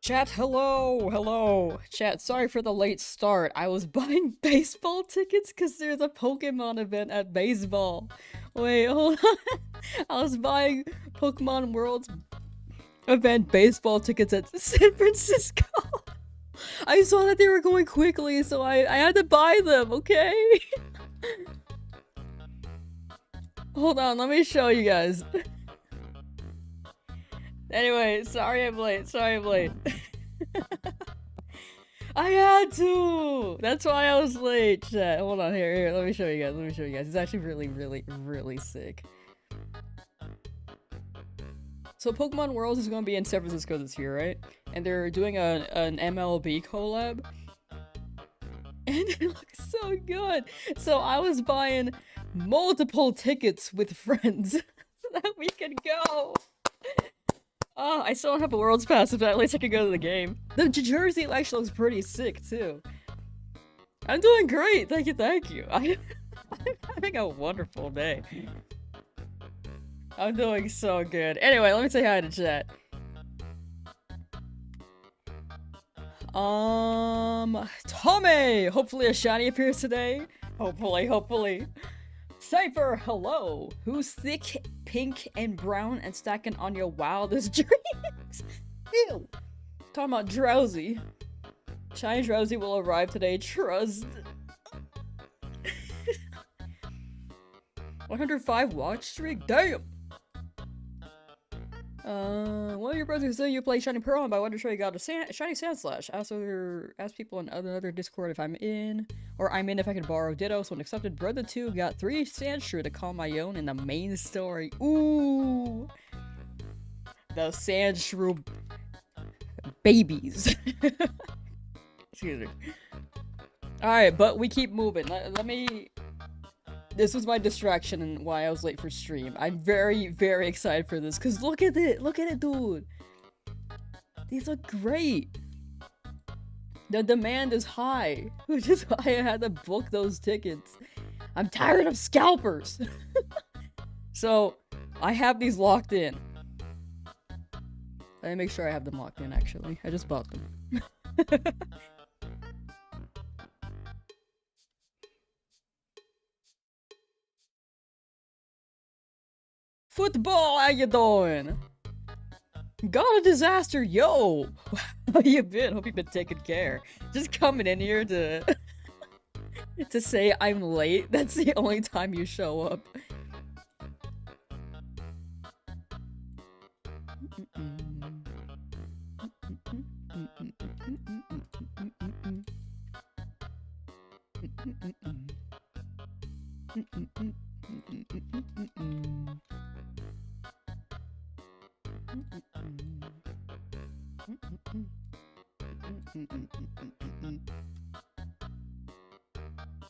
Chat, hello, hello. Chat, sorry for the late start. I was buying baseball tickets because there's a Pokemon event at baseball. Wait, hold on. I was buying Pokemon World's event baseball tickets at San Francisco. I saw that they were going quickly, so I had to buy them, okay? Hold on, let me show you guys. Anyway, sorry I'm late, I had to! That's why I was late, chat. Hold on, here, let me show you guys. It's actually really sick. So Pokemon Worlds is gonna be in San Francisco this year, right? And they're doing an MLB collab. And it looks so good! So I was buying multiple tickets with friends so that we could go! Oh, I still don't have a World's Pass, but at least I can go to the game. The jersey actually looks pretty sick, too. I'm doing great, thank you. I'm having a wonderful day. I'm doing so good. Anyway, let me say hi to chat. Tommy! Hopefully a shiny appears today. Hopefully. Cypher, hello! Who's thick, pink, and brown and stacking on your wildest dreams? Ew! Talking about Drowsy. Shiny Drowsy will arrive today, trust. 105 watch streak? Damn! One of your brothers said you play Shiny Pearl, but I wonder if you got a Shiny Sandslash. Ask people on another Discord if I'm in, or I'm in if I can borrow Ditto, so an accepted. Brother 2 got 3 Sandshrew to call my own in the main story. Ooh! The Sandshrew babies. Excuse me. Alright, but we keep moving. Let me... This was my distraction and why I was late for stream. I'm very excited for this, because look at it! Look at it, dude! These look great! The demand is high, which is why I had to book those tickets. I'm tired of scalpers! So, I have these locked in. Let me make sure I have them locked in, actually. I just bought them. Football, how you doing? Got a disaster, yo! How you been? Hope you've been taking care. Just coming in here to to say I'm late. That's the only time you show up.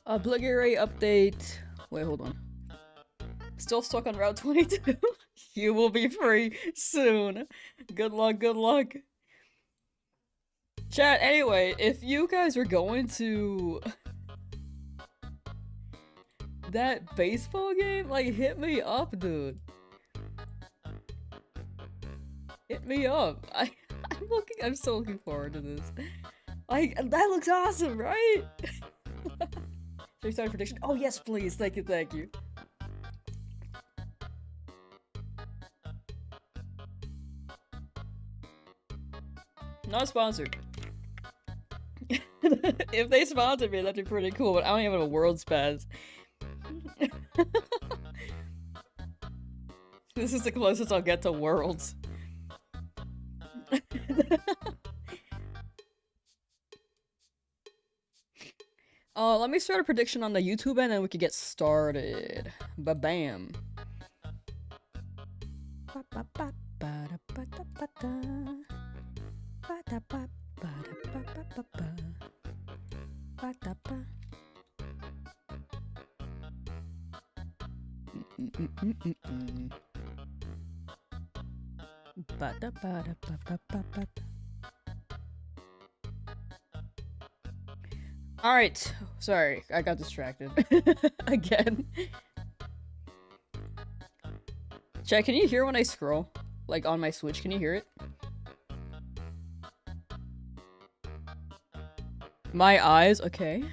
Obligatory update. Wait, hold on. Still stuck on Route 22? You will be free soon. Good luck, good luck. Chat, anyway, if you guys are going to that baseball game, like, hit me up, dude. Hit me up. I'm so looking forward to this. Like, that looks awesome, right? Should we start a prediction? Oh yes, please. Thank you. Not sponsored. If they sponsored me, that'd be pretty cool, but I don't even have a World's Pass. This is the closest I'll get to Worlds. Let me start a prediction on the YouTube end and we can get started. Ba-bam. Alright, sorry, I got distracted. Again. Chat, can you hear when I scroll? Like on my Switch, can you hear it? My eyes, okay.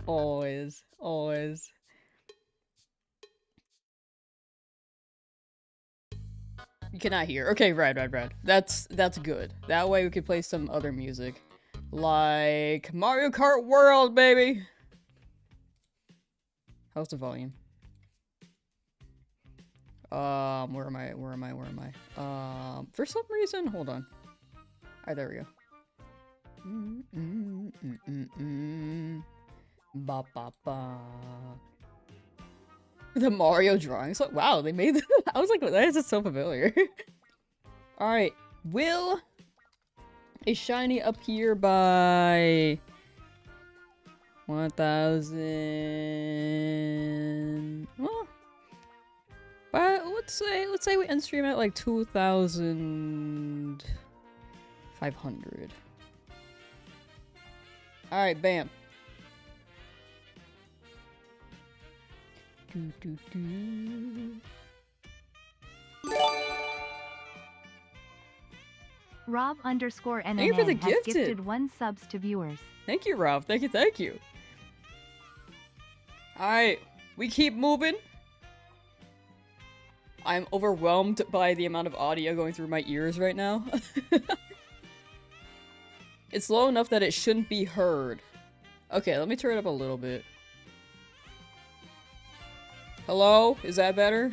Always, always. You cannot hear. Okay, right. That's good. That way we can play some other music. Like Mario Kart World, baby! How's the volume? Where am I? For some reason, hold on. Alright, there we go. Ba ba ba. The Mario drawings. So, wow, they made that. I was like, that is so familiar. Alright, will a shiny appear by 1,000? Well, but let's say we end stream at like 2,500. Alright, bam. Rob_NNN Thank you for the has gifted. gifted 1 subs to viewers. Thank you, Rob. Thank you. Alright, we keep moving. I'm overwhelmed by the amount of audio going through my ears right now. It's low enough that it shouldn't be heard. Okay, let me turn it up a little bit. Hello? Is that better?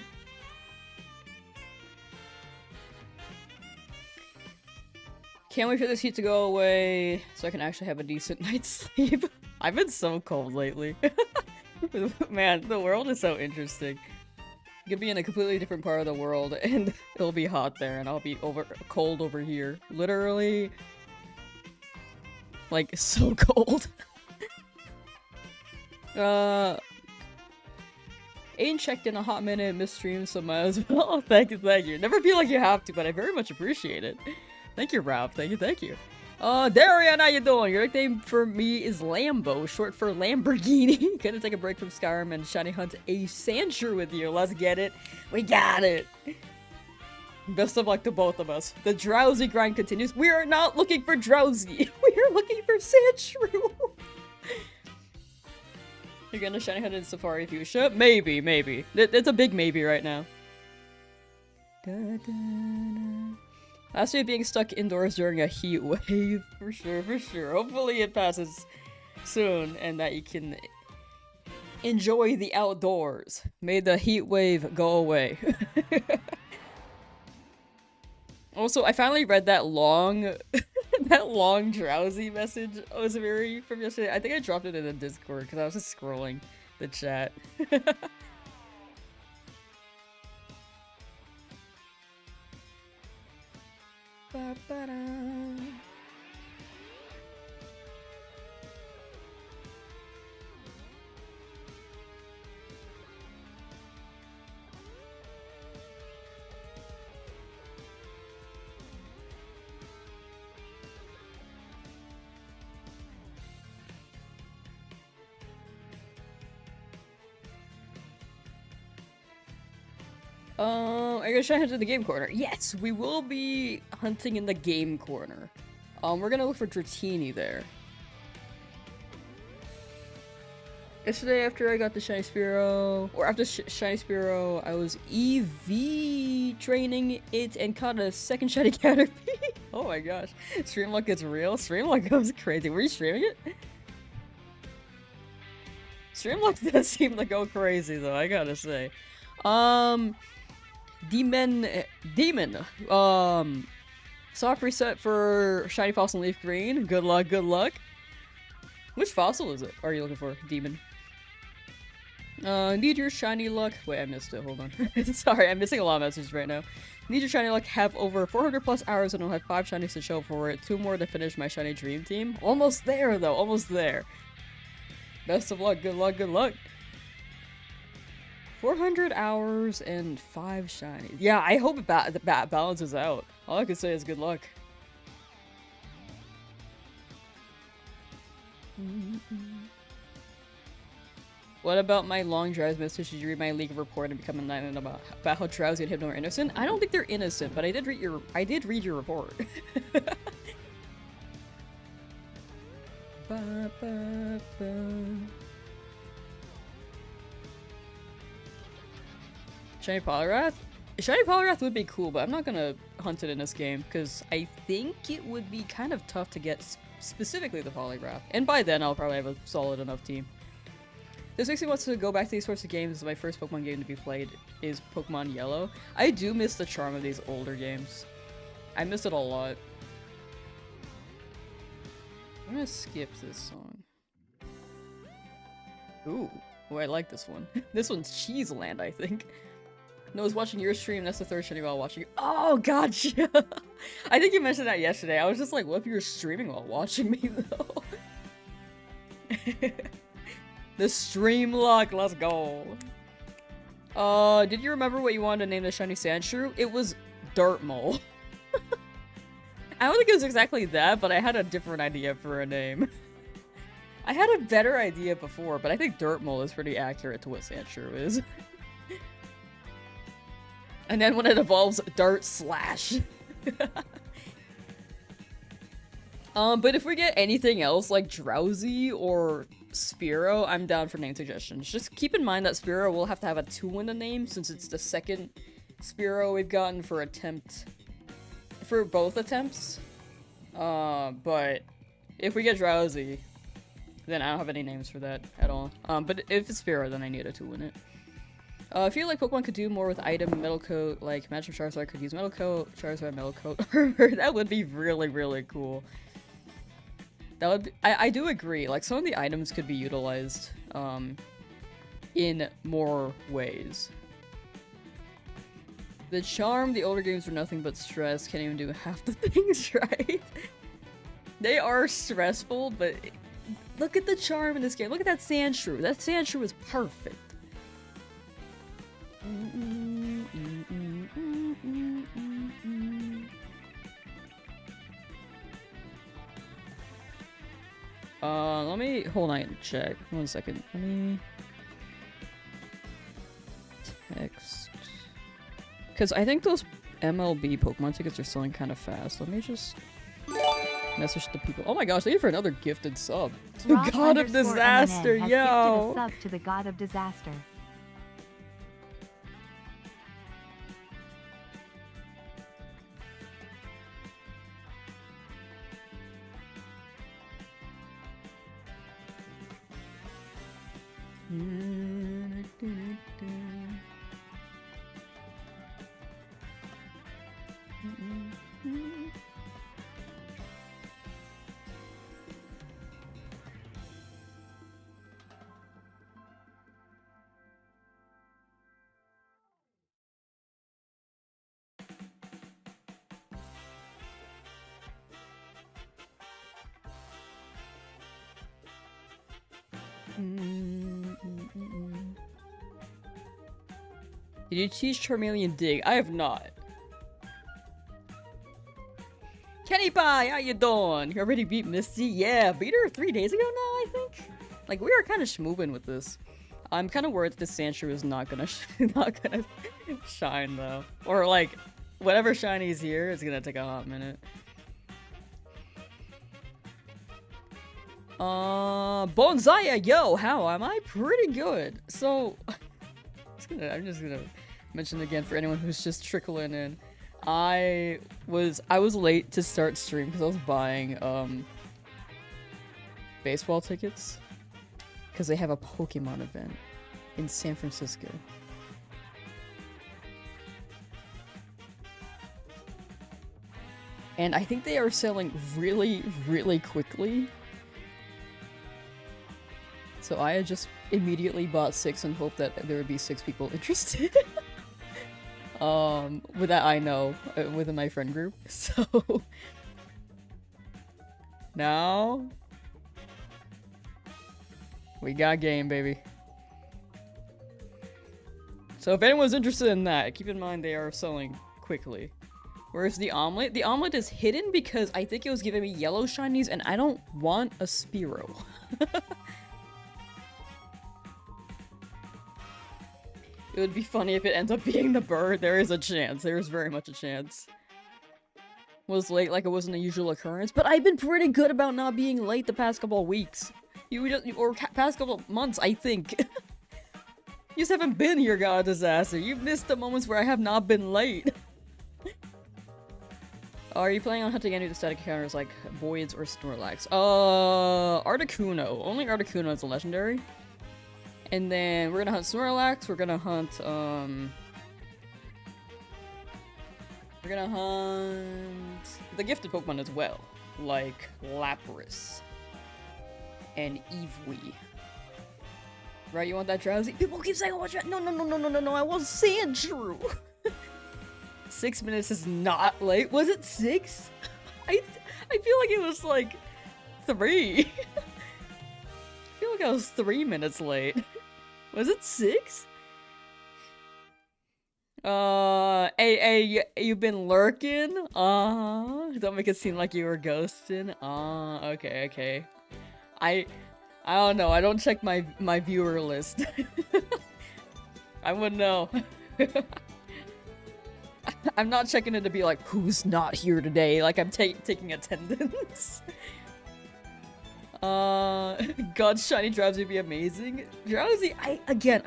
Can't wait for this heat to go away so I can actually have a decent night's sleep. I've been so cold lately. Man, the world is so interesting. You could be in a completely different part of the world and it'll be hot there and I'll be cold over here. Literally, like, so cold. Ain't checked in a hot minute, missed stream, so might as well. Thank you. Never feel like you have to, but I very much appreciate it. Thank you, Rob. Thank you. Darian, how you doing? Your nickname for me is Lambo, short for Lamborghini. Gonna take a break from Skyrim and shiny hunt a Sandshrew with you. Let's get it. We got it. Best of luck to both of us. The drowsy grind continues. We are not looking for drowsy. We are looking for Sandshrew. You're gonna shiny hunt in Safari Fuchsia? Maybe. It's a big maybe right now. Last year being stuck indoors during a heat wave. For sure. Hopefully it passes soon and that you can enjoy the outdoors. May the heat wave go away. Also, I finally read that long drowsy message from yesterday. I think I dropped it in the Discord because I was just scrolling the chat. Are you gonna try to hunt in the game corner? Yes, we will be hunting in the game corner. We're gonna look for Dratini there. Yesterday after I got the Shiny Spearow, or after Shiny Spearow, I was EV training it and caught a second Shiny Caterpie. Oh my gosh. Streamlock gets real? Streamlock goes crazy. Were you streaming it? Streamlock does seem to go crazy though, I gotta say. Demon. Soft reset for Shiny Fossil and LeafGreen. Good luck. Which fossil is it? Are you looking for? Demon. Need your shiny luck. Wait, I missed it. Hold on. Sorry, I'm missing a lot of messages right now. Need your shiny luck. Have over 400 plus hours and I'll have 5 shinies to show for it. 2 more to finish my shiny dream team. Almost there though. Almost there. Best of luck. Good luck. 400 hours and 5 shinies. Yeah, I hope it balances out. All I can say is good luck. What about my long drowsy message? Did you read my league report and become enlightened about how drowsy and hypno are innocent? I don't think they're innocent, but I did read your report. ba, ba, ba. Shiny Poliwrath? Shiny Poliwrath would be cool, but I'm not gonna hunt it in this game, because I think it would be kind of tough to get specifically the Poliwrath. And by then, I'll probably have a solid enough team. This makes me want to go back to these sorts of games. My first Pokemon game to be played is Pokemon Yellow. I do miss the charm of these older games. I miss it a lot. I'm gonna skip this song. Ooh, I like this one. This one's Cheeseland, I think. No, I was watching your stream. That's the third stream while watching. Oh, gotcha. I think you mentioned that yesterday. I was just like, what if you were streaming while watching me, though? The stream luck. Let's go. Did you remember what you wanted to name the shiny Sandshrew? It was Dirt Mole. I don't think it was exactly that, but I had a different idea for a name. I had a better idea before, but I think Dirt Mole is pretty accurate to what Sandshrew is. And then when it evolves, Dart Slash. But if we get anything else like Drowsy or Spearow, I'm down for name suggestions. Just keep in mind that Spearow will have to have a 2 in the name since it's the second Spearow we've gotten for both attempts. But if we get Drowsy, then I don't have any names for that at all. But if it's Spearow, then I need a 2 in it. I feel like Pokemon could do more with item Metal Coat, like Magic Charizard could use Metal Coat, Charizard Metal Coat. That would be really, really cool. That would be, I do agree, like some of the items could be utilized in more ways. The charm, the older games were nothing but stress, can't even do half the things right. They are stressful, but look at the charm in this game. Look at that Sandshrew. That Sandshrew is perfect. Let me hold on and check. 1 second. Let me text. Because I think those MLB Pokemon tickets are selling kind of fast. Let me just message the people. Oh my gosh, thank you for another gifted sub. To Rob God of Disaster, has yo! gifted a sub to the God of Disaster. Did you teach Charmeleon Dig? I have not. Kenny Pie, how you doing? You already beat Misty? Yeah, beat her 3 days ago now, I think? Like, we are kind of schmoving with this. I'm kind of worried that this Sandshrew is not gonna shine, though. Or, like, whatever shinies here is gonna take a hot minute. Bonsai, yo, how am I? Pretty good. So, I'm just gonna mention again for anyone who's just trickling in. I was late to start stream because I was buying baseball tickets because they have a Pokemon event in San Francisco. And I think they are selling really, really quickly. So I had just immediately bought 6 and hoped that there would be 6 people interested. With that I know, within my friend group. So now we got game, baby. So if anyone's interested in that, keep in mind they are selling quickly. Whereas the omelet is hidden because I think it was giving me yellow shinies and I don't want a Spearow. It would be funny if it ends up being the bird. There is a chance. There is very much a chance. was late like it wasn't a usual occurrence, but I've been pretty good about not being late the past couple of weeks. Past couple of months, I think. You just haven't been here, God Disaster. You've missed the moments where I have not been late. Are you planning on hunting any of the static encounters like Voids or Snorlax? Articuno. Only Articuno is a legendary. And then we're gonna hunt Snorlax, we're gonna hunt the gifted Pokemon as well. Like Lapras. And Eevee. Right, you want that Drowsy? People keep saying I want no, I want Sandshrew! 6 minutes is not late. Was it 6? I feel like it was like 3. I feel like I was 3 minutes late. Was it 6? Hey, you've been lurking? Don't make it seem like you were ghosting. Okay. I don't know. I don't check my viewer list. I wouldn't know. I'm not checking it to be like, who's not here today? Like I'm taking attendance. God, shiny Drowsy would be amazing. Drowsy, I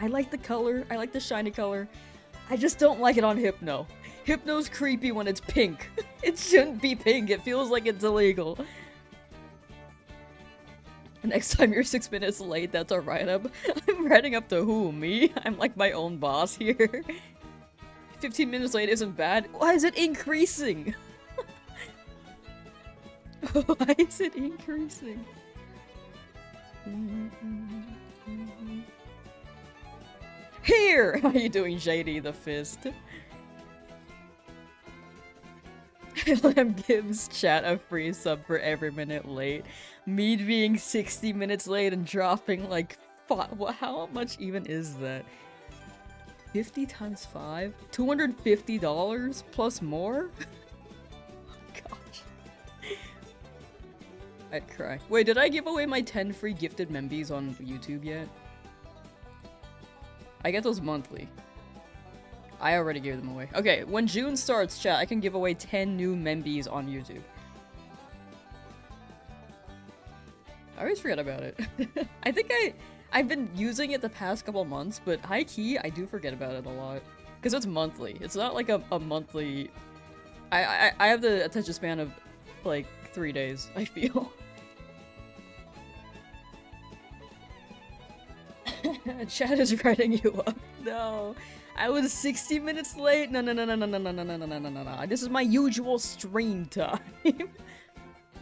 like the color. I like the shiny color. I just don't like it on Hypno. Hypno's creepy when it's pink. It shouldn't be pink. It feels like it's illegal. Next time you're 6 minutes late, that's a write-up. I'm writing up to who? Me? I'm like my own boss here. 15 minutes late isn't bad. Why is it increasing? Why is it increasing? Here! How you doing, JD the Fist? Lam gives chat a free sub for every minute late. Me being 60 minutes late and dropping like how much even is that? 50 times 5? $250 plus more? Oh, gosh. I'd cry. Wait, did I give away my 10 free gifted membies on YouTube yet? I get those monthly. I already gave them away. Okay, when June starts, chat, I can give away 10 new membies on YouTube. I always forget about it. I think I've been using it the past couple months, but high-key, I do forget about it a lot. Because it's monthly. It's not like a monthly... I have the attention span of, like, 3 days, I feel. Chat is writing you up. No. I was 60 minutes late? No. This is my usual stream time.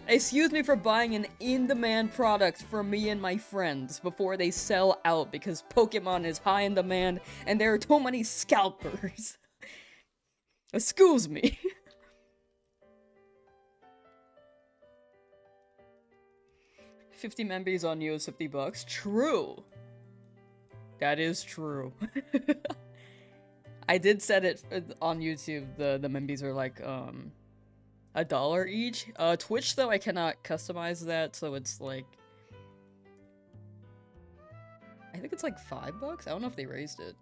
Excuse me for buying an in-demand product for me and my friends before they sell out because Pokemon is high in demand and there are too many scalpers. Excuse me. $50 membies on you is $50. True. That is true. I did set it on YouTube. The membies are like $1 each. Twitch though I cannot customize that, so it's like I think it's like $5. I don't know if they raised it.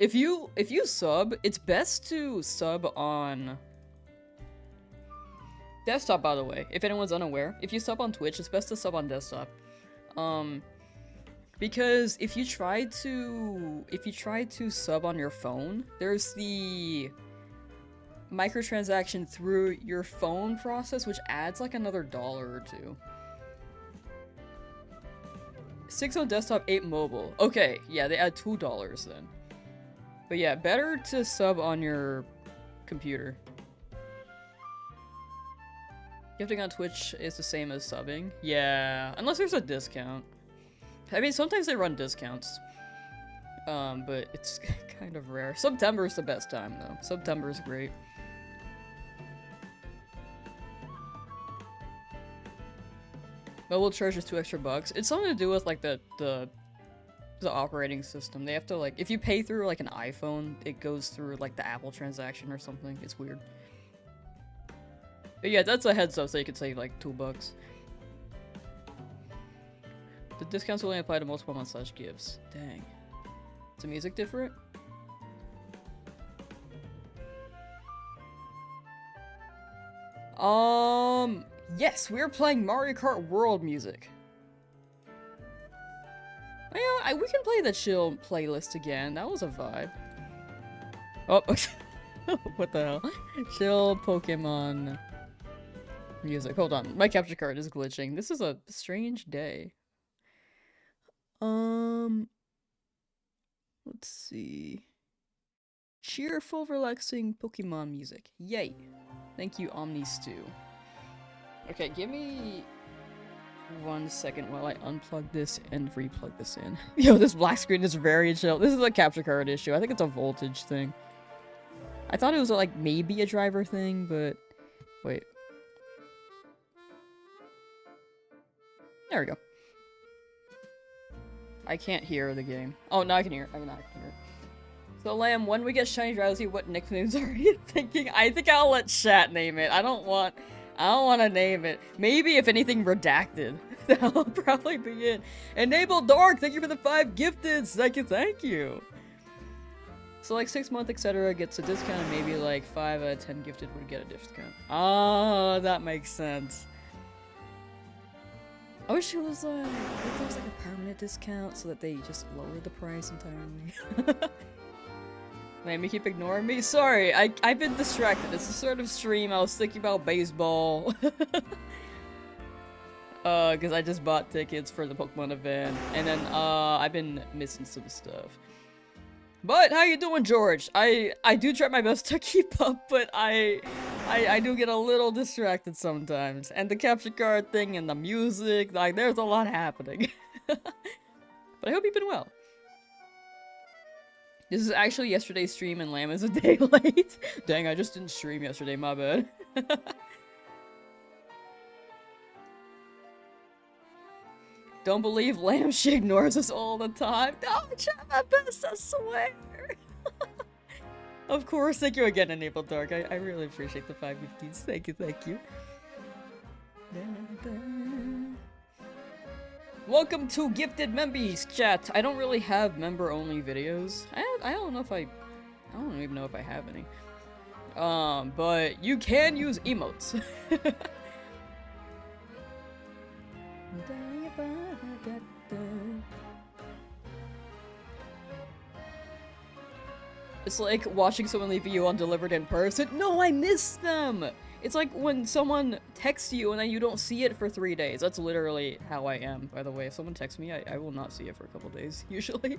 If you sub, it's best to sub on desktop, by the way. If anyone's unaware, if you sub on Twitch, it's best to sub on desktop. Because if you try to sub on your phone, there's the microtransaction through your phone process, which adds like another $1 or $2. 6 on desktop, 8 mobile. Okay, yeah, they add $2 then. But yeah, better to sub on your computer. Gifting on Twitch is the same as subbing. Yeah, unless there's a discount. I mean, sometimes they run discounts. But it's kind of rare. September's the best time, though. September's great. Mobile charges $2 extra. It's something to do with, like, the operating system. They have to, like, if you pay through, like, an iPhone, it goes through, like, the Apple transaction or something. It's weird. But yeah, that's a heads up, so you could save, like, $2. The discounts will only apply to multiple months/gifts. Dang. Is the music different? Yes, we're playing Mario Kart World music. Yeah, we can play the chill playlist again. That was a vibe. Oh, what the hell? Chill Pokemon music. Hold on, my capture card is glitching. This is a strange day. Let's see. Cheerful, relaxing Pokemon music. Yay. Thank you, OmniStew. Okay, give me 1 second while I unplug this and replug this in. Yo, this black screen is very chill. This is a capture card issue. I think it's a voltage thing. I thought it was like maybe a driver thing, but wait. There we go. I can't hear the game. Oh, now I can hear. I can hear. So, Lamb, when we get Shiny Drowsy, what nicknames are you thinking? I think I'll let chat name it. I don't want to name it. Maybe, if anything, redacted. That'll probably be it. Enable Dark, thank you for the 5 gifteds. Thank you. So, like, 6 month, etc. gets a discount, and maybe, like, 5 out of 10 gifted would get a discount. Ah, that makes sense. I wish it was, like, if there was, like, a permanent discount so that they just lowered the price entirely. Let me keep ignoring me. Sorry, I've been distracted. It's a sort of stream. I was thinking about baseball. Because I just bought tickets for the Pokemon event. And then, I've been missing some stuff. But, how you doing, George? I do try my best to keep up, but I do get a little distracted sometimes. And the capture card thing and the music, like, there's a lot happening. But I hope you've been well. This is actually yesterday's stream and Lamb is a day late. Dang, I just didn't stream yesterday, my bad. Don't believe Lamb, she ignores us all the time. No, I try my best, I swear. Of course, thank you again, Enable Dark. I really appreciate the 5 gifties. Thank you, thank you. Welcome to Gifted Membies, chat. I don't really have member-only videos. I don't know if I don't even know if I have any. But you can use emotes. It's like watching someone leave you undelivered in person. No, I miss them! It's like when someone texts you and then you don't see it for 3 days. That's literally how I am, by the way. If someone texts me, I will not see it for a couple days, usually.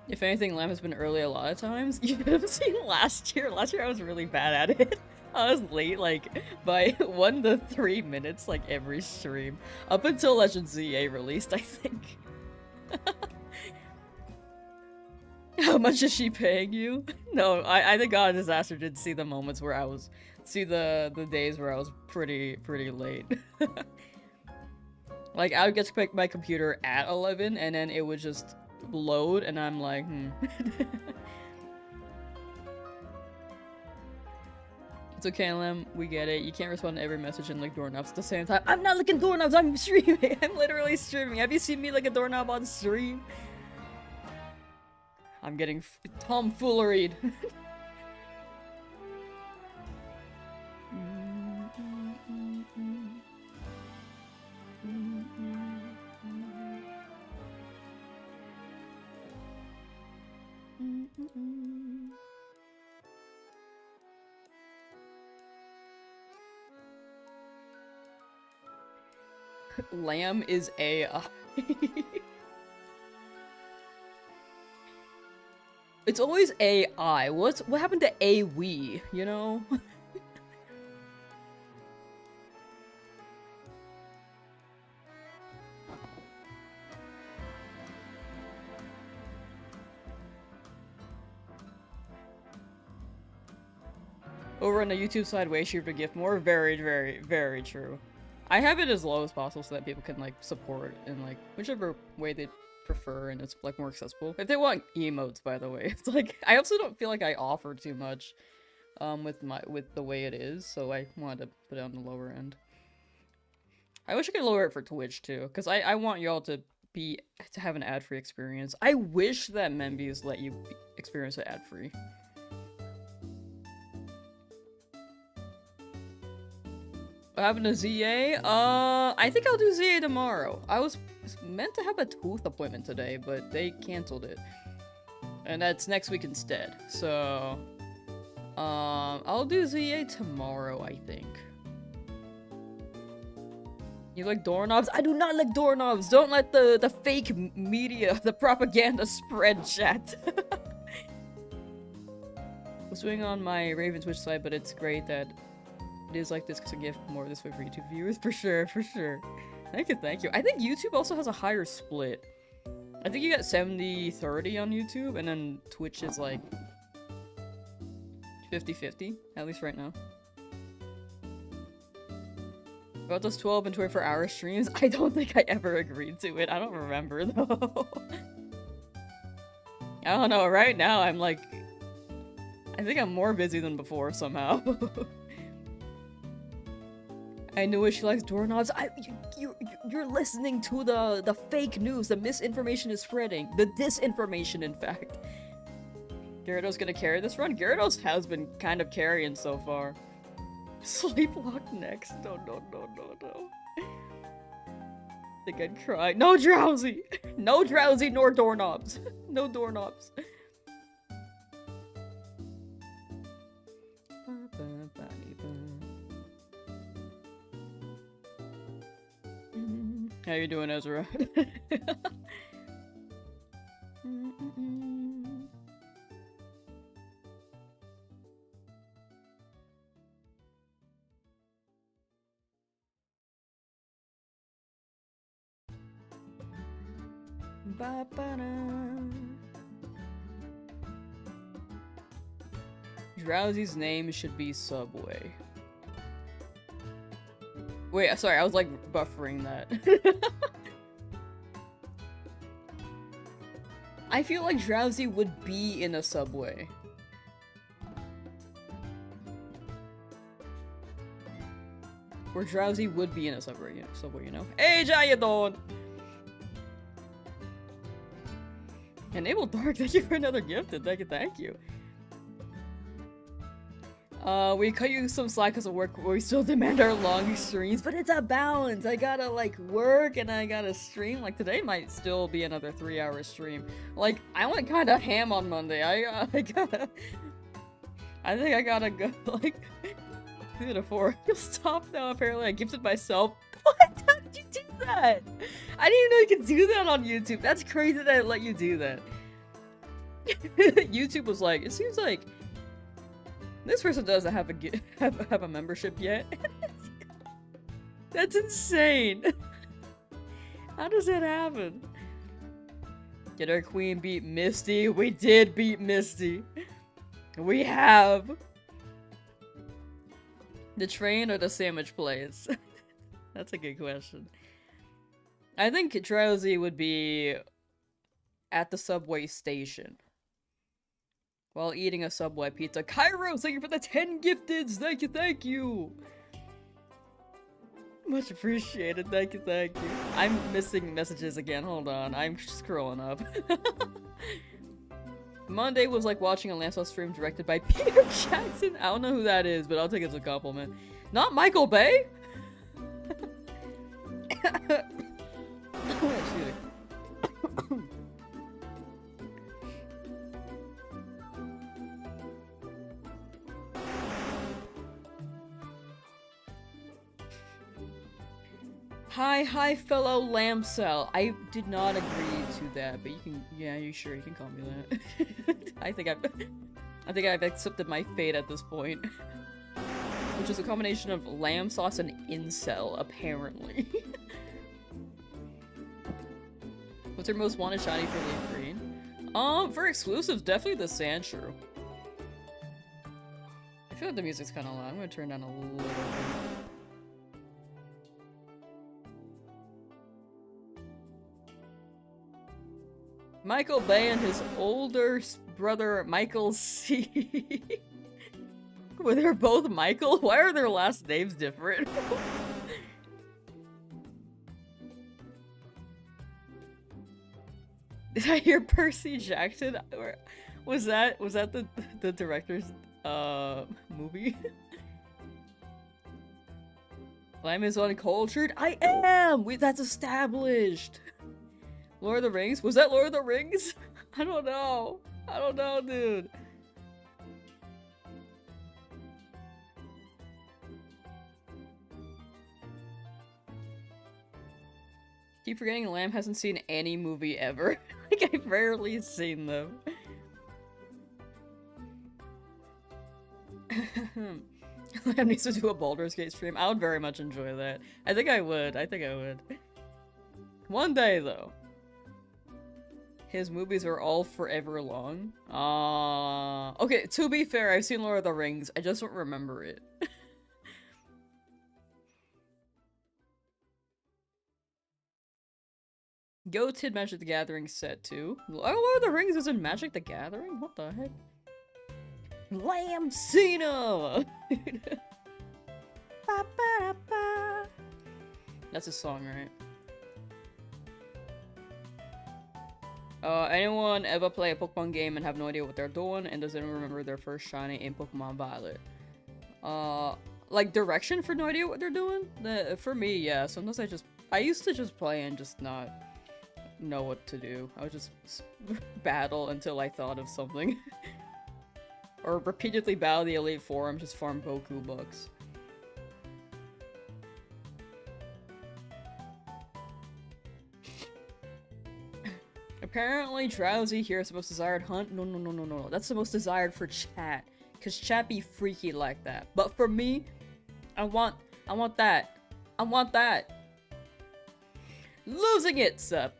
If anything, Lamb has been early a lot of times. You could have seen last year. Last year I was really bad at it. I was late, like, by 1 to 3 minutes, like, every stream. Up until Legend ZA released, I think. How much is she paying you? No, I think God Disaster did see the moments where I was, the days where I was pretty late. Like, I would get to my computer at 11, and then it would just load, and I'm like, It's okay, Lam, we get it. You can't respond to every message and lick doorknobs at the same time. I'm not licking doorknobs, I'm streaming! I'm literally streaming. Have you seen me lick a doorknob on stream? I'm getting tomfooleried. Lamb is AI. It's always AI. What happened to AWE, you know? Over on the YouTube side, way cheaper to gift more. Very true. I have it as low as possible so that people can, like, support in, like, whichever way they prefer, and it's, like, more accessible. If they want emotes, by the way. It's like, I also don't feel like I offer too much, with the way it is, so I wanted to put it on the lower end. I wish I could lower it for Twitch, too, because I want y'all to have an ad-free experience. I wish that Membies let you experience it ad-free. Having a ZA? I think I'll do ZA tomorrow. I was meant to have a tooth appointment today, but they canceled it. And that's next week instead. So, I'll do ZA tomorrow, I think. You like doorknobs? I do not like doorknobs! Don't let the fake media, the propaganda spread, chat. I was doing on my Raven Twitch side, but it's great that it is like this because I give more this way for YouTube viewers. For sure, for sure. Thank you, thank you. I think YouTube also has a higher split. I think you get 70-30 on YouTube, and then Twitch is like 50-50, at least right now. About those 12 and 24-hour streams, I don't think I ever agreed to it. I don't remember, though. I don't know, right now I'm like... I think I'm more busy than before, somehow. I knew it, she likes doorknobs. You're listening to the fake news. The misinformation is spreading. The disinformation, in fact. Gyarados gonna carry this run? Gyarados has been kind of carrying so far. Sleepwalk next. No. I think I'd cry. No drowsy! No drowsy nor doorknobs. No doorknobs. How you doing, Ezra? Drowsy's name should be Subway. Wait, sorry, I was like buffering that. I feel like Drowsy would be in a Subway. Or Drowsy would be in a Subway, you know? Hey, how you doing? Enable Dark, thank you for another gifted. Thank you. We cut you some slack because of work, but we still demand our long streams, but it's a balance. I gotta, like, work and I gotta stream. Like, today might still be another 3-hour stream. Like, I went kind of ham on Monday. I think I gotta go, like, do it for. You'll stop now, apparently. I gifted myself. What? How did you do that? I didn't even know you could do that on YouTube. That's crazy that I let you do that. YouTube was like, it seems like this person doesn't have a membership yet. That's insane. How does that happen? Get our queen beat Misty. We did beat Misty. We have. The train or the sandwich place? That's a good question. I think Drowsy would be at the subway station while eating a Subway pizza. Kairos, thank you for the 10 gifteds! Thank you! Much appreciated, thank you. I'm missing messages again, hold on. I'm scrolling up. Monday was like watching a Lamsauce stream directed by Peter Jackson. I don't know who that is, but I'll take it as a compliment. Not Michael Bay? Excuse me. Hi, fellow Lamsauce. I did not agree to that, but you can, yeah, you can call me that. I think I've accepted my fate at this point. Which is a combination of Lamsauce and incel, apparently. What's your most wanted shiny for LeafGreen? For exclusives, definitely the Sandshrew. I feel like the music's kind of loud. I'm gonna turn down a little bit. Michael Bay and his older brother, Michael C. Well, they're both Michael? Why are their last names different? Did I hear Percy Jackson? Or was that the director's movie? Lamb is uncultured? I am! That's established! Lord of the Rings? Was that Lord of the Rings? I don't know. I don't know, dude. Keep forgetting Lamb hasn't seen any movie ever. Like, I've rarely seen them. Lamb needs to do a Baldur's Gate stream. I would very much enjoy that. I think I would. I think I would. One day, though. His movies are all forever long. Okay, to be fair, I've seen Lord of the Rings. I just don't remember it. Go to Magic the Gathering set 2. Oh, Lord of the Rings is in Magic the Gathering? What the heck? Lamb Cena! That's a song, right? Anyone ever play a Pokemon game and have no idea what they're doing and doesn't remember their first shiny in Pokemon Violet? Like direction for no idea what they're doing? For me, yeah. Sometimes I used to just play and just not know what to do. I would just battle until I thought of something. Or repeatedly battle the Elite Four and just farm Boku bucks. Apparently, Drowsy here is the most desired hunt. No. That's the most desired for chat. Cause chat be freaky like that. But for me, I want that. I want that. Losing it, sup.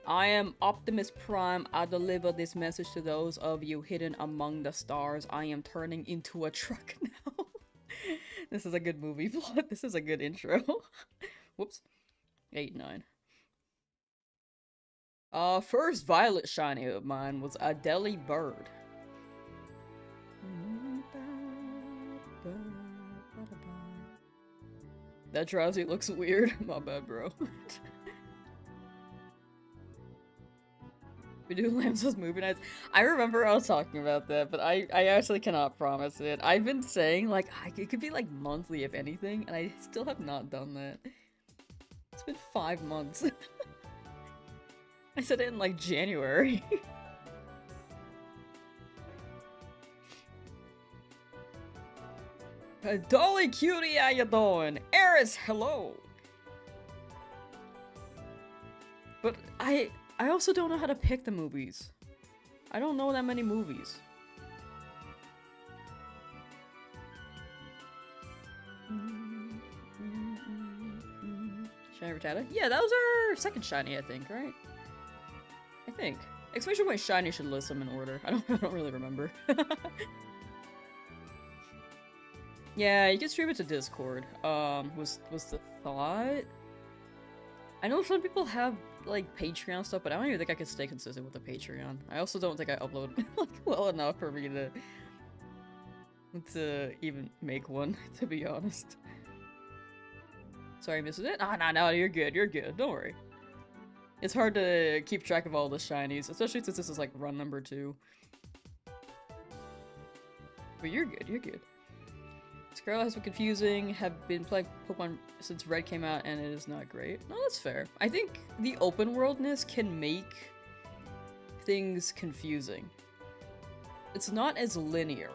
I am Optimus Prime. I deliver this message to those of you hidden among the stars. I am turning into a truck now. This is a good movie plot. This is a good intro. Whoops. 8, 9. First Violet shiny of mine was a Deli Bird. That Drowsy looks weird. My bad, bro. We do Lamsauce movie nights. I remember I was talking about that, but I actually cannot promise it. I've been saying, like, it could be, like, monthly, if anything, and I still have not done that. It's been 5 months. I said it in, like, January. Dolly Cutie, how you doing? Eris, hello! But I also don't know how to pick the movies. I don't know that many movies. Shiny Rattata? Yeah, that was our second shiny, I think, right? I think. Exclamation point shiny should list them in order. I don't really remember. Yeah, you can stream it to Discord. Was the thought? I know some people have, like, Patreon stuff, but I don't even think I can stay consistent with the Patreon. I also don't think I upload, like, well enough for me to even make one, to be honest. Sorry, missed it? No, you're good, don't worry. It's hard to keep track of all the shinies, especially since this is, like, run number 2. But you're good. Scarlet has been confusing, have been playing Pokemon since Red came out, and it is not great. No, that's fair. I think the open worldness can make things confusing. It's not as linear.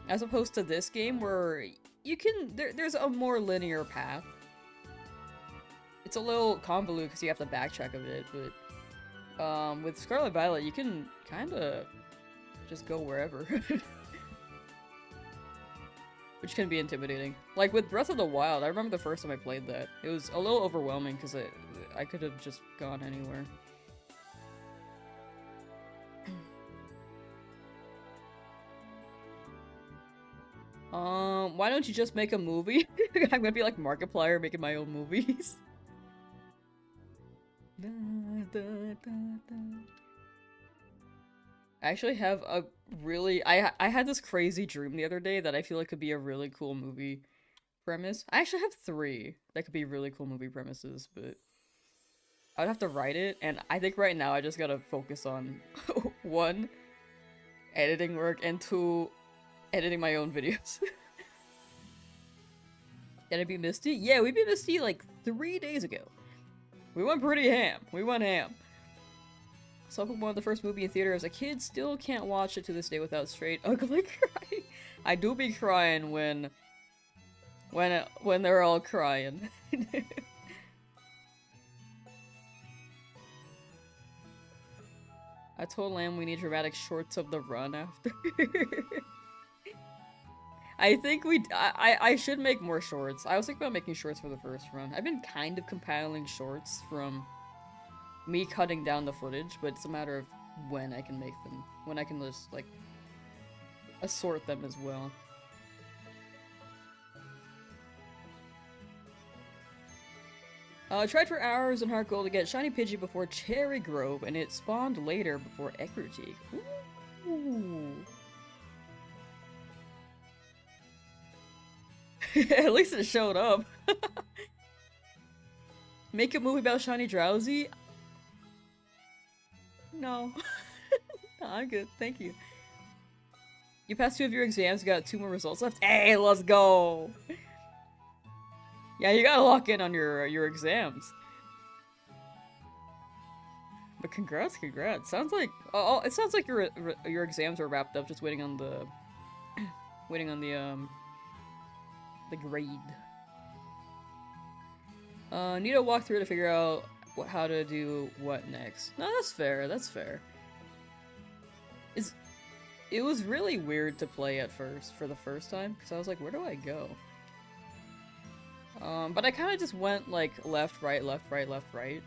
As opposed to this game where you can, there's a more linear path. It's a little convoluted because you have to backtrack a bit, but with Scarlet Violet you can kinda just go wherever. Which can be intimidating. Like, with Breath of the Wild, I remember the first time I played that. It was a little overwhelming, because I could have just gone anywhere. Why don't you just make a movie? I'm gonna be like Markiplier making my own movies. I actually have a really- I had this crazy dream the other day that I feel like could be a really cool movie premise. I actually have 3 that could be really cool movie premises, but I would have to write it, and I think right now I just gotta focus on one editing work and 2, editing my own videos. Can it be Misty? Yeah, we beat Misty like 3 days ago. We went pretty ham. We went ham. Saw Pokemon the first movie in theater as a kid. Still can't watch it to this day without straight ugly crying. I do be crying when they're all crying. I told Lamb we need dramatic shorts of the run after. I think I should make more shorts. I was thinking about making shorts for the first run. I've been kind of compiling shorts from me cutting down the footage, but it's a matter of when I can make them. When I can just, like, assort them as well. Tried for hours on Heart Gold to get Shiny Pidgey before Cherry Grove, and it spawned later before Ecruteak. Ooh. At least it showed up. Make a movie about Shiny Drowsy? No. No, I'm good, thank you. You passed 2 of your exams, got 2 more results left. Hey, let's go! Yeah, you gotta lock in on your exams. But congrats. Sounds like it sounds like your exams are wrapped up, just waiting on the the grade. Need to walk through to figure out how to do what next. No, that's fair. That's fair. It was really weird to play at first for the first time because I was like, where do I go? But I kind of just went like left, right, left, right, left, right.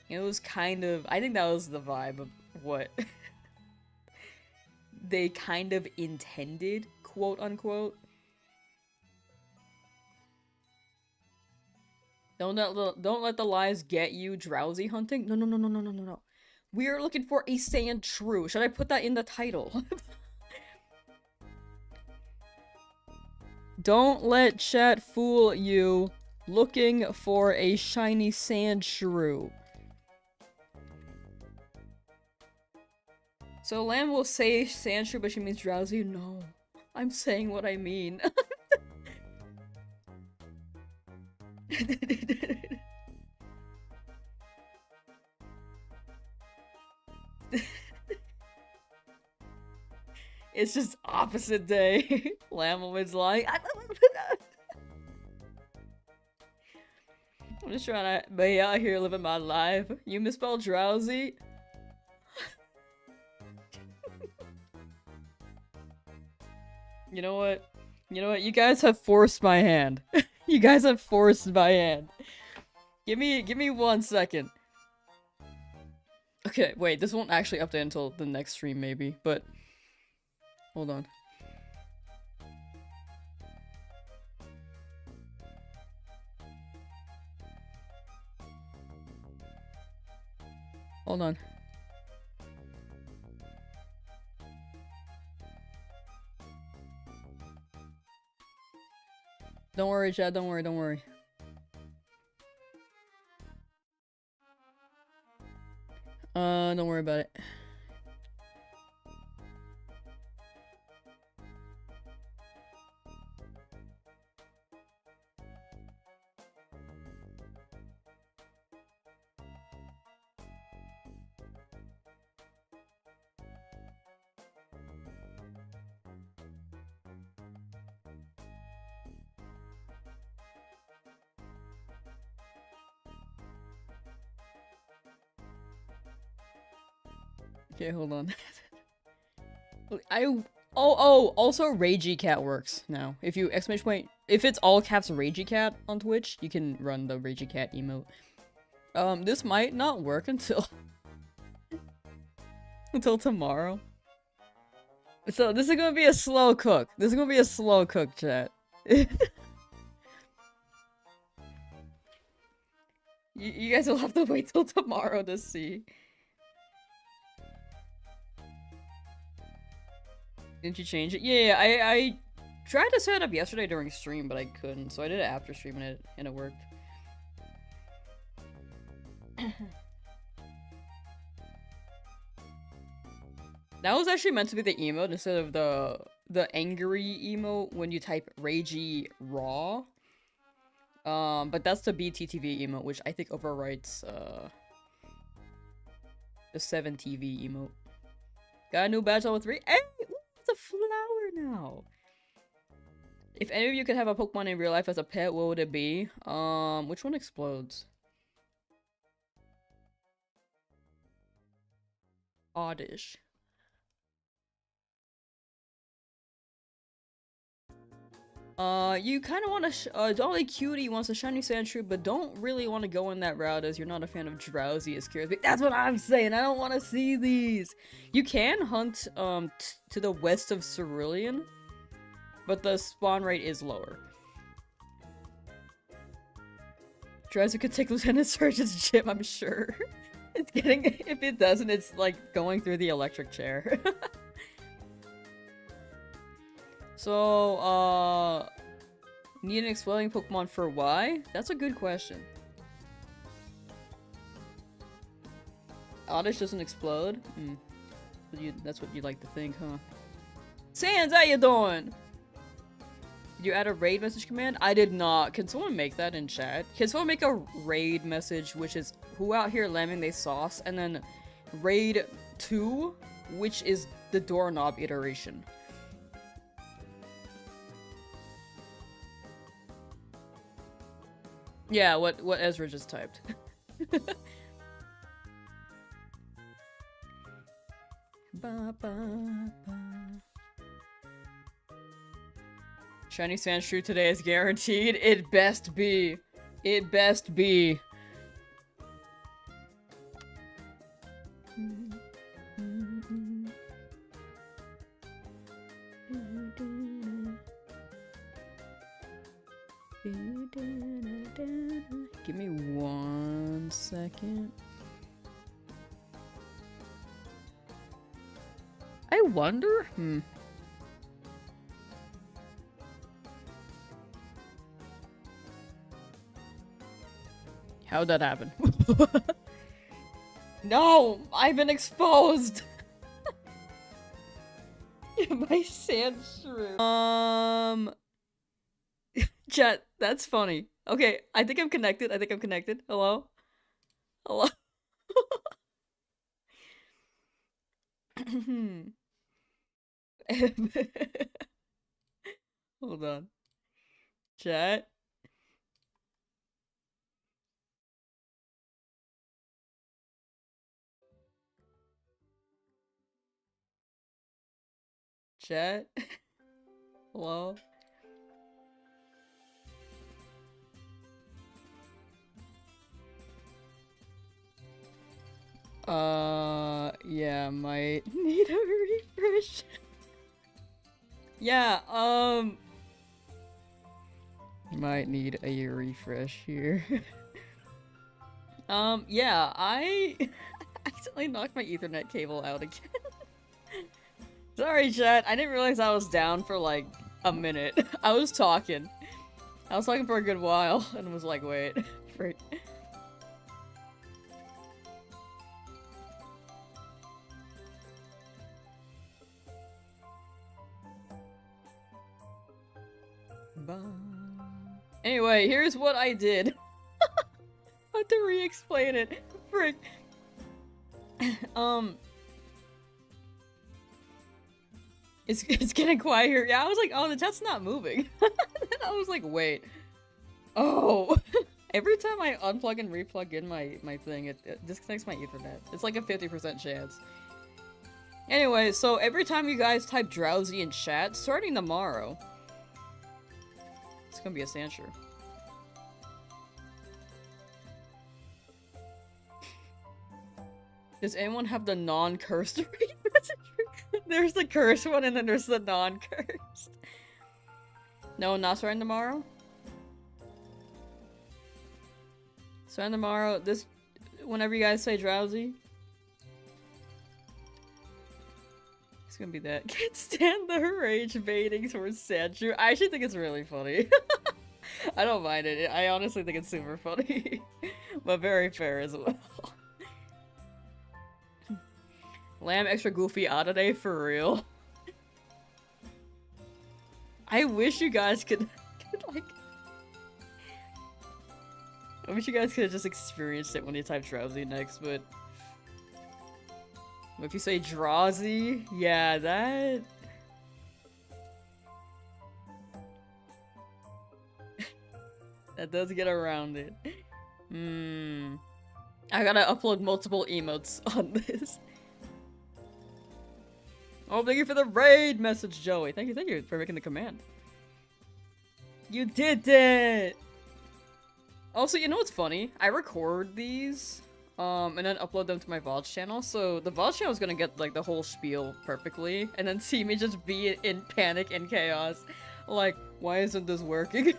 It was kind of, I think that was the vibe of what they kind of intended, quote unquote. Don't let the lies get you. Drowsy hunting? No. We are looking for a Sandshrew. Should I put that in the title? Don't let chat fool you. Looking for a shiny Sandshrew. So Lamb will say Sandshrew, but she means drowsy? No. I'm saying what I mean. It's just opposite day. Lamb always like, I'm just trying to be out here living my life. You misspelled drowsy? You know what? You guys have forced my hand. You guys have forced my hand. Give me 1 second. Okay, wait, this won't actually update until the next stream maybe, but hold on. Hold on. Don't worry, Chad, don't worry. Don't worry about it. Okay, hold on. Also Ragey Cat works now. If you exclamation point, if it's all caps Ragey Cat on Twitch, you can run the Ragey Cat emote. This might not work until until tomorrow. So this is gonna be a slow cook. Chat. You guys will have to wait till tomorrow to see. Didn't you change it? Yeah, I tried to set it up yesterday during stream, but I couldn't, so I did it after stream and it worked. That was actually meant to be the emote instead of the angry emote when you type Ragey Raw. But that's the BTTV emote, which I think overwrites the 7TV emote. Got a new badge level 3. Hey! Ooh, it's a flower now! If any of you could have a Pokemon in real life as a pet, what would it be? Which one explodes? Oddish. You kind of want to, Dolly Cutie wants a shiny Sandshrew, but don't really want to go in that route as you're not a fan of Drowsy as Curious. That's what I'm saying, I don't want to see these! You can hunt, to the west of Cerulean, but the spawn rate is lower. Drowsy could take Lieutenant Surgeon's gym, I'm sure. It's getting, if it doesn't, it's like going through the electric chair. So, need an exploding Pokemon for why? That's a good question. Oddish doesn't explode? Hmm. That's what you like to think, huh? Sans, how you doing? Did you add a raid message command? I did not. Can someone make that in chat? Can someone make a raid message, which is who out here lambing they sauce, and then raid 2, which is the doorknob iteration. Yeah, what Ezra just typed. Ba, ba, ba. Shiny Sandshrew today is guaranteed. It best be. It best be. Give me 1 second. I wonder? How'd that happen? No! I've been exposed! My Sandshrew. Chat, that's funny. Okay, I think I'm connected. Hello? Hello? Hold on. Chat? Chat? Hello? Yeah, might need a refresh. Yeah, might need a refresh here. Yeah, I accidentally knocked my Ethernet cable out again. Sorry, chat. I didn't realize I was down for like a minute. I was talking for a good while and was like, wait, frick. Anyway, here's what I did. I have to re-explain it. Frick. It's getting quiet here. Yeah, I was like, oh, the chat's not moving. Then I was like, wait. Oh. Every time I unplug and replug in my thing, it disconnects my Ethernet. It's like a 50% chance. Anyway, so every time you guys type Drowsy in chat, starting tomorrow, it's gonna be a Sandshrew. Does anyone have the non-cursed read message? There's the cursed one and then there's the non-cursed. No, not starting tomorrow? Starting tomorrow, this, whenever you guys say Drowsy. It's gonna be that. Can't stand the rage baiting towards Sandshrew. I actually think it's really funny. I don't mind it. I honestly think it's super funny. But very fair as well. Lamb extra goofy Adade for real. I wish you guys could like... I wish you guys could have just experienced it when you type drowsy next, but... If you say drowsy, yeah, that... that does get around it. I gotta upload multiple emotes on this. Oh, thank you for the raid message, Joey. Thank you for making the command. You did it! Also, you know what's funny? I record these, and then upload them to my VOD channel, so the VOD channel is gonna get, like, the whole spiel perfectly, and then see me just be in panic and chaos. Like, why isn't this working?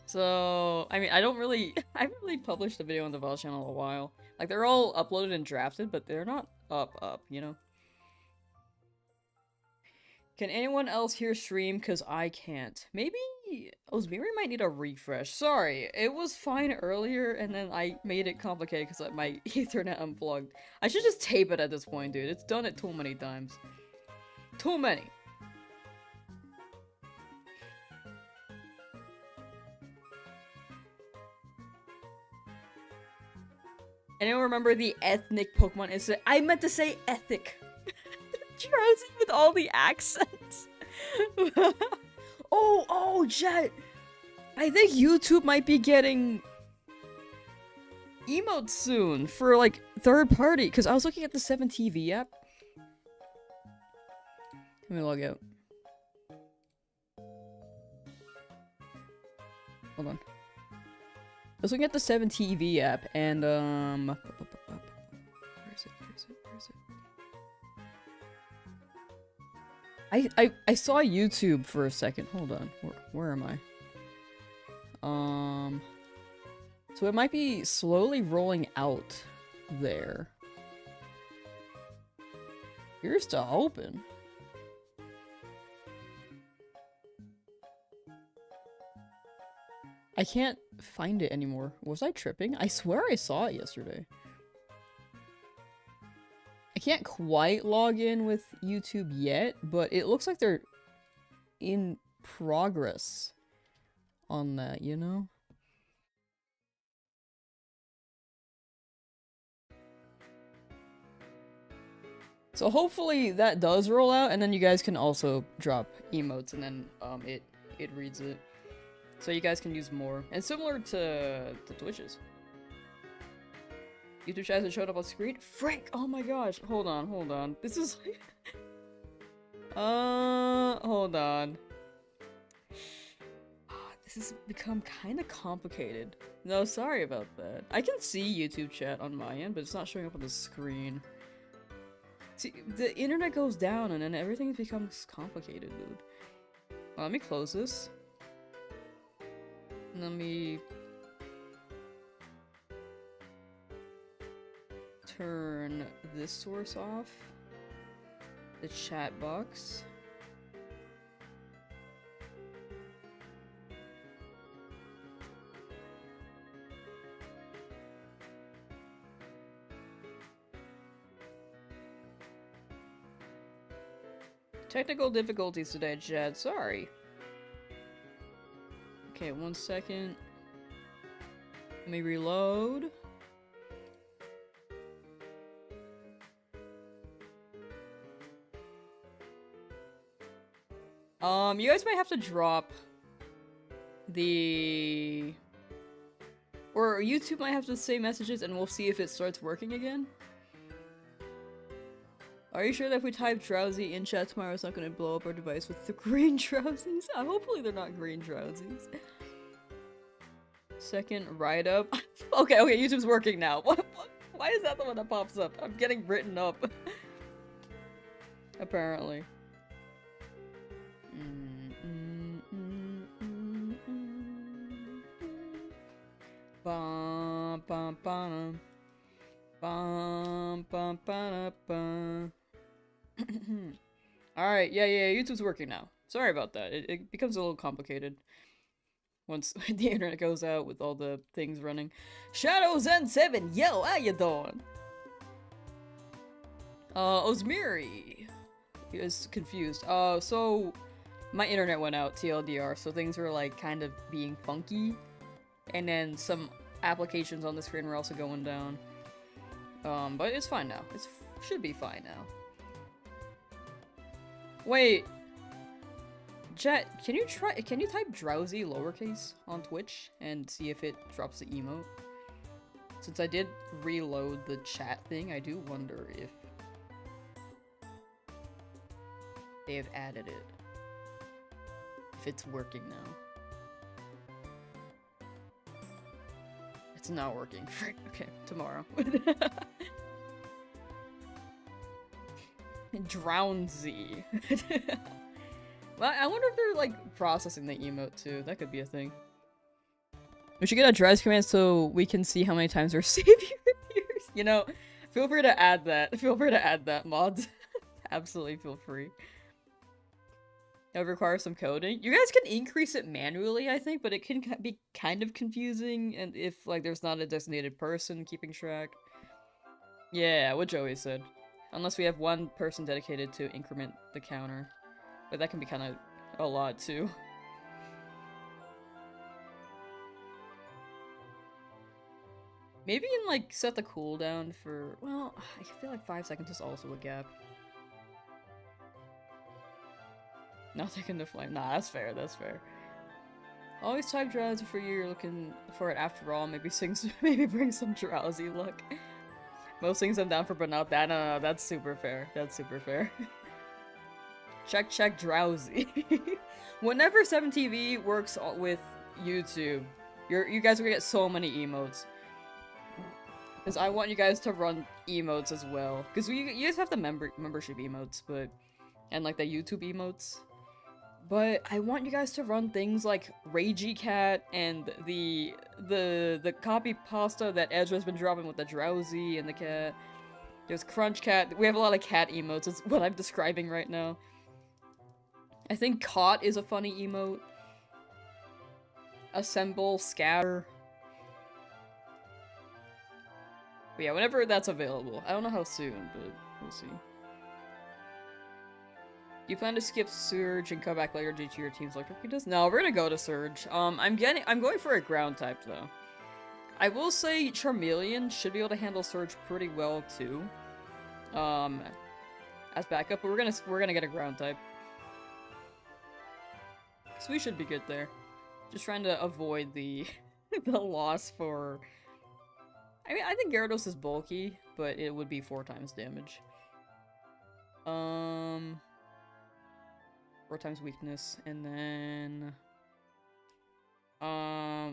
So, I mean, I haven't really published a video on the VOD channel in a while. Like, they're all uploaded and drafted, but they're not up, you know? Can anyone else hear stream? Cause I can't. Maybe Osmiri might need a refresh. Sorry, it was fine earlier, and then I made it complicated because my Ethernet unplugged. I should just tape it at this point, dude. It's done it too many times. Too many. Anyone remember the ethnic Pokemon incident? I meant to say ethic. Drowsy with all the accents. oh, Jet. I think YouTube might be getting emotes soon for like third party. Because I was looking at the 7TV app. Let me log out. Hold on. I was looking at the 7TV app and where is it? I saw YouTube for a second. Hold on. Where am I? So it might be slowly rolling out there. Here's to hoping. I can't find it anymore. Was I tripping? I swear I saw it yesterday. I can't quite log in with YouTube yet, but it looks like they're in progress on that, you know? So hopefully that does roll out, and then you guys can also drop emotes, and then it reads it. So you guys can use more. And similar to Twitches. YouTube chat hasn't showed up on screen? Frick! Oh my gosh. Hold on. This is like... hold on. This has become kind of complicated. No, sorry about that. I can see YouTube chat on my end, but it's not showing up on the screen. See, the internet goes down and then everything becomes complicated, dude. Let me close this. Let me turn this source off. The chat box. Technical difficulties today, Chad. Sorry. Okay, 1 second. Let me reload. You guys might have to drop the... Or YouTube might have to say messages and we'll see if it starts working again. Are you sure that if we type drowsy in chat tomorrow, it's not going to blow up our device with the green drowsies? Hopefully they're not green drowsies. Second write-up. Okay, YouTube's working now. What? Why is that the one that pops up? I'm getting written up. Apparently. Bum, bum, bum. Bum, bum, bum, bum. Alright, yeah, YouTube's working now. Sorry about that. It becomes a little complicated. Once the internet goes out with all the things running. Shadows N7, yo, how you doing? Osmiri is confused. So my internet went out, TLDR, so things were like kind of being funky. And then some applications on the screen were also going down. But it's fine now. It should be fine now. Wait. Jet, can you type drowsy lowercase on Twitch and see if it drops the emote? Since I did reload the chat thing, I do wonder if they have added it. If it's working now. It's not working. Okay, tomorrow. Drowsy. Well, I wonder if they're like processing the emote too. That could be a thing. We should get a drowse command so we can see how many times our savior appears. You know, feel free to add that. Feel free to add that, mods. Absolutely feel free. It would require some coding. You guys can increase it manually, I think, but it can be kind of confusing, and if like there's not a designated person keeping track. Yeah, what Joey said. Unless we have one person dedicated to increment the counter. But that can be kind of a lot, too. Maybe you can, like, set the cooldown for... Well, I feel like 5 seconds is also a gap. Not taking the flame. Nah, that's fair, that's fair. Always type drowsy for you, you're looking for it after all. Maybe maybe bring some drowsy luck. Most things I'm down for, but not that. No, that's super fair. That's super fair. Check drowsy. Whenever 7TV works with YouTube, you guys are gonna get so many emotes. Because I want you guys to run emotes as well. Because you guys have the membership emotes, but and like the YouTube emotes. But I want you guys to run things like Ragey Cat and the copy pasta that Ezra's been dropping with the drowsy and the cat. There's Crunch Cat. We have a lot of cat emotes. Is what I'm describing right now. I think Caught is a funny emote. Assemble, Scatter. But yeah, whenever that's available. I don't know how soon, but we'll see. Do you plan to skip Surge and come back later due to your team's electric does? No, we're gonna go to Surge. I'm going for a ground type though. I will say Charmeleon should be able to handle Surge pretty well too. As backup, but we're gonna get a ground type. So we should be good there. Just trying to avoid the the loss for... I mean, I think Gyarados is bulky, but it would be 4 times damage. 4 times weakness, and then...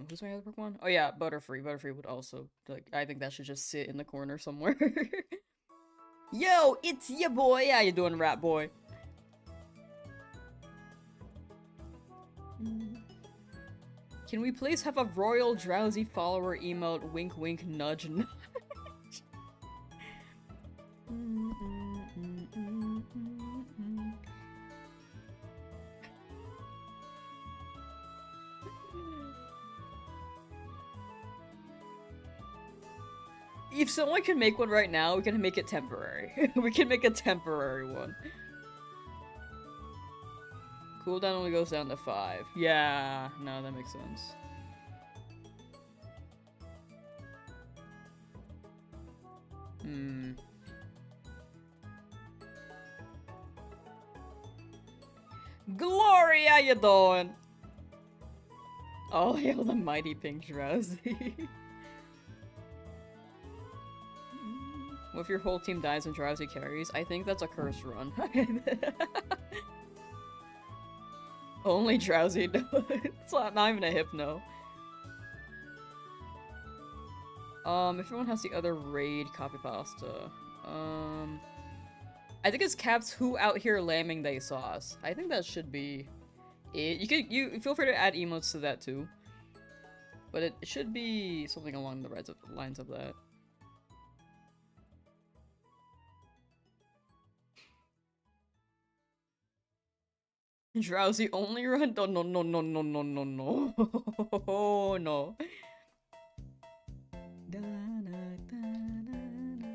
who's my other Pokemon? Oh yeah, Butterfree. Butterfree would also, like, I think that should just sit in the corner somewhere. Yo, it's ya boy! How you doing, rat boy? Can we please have a royal drowsy follower emote? Wink wink nudge nudge. If someone can make one right now, we can make it temporary. We can make a temporary one. Cooldown only goes down to 5. Yeah, no, that makes sense. Glory, how you doing? Oh, hail the mighty pink drowsy. What if your whole team dies when drowsy carries? I think that's a curse run. Only drowsy. It's not even a hypno. If everyone has the other raid copy pasta. I think it's Caps who out here lambing they sauce. I think that should be it. You feel free to add emotes to that too. But it should be something along the lines of that. Drowsy only run? No, no, no, no, no, no, no, no. Oh, no. Da, da, da, da, da.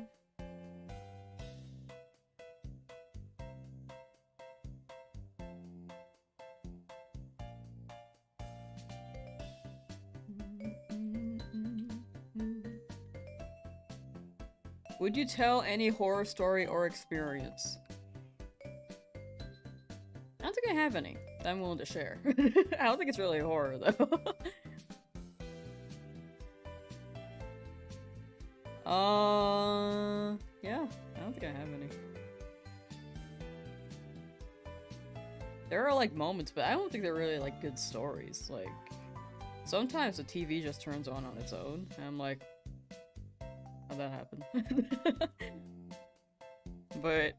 Would you tell any horror story or experience? I don't think I have any that I'm willing to share. I don't think it's really horror, though. Yeah, I don't think I have any. There are, like, moments, but I don't think they're really, like, good stories. Like, sometimes the TV just turns on its own, and I'm like, how'd that happen? But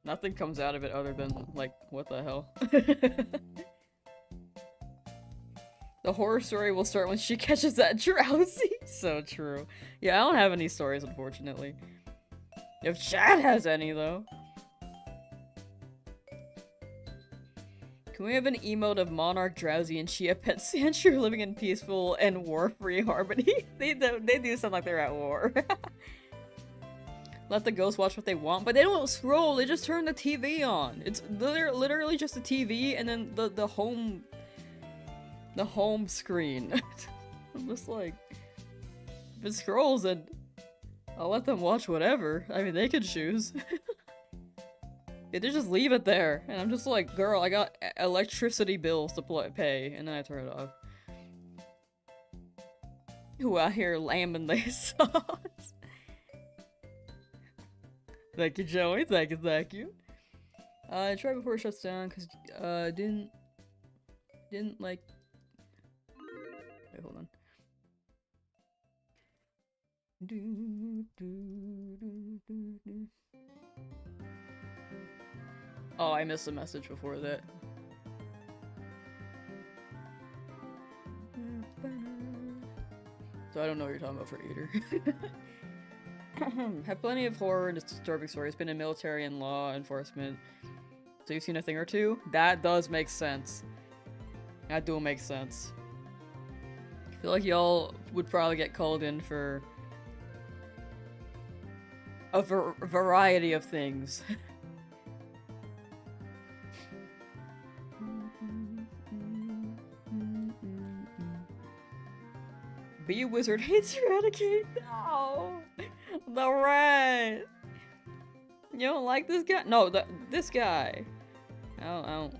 nothing comes out of it other than, like, what the hell? The horror story will start when she catches that drowsy. So true. Yeah, I don't have any stories, unfortunately. If Chad has any, though. Can we have an emote of Monarch, Drowsy, and Chia Pet Sandshrew living in peaceful and war-free harmony? They do sound like they're at war. Let the ghosts watch what they want, but they don't scroll, they just turn the TV on. It's literally just the TV and then the home screen. I'm just like, if it scrolls, then I'll let them watch whatever. I mean, they could choose. They just leave it there, and I'm just like, girl, I got electricity bills to pay, and then I turn it off. Who out here lambing their sauce? Thank you, Joey. Thank you. Try before it shuts down, cause didn't like. Wait, hold on. Oh, I missed a message before that. So I don't know what you're talking about for either. Have plenty of horror and disturbing stories. Been in military and law enforcement. So you've seen a thing or two? That does make sense. That do make sense. I feel like y'all would probably get called in for a variety of things. Bee Wizard hates Eradicate. No, the rat. You don't like this guy? No, this guy. I don't.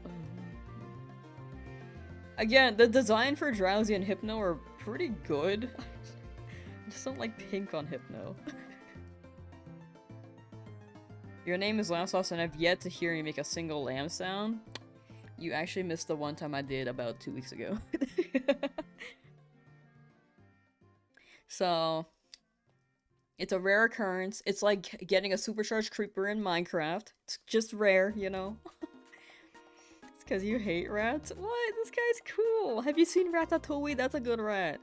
Again, the design for Drowsy and Hypno are pretty good. I just don't like pink on Hypno. Your name is Lamsauce, and I've yet to hear you make a single lamb sound. You actually missed the one time I did about 2 weeks ago. So, it's a rare occurrence. It's like getting a supercharged creeper in Minecraft. It's just rare, you know? It's because you hate rats? What? This guy's cool. Have you seen Ratatouille? That's a good rat.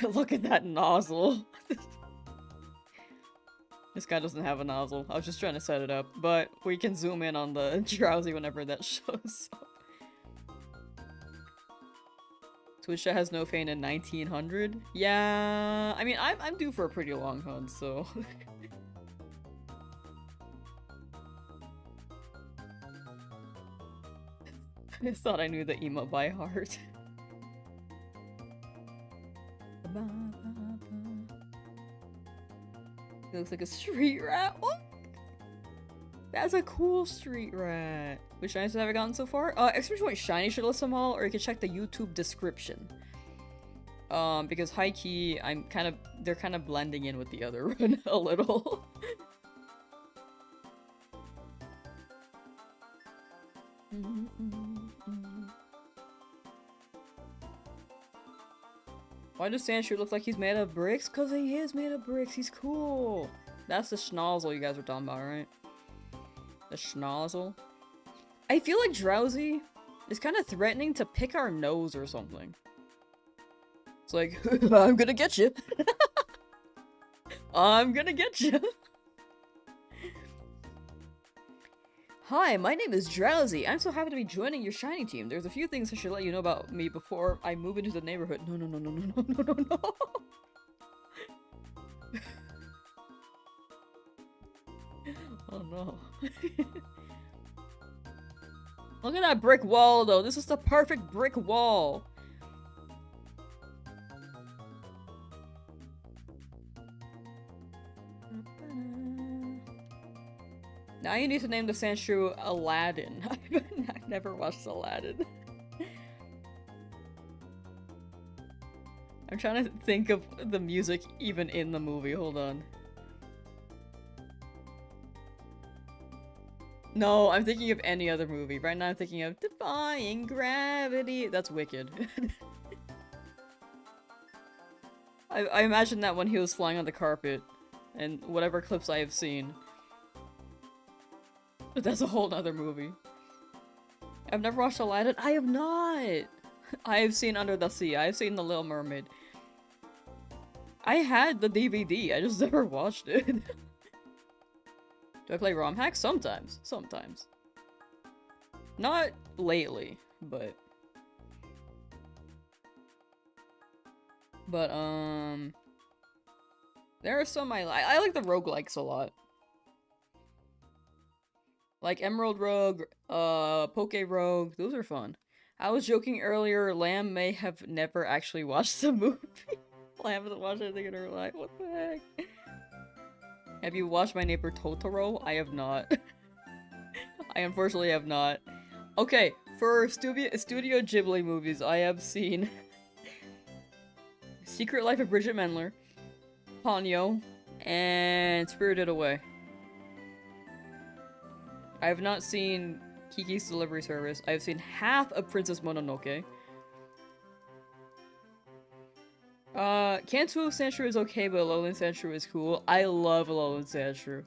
Look at that nozzle. This guy doesn't have a nozzle. I was just trying to set it up. But we can zoom in on the Drowsy whenever that shows up. Twitch has no fame in 1900? Yeah, I mean, I'm due for a pretty long hunt, so... I thought I knew the emo by heart. He looks like a street rat. What? That's a cool street rat. Which shinies have I gotten so far? Exclamation point shiny should list them all, or you can check the YouTube description. Because high key, they're kind of blending in with the other one a little. Why does Sandshrew look like he's made of bricks? Cause he is made of bricks. He's cool. That's the schnozzle you guys were talking about, right? The schnozzle. I feel like Drowsy is kind of threatening to pick our nose or something. It's like, I'm gonna get you. I'm gonna get you. Hi, my name is Drowsy. I'm so happy to be joining your shiny team. There's a few things I should let you know about me before I move into the neighborhood. No, no, no, no, no, no, no, no, no. Oh no. Look at that brick wall though. This is the perfect brick wall. Now you need to name the Sandshrew Aladdin. I've never watched Aladdin. I'm trying to think of the music even in the movie. Hold on. No, I'm thinking of any other movie. Right now I'm thinking of Defying Gravity. That's Wicked. I imagine that when he was flying on the carpet and whatever clips I have seen. But that's a whole nother movie. I've never watched Aladdin. I have not! I have seen Under the Sea. I have seen The Little Mermaid. I had the DVD. I just never watched it. Do I play ROM hacks? Sometimes. Sometimes. Not lately, but... there are some I like the roguelikes a lot. Like Emerald Rogue, Poke Rogue, those are fun. I was joking earlier, Lamb may have never actually watched the movie. Lamb hasn't watched anything in her life, what the heck? Have you watched My Neighbor Totoro? I have not. I unfortunately have not. Okay, for Studio Ghibli movies, I have seen Secret Life of Bridget Mendler, Ponyo, and Spirited Away. I have not seen Kiki's Delivery Service. I have seen half of Princess Mononoke. Kanto Sandshrew is okay, but Alolan Sandshrew is cool. I love Alolan Sandshrew.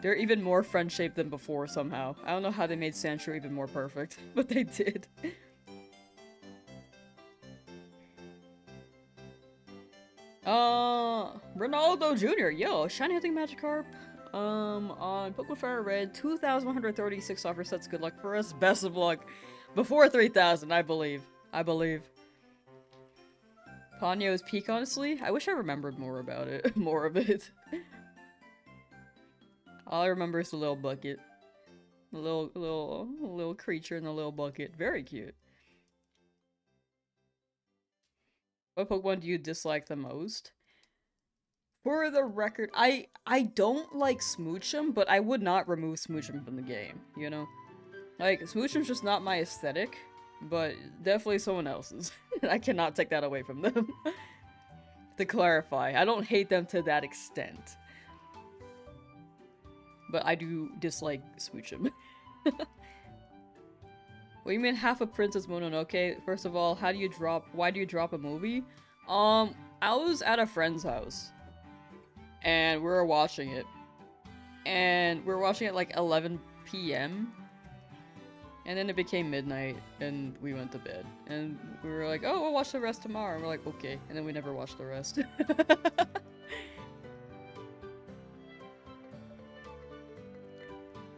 They're even more friend-shaped than before somehow. I don't know how they made Sandshrew even more perfect, but they did. Ronaldo Jr. Yo, shiny hunting Magikarp. On Pokemon FireRed, 2,136 offer sets. Good luck for us. Best of luck. Before 3,000, I believe. I believe. Ponyo's peak, honestly. I wish I remembered more about it. More of it. All I remember is the little bucket. The little creature in the little bucket. Very cute. What Pokemon do you dislike the most? For the record, I don't like Smoochum, but I would not remove Smoochum from the game, you know? Like, Smoochum's just not my aesthetic, but definitely someone else's. I cannot take that away from them. To clarify, I don't hate them to that extent. But I do dislike Smoochum. What do you mean half of Princess Mononoke? First of all, why do you drop a movie? I was at a friend's house. And we were watching it. And we were watching it like 11 p.m. And then it became midnight, and we went to bed. And we were like, oh, we'll watch the rest tomorrow. And we're like, okay. And then we never watched the rest.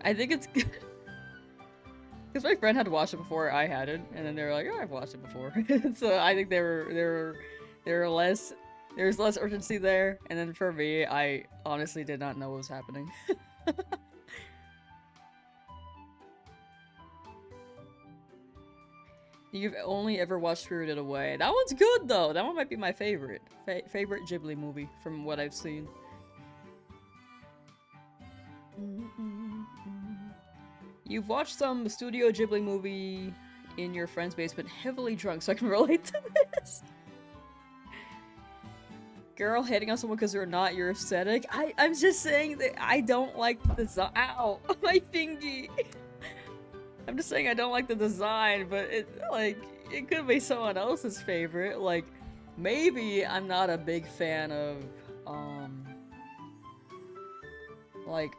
I think it's good. Because my friend had watched it before I had it. And then they were like, oh, I've watched it before. So I think there's less urgency there, and then for me, I honestly did not know what was happening. You've only ever watched Spirited Away. That one's good though. That one might be my favorite. Favorite Ghibli movie from what I've seen. You've watched some Studio Ghibli movie in your friend's basement heavily drunk, so I can relate to this. Girl hating on someone because they're not your aesthetic. I'm just saying that I don't like the design. Ow! My thingy! I'm just saying I don't like the design, but it could be someone else's favorite. Like, maybe I'm not a big fan of, like,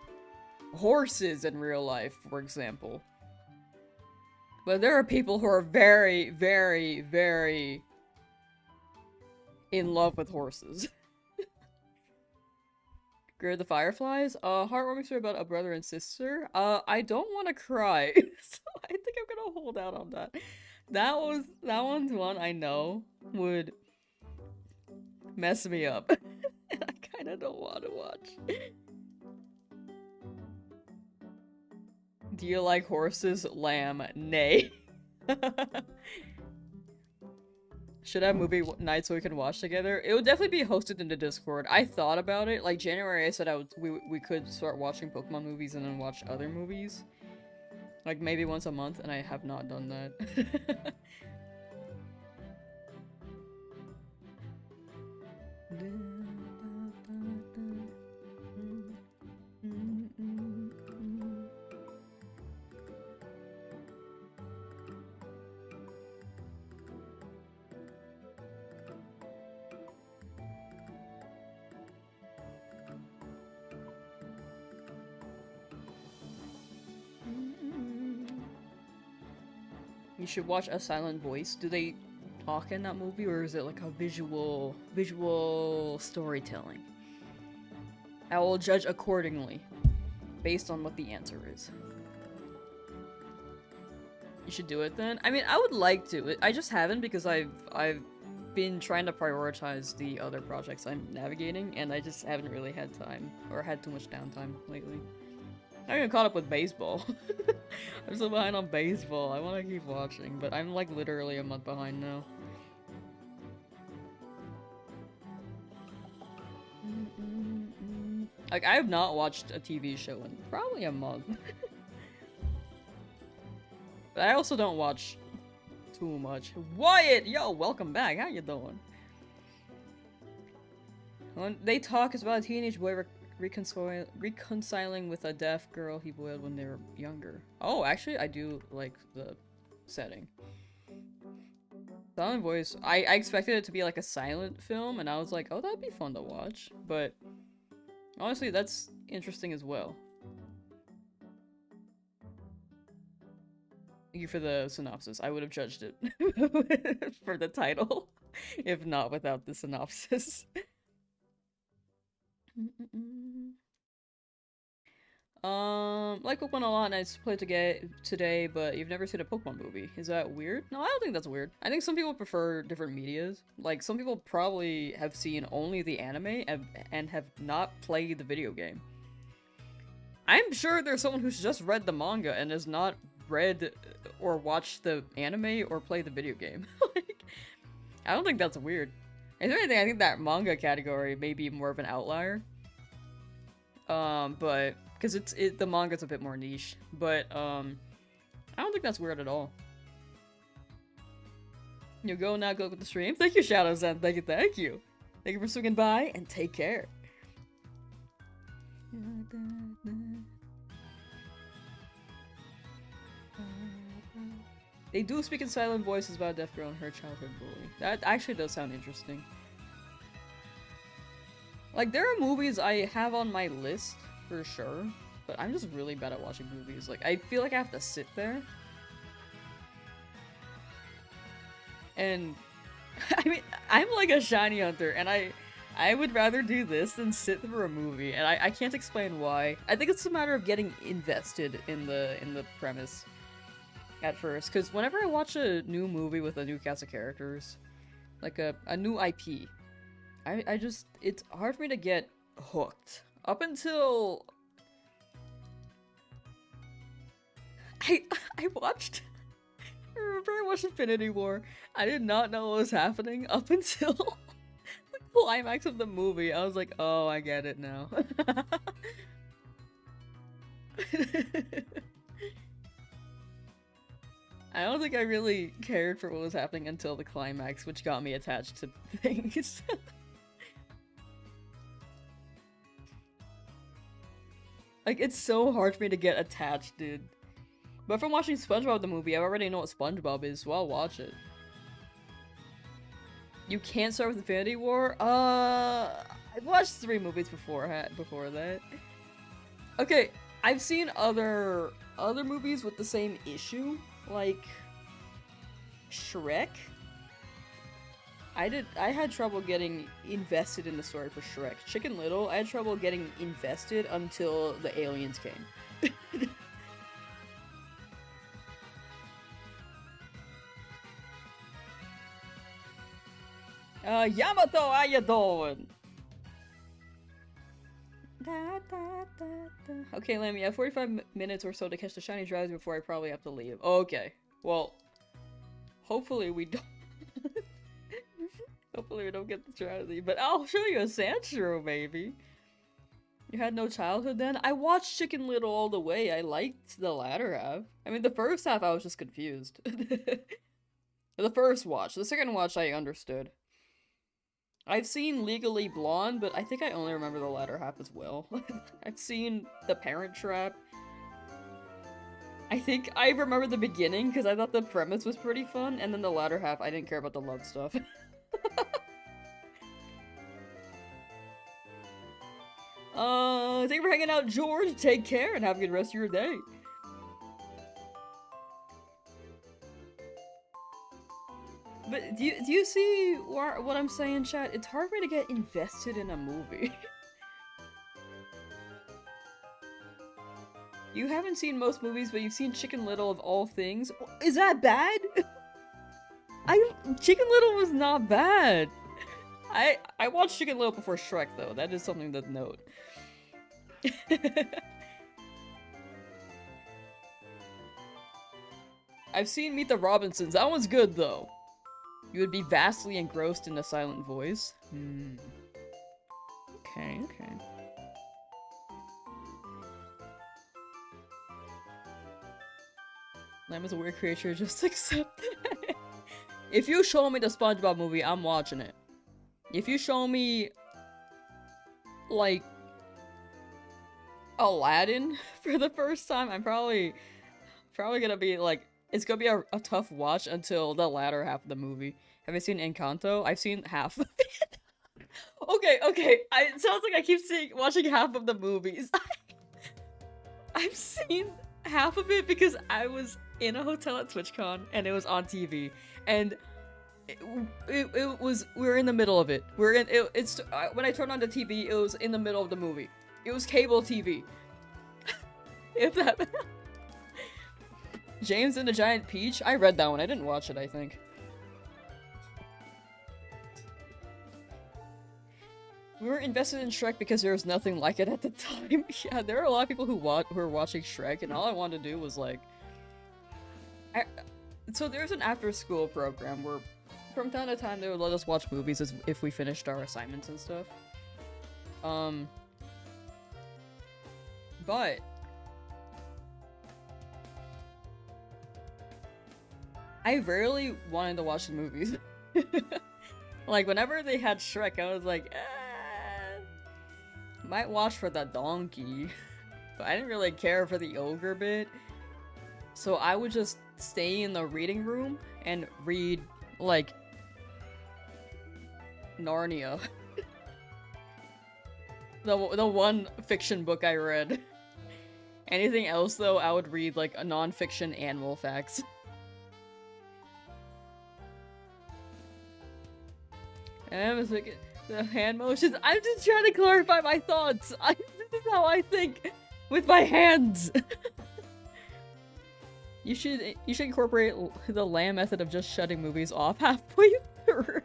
horses in real life, for example. But there are people who are very, very, very in love with horses. Girl the Fireflies? Heartwarming story about a brother and sister. I don't want to cry, so I think I'm gonna hold out on that. That one's one I know would mess me up. And I kind of don't want to watch. Do you like horses? Lamb? Nay. Should have movie night so we can watch together? It would definitely be hosted in the Discord. I thought about it. Like January, I said we could start watching Pokemon movies and then watch other movies. Like maybe once a month, and I have not done that. You should watch A Silent Voice. Do they talk in that movie, or is it like a visual storytelling? I will judge accordingly, based on what the answer is. You should do it then. I mean, I would like to. I just haven't because I've been trying to prioritize the other projects I'm navigating, and I just haven't really had time or had too much downtime lately. I'm even caught up with baseball. I'm so behind on baseball. I want to keep watching, but I'm like literally a month behind now. Like, I have not watched a TV show in probably a month. But I also don't watch too much. Wyatt! Yo, welcome back. How you doing? When they talk, it's about a teenage boy reconciling with a deaf girl he boiled when they were younger. Oh, actually, I do like the setting. Silent Voice. I expected it to be like a silent film, and I was like, oh, that'd be fun to watch. But honestly, that's interesting as well. Thank you for the synopsis. I would have judged it for the title, if not without the synopsis. Like Pokemon a lot, and I played today, but you've never seen a Pokemon movie. Is that weird? No, I don't think that's weird. I think some people prefer different medias. Like, some people probably have seen only the anime and have not played the video game. I'm sure there's someone who's just read the manga and has not read or watched the anime or played the video game. Like, I don't think that's weird. If anything, I think that manga category may be more of an outlier. But because the manga's a bit more niche, but I don't think that's weird at all. You go now, go with the stream. Thank you, Shadow-san. Thank you. Thank you for swinging by, and take care. They do speak in silent voices about a deaf girl and her childhood bully. That actually does sound interesting. Like, there are movies I have on my list, for sure, but I'm just really bad at watching movies. Like, I feel like I have to sit there. And, I mean, I'm like a shiny hunter, and I would rather do this than sit through a movie, and I can't explain why. I think it's a matter of getting invested in the premise at first, because whenever I watch a new movie with a new cast of characters, like a new IP, I just, it's hard for me to get hooked. Up until I watched, I remember I watched Infinity War. I did not know what was happening up until the climax of the movie. I was like, oh, I get it now. I don't think I really cared for what was happening until the climax, which got me attached to things. Like, it's so hard for me to get attached, dude. But from watching SpongeBob the movie, I already know what SpongeBob is, so I'll watch it. You can't start with Infinity War? I've watched 3 movies before that. Okay, I've seen other movies with the same issue, like Shrek. I had trouble getting invested in the story for Shrek. Chicken Little, I had trouble getting invested until the aliens came. Yamato, how you doing? Okay, Lamb, you have 45 minutes or so to catch the shiny drives before I probably have to leave. Okay, well, hopefully we don't. Hopefully we don't get the tragedy, but I'll show you a Sandshrew, baby. You had no childhood then? I watched Chicken Little all the way. I liked the latter half. I mean, the first half I was just confused. The first watch. The second watch I understood. I've seen Legally Blonde, but I think I only remember the latter half as well. I've seen The Parent Trap. I think I remember the beginning because I thought the premise was pretty fun, and then the latter half I didn't care about the love stuff. Thank you for hanging out, George. Take care and have a good rest of your day. But do you see what I'm saying, chat? It's hard for me to get invested in a movie. You haven't seen most movies, but you've seen Chicken Little of all things. Is that bad? Chicken Little was not bad. I watched Chicken Little before Shrek, though. That is something to note. I've seen Meet the Robinsons. That one's good, though. You would be vastly engrossed in a silent voice. Okay, okay. Lamb is a weird creature, just accept it. If you show me the SpongeBob movie, I'm watching it. If you show me, like, Aladdin for the first time, I'm probably gonna be like, it's gonna be a tough watch until the latter half of the movie. Have you seen Encanto? I've seen half of it. Okay, it sounds like I keep watching half of the movies. I've seen half of it because I was in a hotel at TwitchCon and it was on TV, and it was, we were in the middle of it. It's when I turned on the TV, it was in the middle of the movie. It was cable TV. If that. James and the Giant Peach? I read that one. I didn't watch it, I think. We were invested in Shrek because there was nothing like it at the time. Yeah, there are a lot of people who were watching Shrek, and all I wanted to do was, like... So there's an after-school program where from time to time they would let us watch movies if we finished our assignments and stuff. But... I rarely wanted to watch the movies. Like, whenever they had Shrek, I was like, might watch for the donkey. But I didn't really care for the ogre bit. So I would just stay in the reading room and read, like, Narnia. The one fiction book I read. Anything else, though, I would read, like, a non-fiction animal facts. And I was like, the hand motions. I'm just trying to clarify my thoughts. This is how I think with my hands. You should incorporate the Lamb method of just shutting movies off halfway through.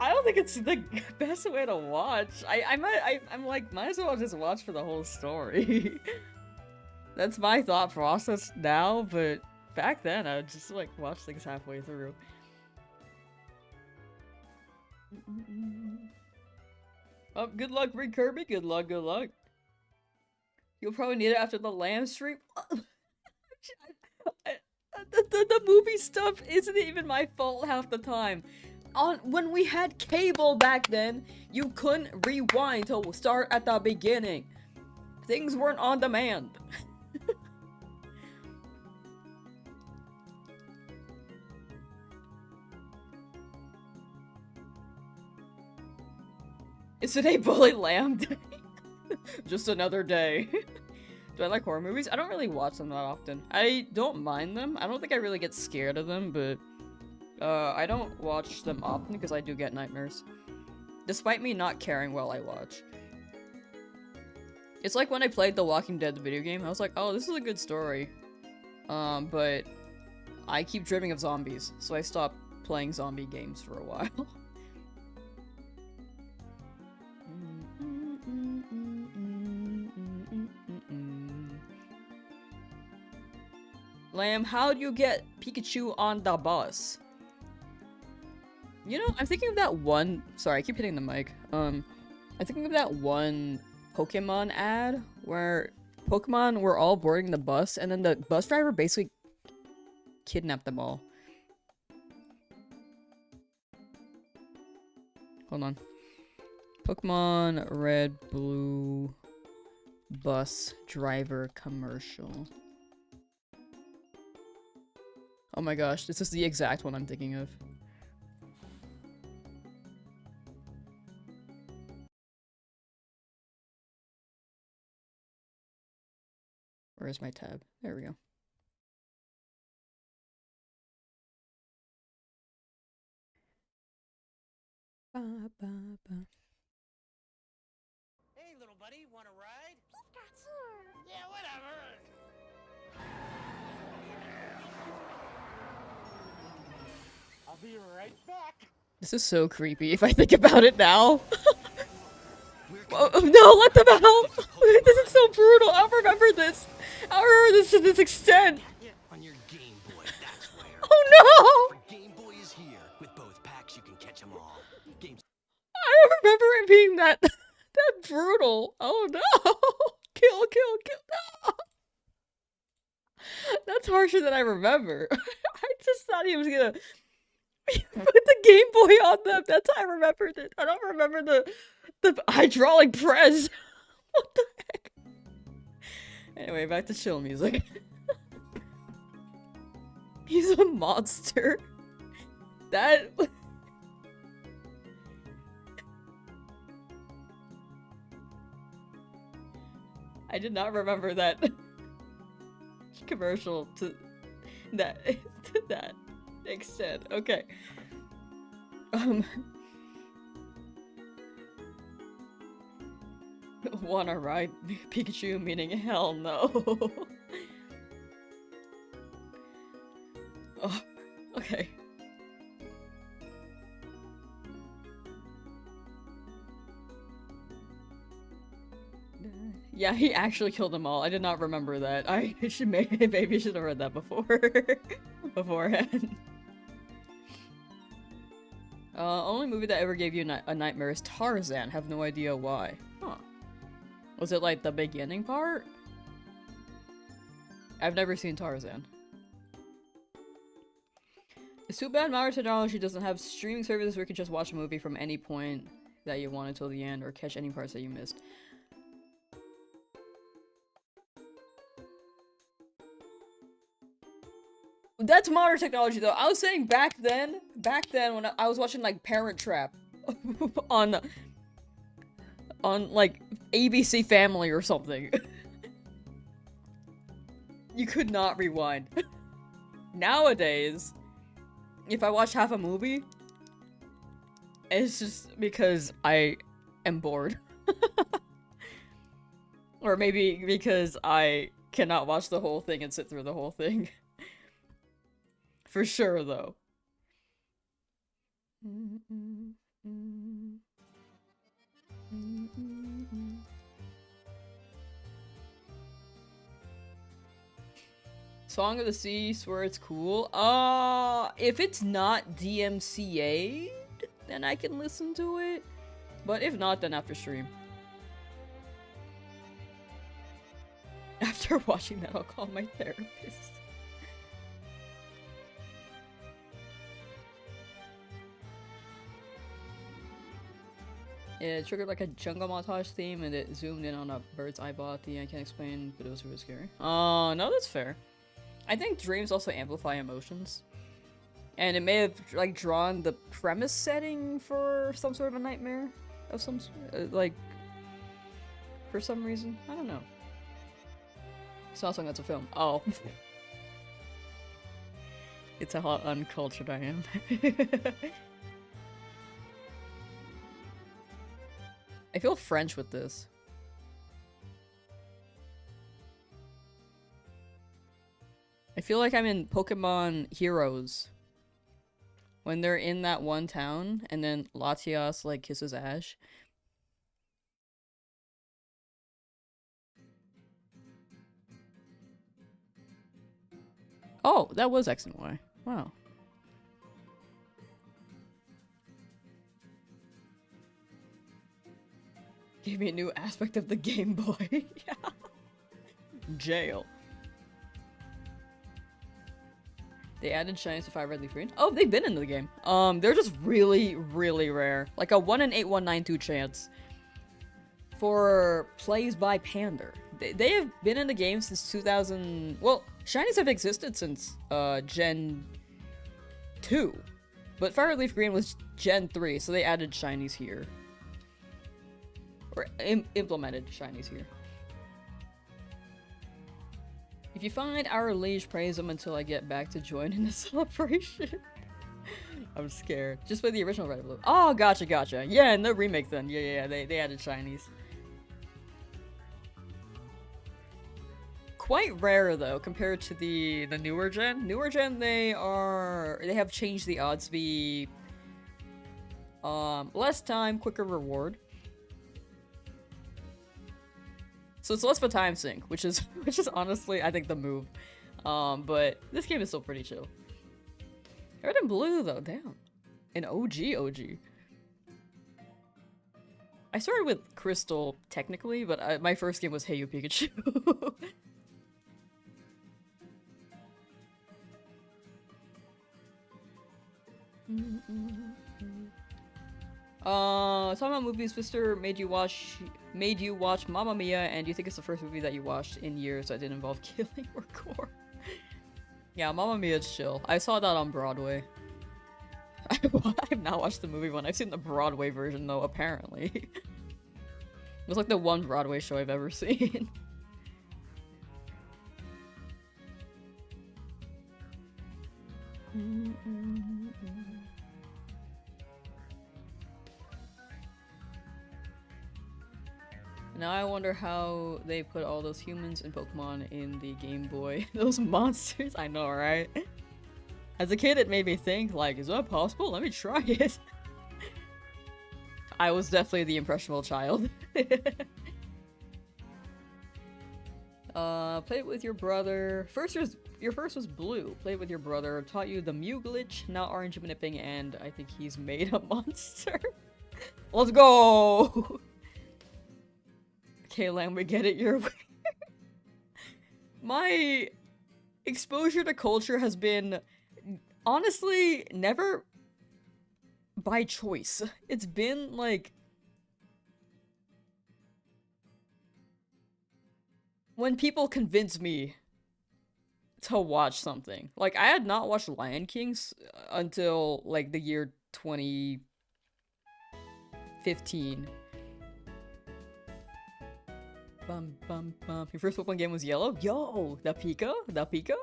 I don't think it's the best way to watch. I'm like, might as well just watch for the whole story. That's my thought process now, but back then I would just like watch things halfway through. Oh, good luck, Rick Kirby. Good luck, good luck. You'll probably need it after the Lamb stream. The movie stuff isn't even my fault half the time. When we had cable back then, you couldn't rewind to start at the beginning. Things weren't on demand. Is today Bully Lamb Day? Just another day. Do I like horror movies? I don't really watch them that often. I don't mind them. I don't think I really get scared of them, but I don't watch them often because I do get nightmares. Despite me not caring while I watch. It's like when I played the Walking Dead video game, I was like, oh, this is a good story. But I keep dreaming of zombies, so I stopped playing zombie games for a while. Lamb, how do you get Pikachu on the bus? You know, I'm thinking of that one- sorry, I keep hitting the mic. I'm thinking of that one Pokemon ad where Pokemon were all boarding the bus and then the bus driver basically kidnapped them all. Hold on. Pokemon Red, Blue, bus driver commercial. Oh my gosh, this is the exact one I'm thinking of. Where's my tab? There we go. Ba, ba, ba. Hey, little buddy, want a ride? Yeah, whatever. I'll be right back. This is so creepy if I think about it now. Oh, no, let them out! This is so brutal. I don't remember this. I don't remember this to this extent. On your Game Boy, that's where. Oh no! For Game Boy is here. With both packs, you can catch them all. Games. I don't remember it being that that brutal. Oh no! Kill, kill, kill! No! That's harsher than I remember. I just thought he was gonna put the Game Boy on them. That's how I remembered it. I don't remember the hydraulic press. What the heck? Anyway, back to chill music. He's a monster. That. I did not remember that commercial to that extent. Okay. Wanna ride Pikachu, meaning hell no. Oh, okay. Yeah, he actually killed them all. I did not remember that. I should maybe should have read that before beforehand. Only movie that ever gave you a nightmare is Tarzan. Have no idea why. Huh. Was it like the beginning part? I've never seen Tarzan. It's too bad modern technology doesn't have streaming services where you can just watch a movie from any point that you want until the end or catch any parts that you missed. That's modern technology though. I was saying back then when I was watching like Parent Trap on like ABC Family or something. You could not rewind. Nowadays, if I watch half a movie, it's just because I am bored. Or maybe because I cannot watch the whole thing and sit through the whole thing. For sure, though. Song of the Sea, swear it's cool. If it's not DMCA'd, then I can listen to it. But if not, then after stream. After watching that, I'll call my therapist. It triggered like a jungle montage theme and it zoomed in on a bird's eyeball at the end. I can't explain, but it was really scary. Oh, no, that's fair. I think dreams also amplify emotions. And it may have like drawn the premise setting for some sort of a nightmare of some like for some reason. I don't know. It's not something that's a film. Oh. It's how uncultured I am. I feel French with this. I feel like I'm in Pokemon Heroes. When they're in that one town, and then Latias, like, kisses Ash. Oh, that was X and Y. Wow. Gave me a new aspect of the Game Boy. Yeah. Jail. They added Shinies to FireRed, LeafGreen. Oh, they've been into the game. They're just really, really rare. Like a 1 in 8192 chance for plays by Pander. They have been in the game since 2000. Well, Shinies have existed since Gen 2, but FireRed, LeafGreen was Gen 3, so they added Shinies here, or implemented Shinies here. If you find our liege, praise them until I get back to join in the celebration. I'm scared. Just play the original Red and Blue. Oh, gotcha, gotcha. Yeah, and the remake then. Yeah, they added Shinies. Quite rare though, compared to the newer gen. Newer gen, they have changed the odds to be less time, quicker reward. So it's less of a time sink, which is honestly, I think, the move. But this game is still pretty chill. Red and Blue, though, damn. An OG. I started with Crystal, technically, but my first game was Hey You Pikachu. Talking about movies, Twister made you watch Mamma Mia, and do you think it's the first movie that you watched in years that didn't involve killing or gore? Yeah, Mamma Mia's chill. I saw that on Broadway. I've not watched the movie one. I've seen the Broadway version though, apparently. It was like the one Broadway show I've ever seen. Now I wonder how they put all those humans and Pokemon in the Game Boy. Those monsters, I know, right? As a kid, it made me think, like, is that possible? Let me try it. I was definitely the impressionable child. Play it with your brother. Your first was blue. Play it with your brother. Taught you the Mew glitch, now orange manipping, and I think he's made a monster. Let's go! Okay, Lamb, we get it your way. My exposure to culture has been, honestly, never by choice. It's been, like, when people convince me to watch something. Like, I had not watched Lion King until, like, the year 2015. Bum bum bum. Your first Pokemon game was yellow? Yo! The Pika? The Pika?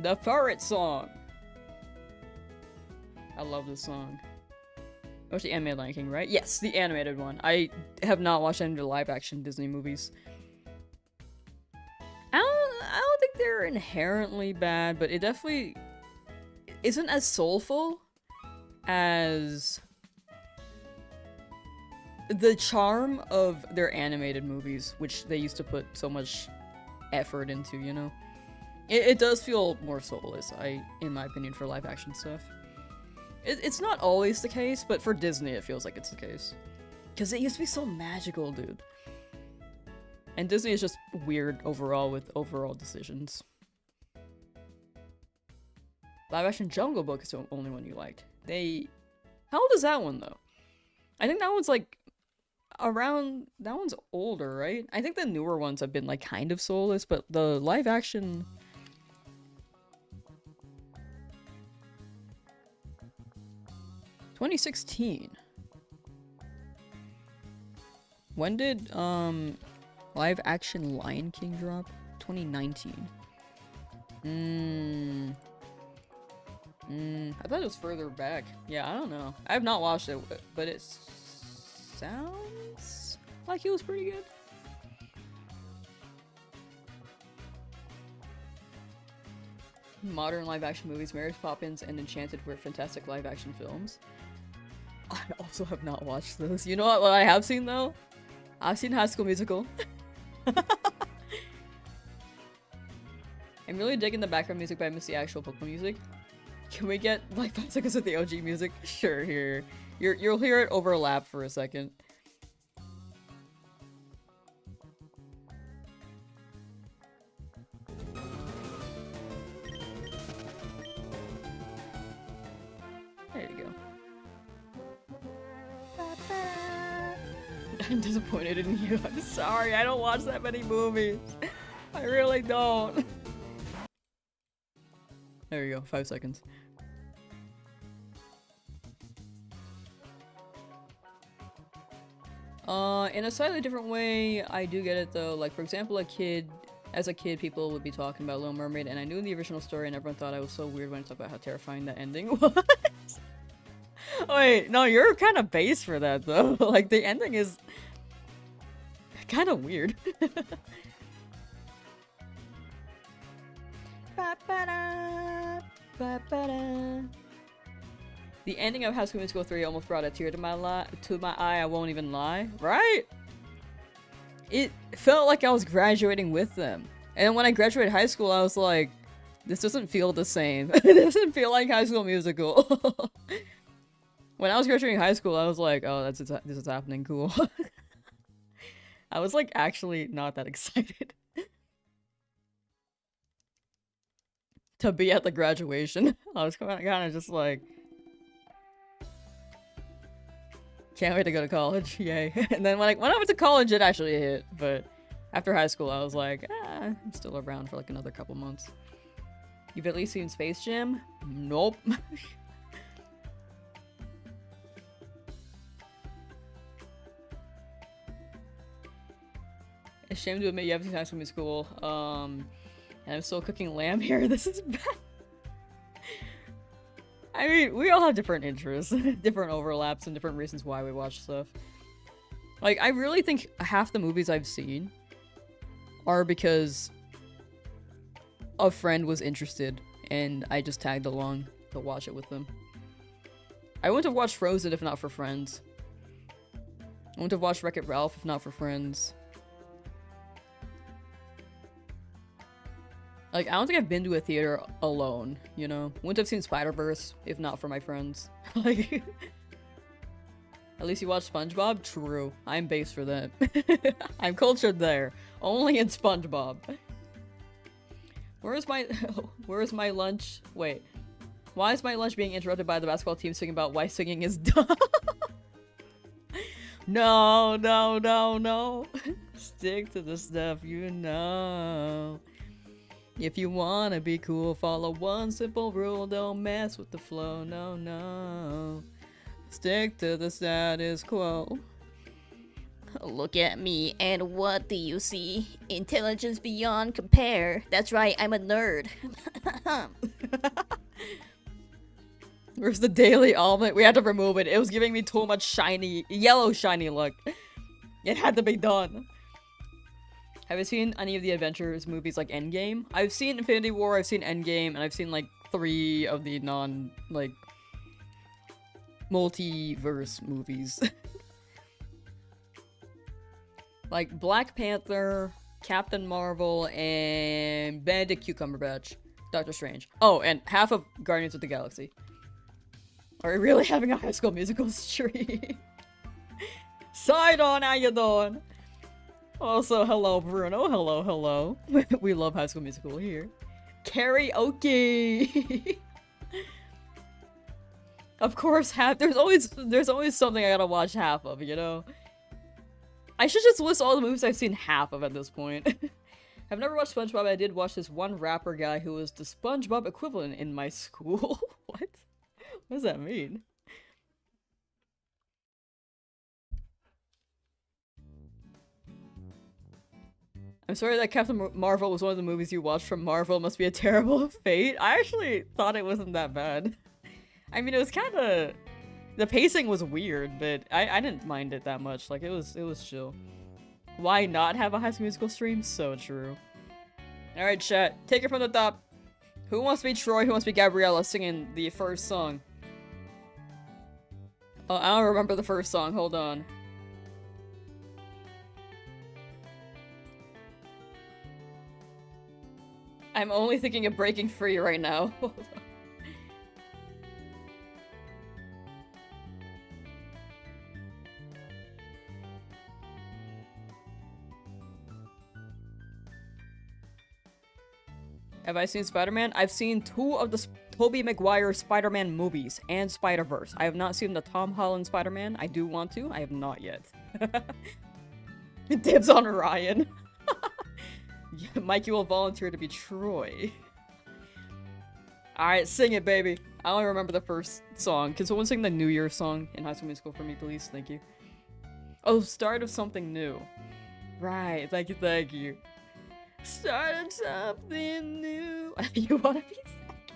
The Ferret song! I love this song. Watch the animated Lion King, right? Yes, the animated one. I have not watched any of the live-action Disney movies. I don't think they're inherently bad, but it definitely isn't as soulful as the charm of their animated movies, which they used to put so much effort into, you know? It does feel more soulless, in my opinion, for live-action stuff. It's not always the case, but for Disney it feels like it's the case. Because it used to be so magical, dude. And Disney is just weird overall with overall decisions. Live action Jungle Book is the only one you liked. How old is that one, though? I think that one's like around that one's older, right? I think the newer ones have been like kind of soulless, but the live action 2016. When did live action Lion King drop? 2019. I thought it was further back. Yeah, I don't know. I have not watched it, but it sounds like it was pretty good. Modern live action movies, Mary Poppins and Enchanted were fantastic live action films. I also have not watched those. You know what I have seen though? I've seen High School Musical. I'm really digging the background music, but I miss the actual Pokemon music. Can we get like 5 seconds of the OG music? Sure, here. You'll hear it overlap for a second. There you go. I'm disappointed in you. I'm sorry, I don't watch that many movies. I really don't. There you go, 5 seconds. In a slightly different way, I do get it though. Like, for example, as a kid, people would be talking about Little Mermaid, and I knew the original story, and everyone thought I was so weird when I talked about how terrifying that ending was. Wait, no, you're kind of base for that though. Like, the ending is kind of weird. The ending of High School Musical 3 almost brought a tear to my eye, I won't even lie. Right? It felt like I was graduating with them. And when I graduated high school, I was like, this doesn't feel the same. It doesn't feel like High School Musical. When I was graduating high school, I was like, oh, this is happening, cool. I was like actually not that excited to be at the graduation. I was kind of just like, can't wait to go to college, yay. And then when I went to college, it actually hit. But after high school, I was like, I'm still around for like another couple months. You've at least seen Space Jam? Nope. Ashamed to admit you haven't seen High School Musical. And I'm still cooking lamb here. This is bad. I mean, we all have different interests, different overlaps, and different reasons why we watch stuff. Like, I really think half the movies I've seen are because a friend was interested, and I just tagged along to watch it with them. I wouldn't have watched Frozen if not for friends. I wouldn't have watched Wreck-It Ralph if not for friends. Like, I don't think I've been to a theater alone, you know? Wouldn't have seen Spider-Verse if not for my friends. Like, at least you watch SpongeBob? True. I'm base for that. I'm cultured there. Only in SpongeBob. Where's my lunch? Wait. Why is my lunch being interrupted by the basketball team singing about why singing is dumb? No, no, no, no. Stick to the stuff you know. If you wanna be cool, follow one simple rule. Don't mess with the flow, no, no. Stick to the status quo. Look at me, and what do you see? Intelligence beyond compare. That's right, I'm a nerd. Where's the daily almond? We had to remove it. It was giving me too much shiny, yellow shiny look. It had to be done. Have you seen any of the Adventures movies like Endgame? I've seen Infinity War, I've seen Endgame, and I've seen like 3 of the like multiverse movies. Like Black Panther, Captain Marvel, and Benedict Cumberbatch, Doctor Strange. Oh, and half of Guardians of the Galaxy. Are we really having a High School Musical stream? Sidon, how you doing? Also, hello, Bruno. Hello, hello. We love High School Musical here. Karaoke! Of course, there's always something I gotta watch half of, you know? I should just list all the movies I've seen half of at this point. I've never watched SpongeBob. I did watch this one rapper guy who was the SpongeBob equivalent in my school. What? What does that mean? I'm sorry that Captain Marvel was one of the movies you watched from Marvel. It must be a terrible fate. I actually thought it wasn't that bad. I mean, it was kind of... The pacing was weird, but I didn't mind it that much. Like, it was chill. Why not have a High School Musical stream? So true. Alright, chat. Take it from the top. Who wants to be Troy? Who wants to be Gabriella singing the first song? Oh, I don't remember the first song. Hold on. I'm only thinking of breaking free right now. Hold on. Have I seen Spider-Man? I've seen 2 of the Tobey Maguire Spider-Man movies and Spider-Verse. I have not seen the Tom Holland Spider-Man. I do want to. I have not yet. Dibs on Ryan. Yeah, Mikey will volunteer to be Troy. Alright, sing it, baby. I only remember the first song. Can someone sing the New Year song in High School Musical for me, please? Thank you. Oh, start of something new. Right, thank you, thank you. Start of something new. You wanna be Zac?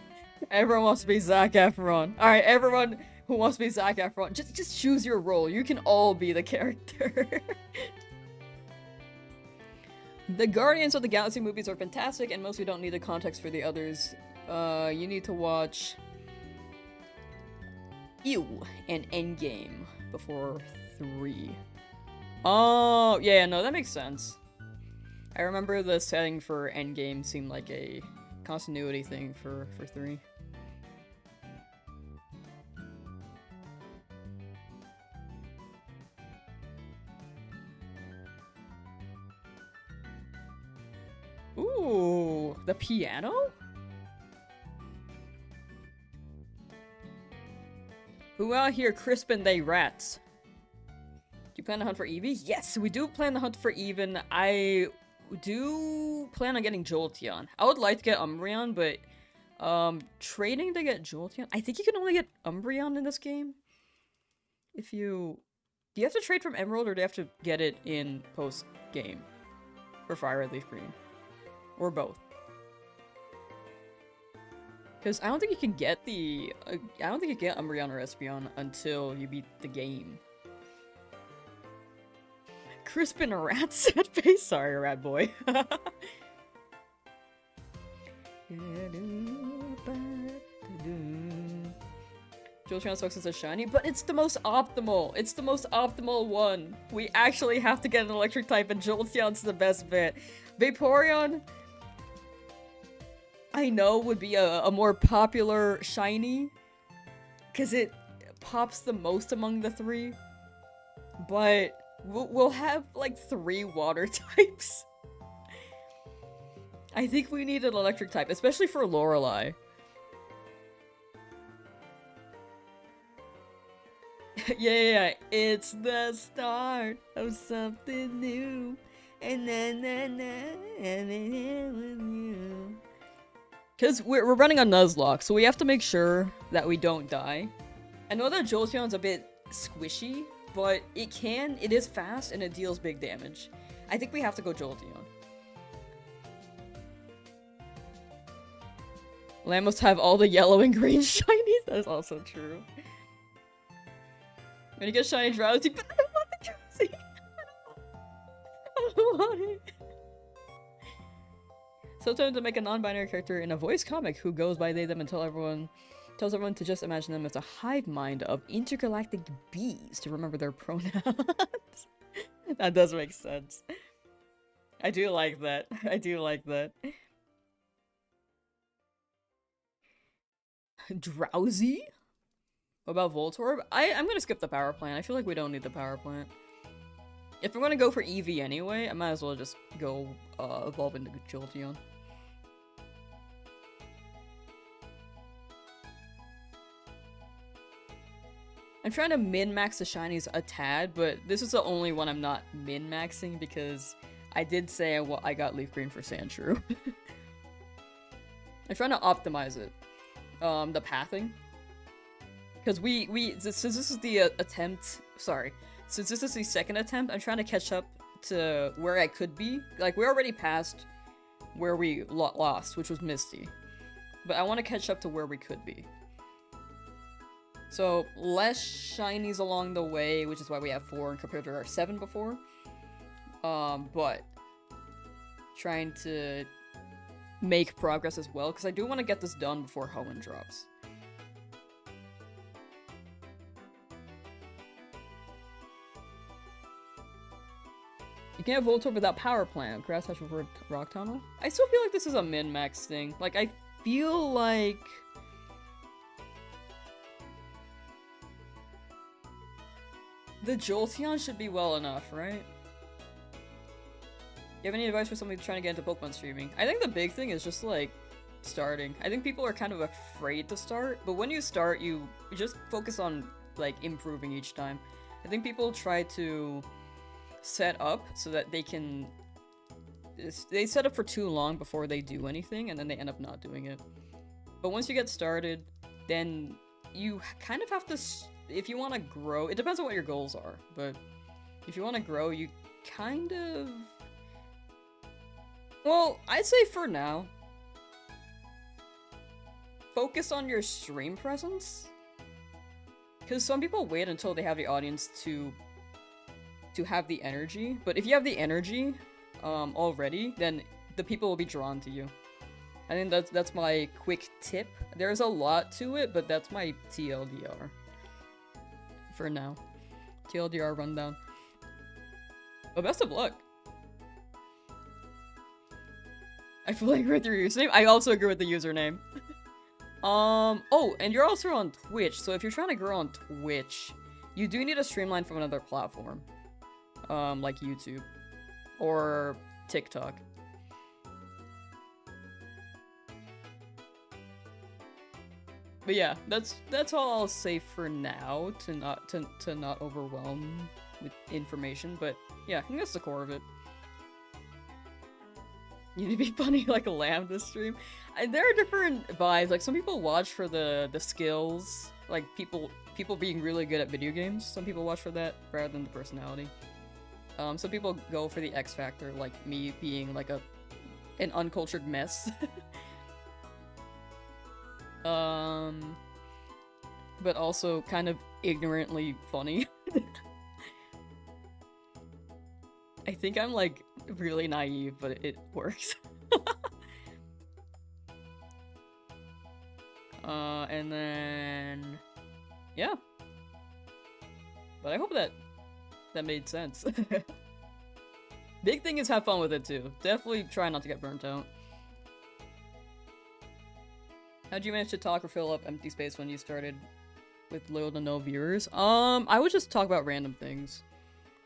Everyone wants to be Zac Efron. Alright, everyone who wants to be Zac Efron, just choose your role. You can all be the character. The Guardians of the Galaxy movies are fantastic and mostly don't need the context for the others. You need to watch Ew and Endgame before 3. Oh, yeah, no, that makes sense. I remember the setting for Endgame seemed like a continuity thing for 3. Ooh, the piano? Who out here crispin' they rats? Do you plan to hunt for Eevee? Yes, we do plan to hunt for Eevee. I do plan on getting Jolteon. I would like to get Umbreon, but trading to get Jolteon? I think you can only get Umbreon in this game. If you... Do you have to trade from Emerald or do you have to get it in post-game? For FireRed, LeafGreen? Or both? Because I don't think you can get the... I don't think you get Umbreon or Espeon until you beat the game. Crispin a rat sad face? Sorry, rat boy. Jolteon sucks as a shiny, but it's the most optimal. It's the most optimal one. We actually have to get an electric type and Jolteon's the best bet. Vaporeon, I know, would be a more popular shiny because it pops the most among the 3, but we'll have like 3 water types. I think we need an electric type, especially for Lorelei. Yeah, it's the start of something new. And then because we're running a Nuzlocke, so we have to make sure that we don't die. I know that Jolteon's a bit squishy, but it is fast and it deals big damage. I think we have to go Jolteon. Lamb must have all the yellow and green shinies. That is also true. I'm gonna get shiny Drowsy, but I don't want the Drowsy. I don't want it. Sometimes to make a non-binary character in a voice comic who goes by they, them, and tells everyone to just imagine them as a hive mind of intergalactic bees to remember their pronouns. That does make sense. I do like that. I do like that. Drowsy? What about Voltorb? I'm gonna skip the power plant. I feel like we don't need the power plant. If I'm gonna go for Eevee anyway, I might as well just go evolve into Jolteon. I'm trying to min-max the shinies a tad, but this is the only one I'm not min-maxing because I did say I got LeafGreen for Sandshrew. I'm trying to optimize it. The pathing. Because since this is the attempt, sorry, since this is the second attempt, I'm trying to catch up to where I could be. Like, we're already past where we lost, which was Misty. But I want to catch up to where we could be. So, less shinies along the way, which is why we have 4 compared to our 7 before. But trying to make progress as well, because I do want to get this done before Hoenn drops. You can't have Voltorb without Power Plant. Grass Touch before Rock Tunnel? I still feel like this is a min-max thing. Like, I feel like... the Jolteon should be well enough, right? You have any advice for somebody trying to get into Pokemon streaming? I think the big thing is just, like, starting. I think people are kind of afraid to start, but when you start, you just focus on, like, improving each time. I think people try to set up so that they can... they set up for too long before they do anything, and then they end up not doing it. But once you get started, then you kind of have to... if you want to grow, it depends on what your goals are, but if you want to grow, you kind of... well, I'd say for now, focus on your stream presence. Because some people wait until they have the audience to have the energy, but if you have the energy already, then the people will be drawn to you. I think that's my quick tip. There's a lot to it, but that's my TLDR. For now. TLDR rundown. But best of luck. I fully agree with your username. I also agree with the username. Oh, and you're also on Twitch, so if you're trying to grow on Twitch, you do need a streamline from another platform. Like YouTube. Or TikTok. But yeah, that's all I'll say for now, to not overwhelm with information. But yeah, I think that's the core of it. You need to be funny like a Lambda stream. There are different vibes. Like some people watch for the skills, like people being really good at video games. Some people watch for that rather than the personality. Some people go for the X factor, like me being like an uncultured mess. But also kind of ignorantly funny. I think I'm like really naive, but it works. And then yeah. But I hope that made sense. Big thing is have fun with it too. Definitely try not to get burnt out. How'd you manage to talk or fill up empty space when you started with little to no viewers? I would just talk about random things.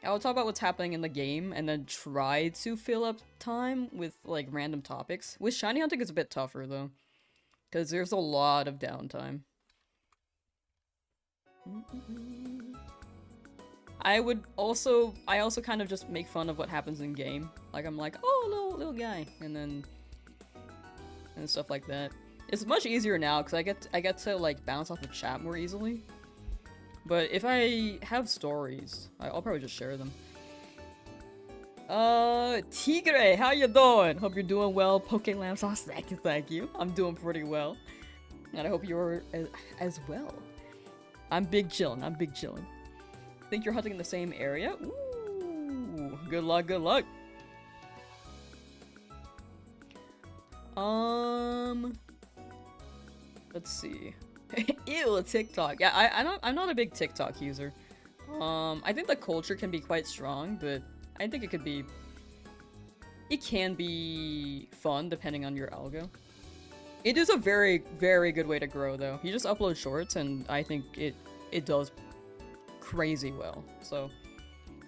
I would talk about what's happening in the game and then try to fill up time with like random topics. With shiny hunting it's a bit tougher though, because there's a lot of downtime. I also kind of just make fun of what happens in game. Like I'm like, oh little guy, and stuff like that. It's much easier now because I get to like bounce off the chat more easily. But if I have stories, I'll probably just share them. Tigre, how you doing? Hope you're doing well. Poke Lamsauce, thank you. I'm doing pretty well. And I hope you're as well. I'm big chillin', Think you're hunting in the same area? Ooh, good luck, good luck. Let's see. Ew, TikTok. Yeah, I'm not a big TikTok user. I think the culture can be quite strong, but I think it can be fun depending on your algo. It is a very, very good way to grow though. You just upload shorts and I think it does crazy well. So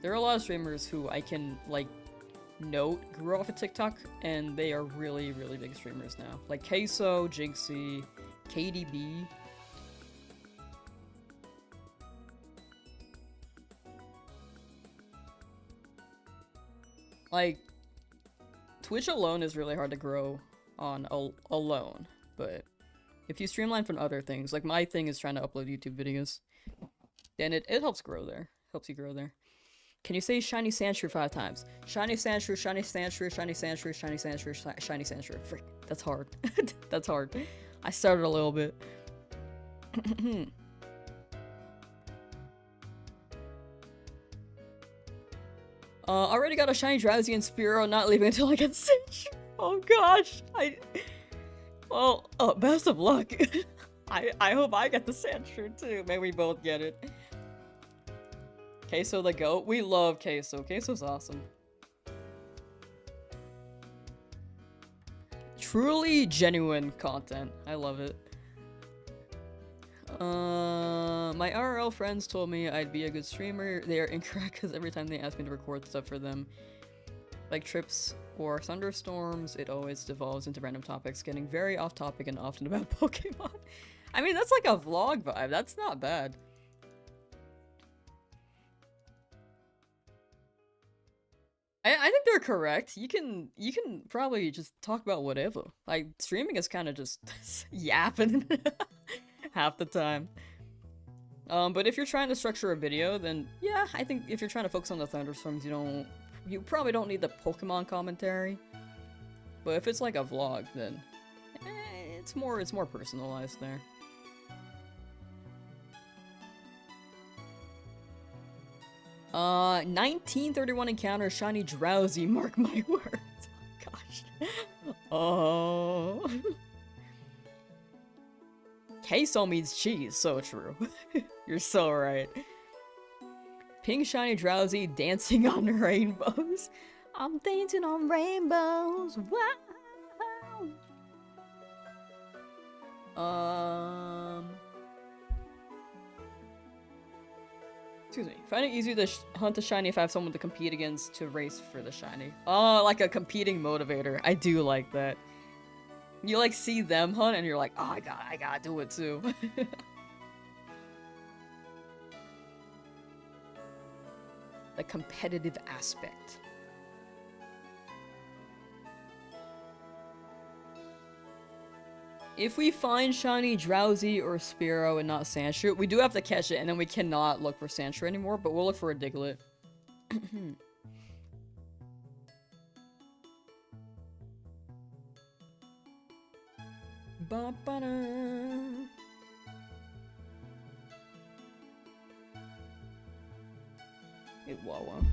there are a lot of streamers who I can like note grew off of TikTok and they are really, really big streamers now. Like Queso, Jinxie, KDB. Like, Twitch alone is really hard to grow on alone, but if you streamline from other things, like my thing is trying to upload YouTube videos, then it helps grow there. Helps you grow there. Can you say shiny Sandshrew 5 times? Shiny Sandshrew, shiny Sandshrew, shiny Sandshrew, shiny Sandshrew, shiny Sandshrew. Frick, that's hard. That's hard. I started a little bit. Already got a shiny Drowsy and Spearow, not leaving until I get Sandshrew. Oh gosh, well, best of luck. I hope I get the Sandshrew too. May we both get it. Queso the goat. We love Queso. Queso's awesome. Truly genuine content. I love it. My RL friends told me I'd be a good streamer. They are incorrect because every time they ask me to record stuff for them, like trips or thunderstorms, it always devolves into random topics, getting very off topic and often about Pokemon. I mean, that's like a vlog vibe. That's not bad. I think they're correct. You can probably just talk about whatever. Like, streaming is kind of just yapping half the time. But if you're trying to structure a video, then yeah, I think if you're trying to focus on the thunderstorms, you probably don't need the Pokemon commentary. But if it's like a vlog, then it's more personalized there. 1931 encounter shiny Drowsy, mark my words. Oh, gosh. Oh. Queso means cheese, so true. You're so right. Pink shiny Drowsy dancing on rainbows. I'm dancing on rainbows. Wow. Excuse me. Find it easier to hunt a shiny if I have someone to compete against to race for the shiny. Oh, like a competing motivator. I do like that. You like see them hunt and you're like, oh, I gotta do it too. The competitive aspect. If we find shiny Drowsy or Spearow and not Sandshrew, we do have to catch it, and then we cannot look for Sandshrew anymore, but we'll look for a Diglett. Ba-ba-da. Hey, Wawa.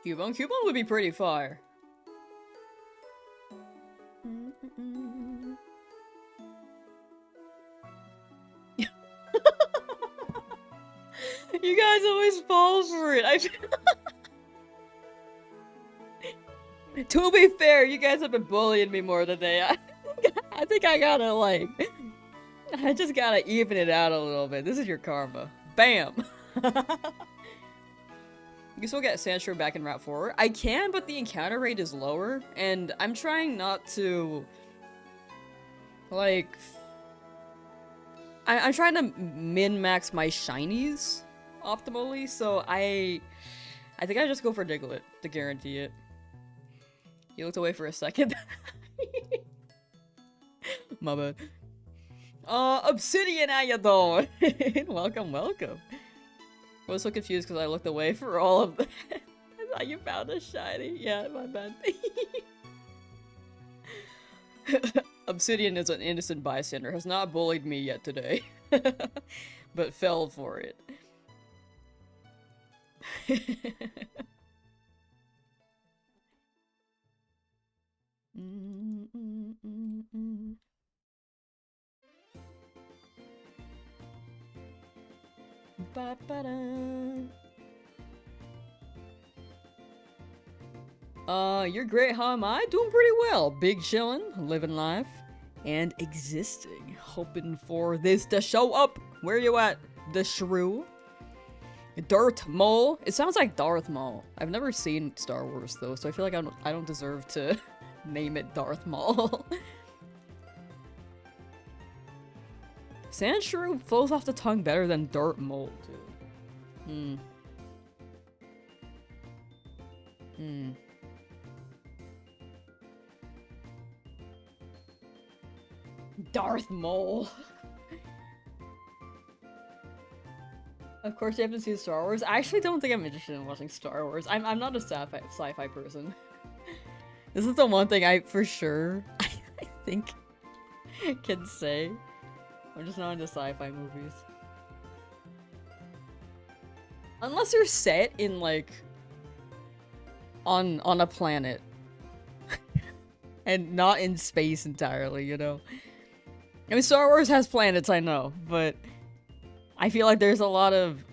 Cubone? Cubone would be pretty fire. You guys always fall for it. To be fair, you guys have been bullying me more today. I think I gotta, like... I just gotta even it out a little bit. This is your karma. Bam! You can still get Sandshrew back in Route 4. I can, but the encounter rate is lower, and I'm trying not to... Like... I'm trying to min-max my shinies optimally, so I think I just go for Diglett to guarantee it. You looked away for a second. My bad. Obsidian, how you doing? Welcome, welcome. I was so confused because I looked away for all of that. I thought you found a shiny. Yeah, my bad. Obsidian is an innocent bystander. Has not bullied me yet today. But fell for it. You're great, how am I? Doing pretty well. Big chillin', living life, and existing. Hoping for this to show up. Where you at, the shrew? Darth Maul? It sounds like Darth Maul. I've never seen Star Wars though, so I feel like I don't deserve to name it Darth Maul. Sandshrew flows off the tongue better than Darth Maul too. Darth Maul. Of course, you have to see Star Wars. I actually don't think I'm interested in watching Star Wars. I'm not a sci-fi person. This is the one thing I, for sure, I think can say. I'm just not into sci-fi movies. Unless you're set in, like, on a planet. And not in space entirely, you know? I mean, Star Wars has planets, I know, but I feel like there's a lot of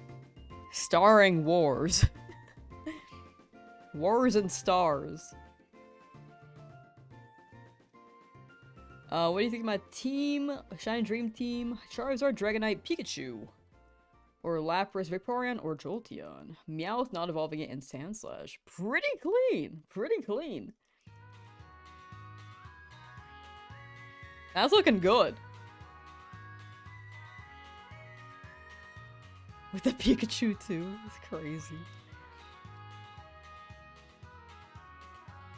starring wars. Wars and stars. What do you think of my team? Shiny Dream Team? Charizard, Dragonite, Pikachu. Or Lapras, Vaporeon, or Jolteon. Meowth not evolving it in Sandslash. Pretty clean! Pretty clean. That's looking good. With the Pikachu too. It's crazy.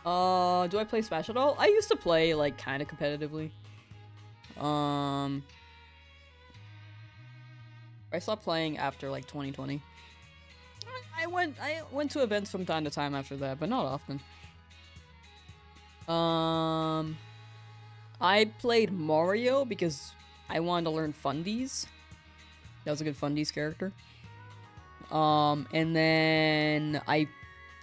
Do I play Smash at all? I used to play, like, kind of competitively. I stopped playing after, like, 2020. I went to events from time to time after that, but not often. I played Mario because I wanted to learn Fundies. That was a good Fundies character. And then I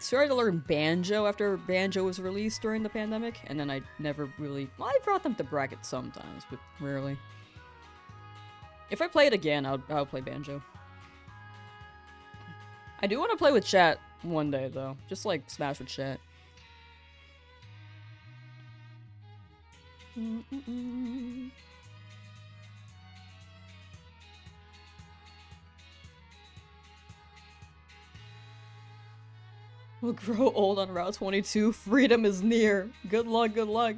started to learn Banjo after Banjo was released during the pandemic, and then I never really... Well, I brought them to bracket sometimes, but rarely. If I play it again, I'll play Banjo. I do want to play with chat one day, though. Just, like, Smash with chat. We'll grow old on Route 22. Freedom is near. Good luck, good luck.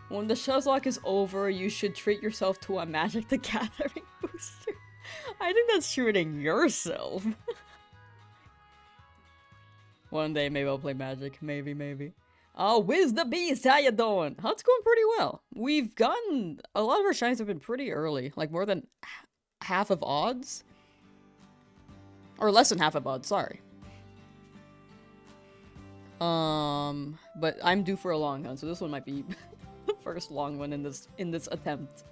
When the Nuzlocke is over, you should treat yourself to a Magic the Gathering booster. I think that's treating yourself. One day, maybe I'll play Magic. Maybe, maybe. Oh, Wiz the Beast, how you doing? Oh, it's going pretty well. We've gotten... A lot of our shinies have been pretty early. Like, more than half of odds. Or less than half of odds, sorry. But I'm due for a long hunt, so this one might be the first long one in this attempt.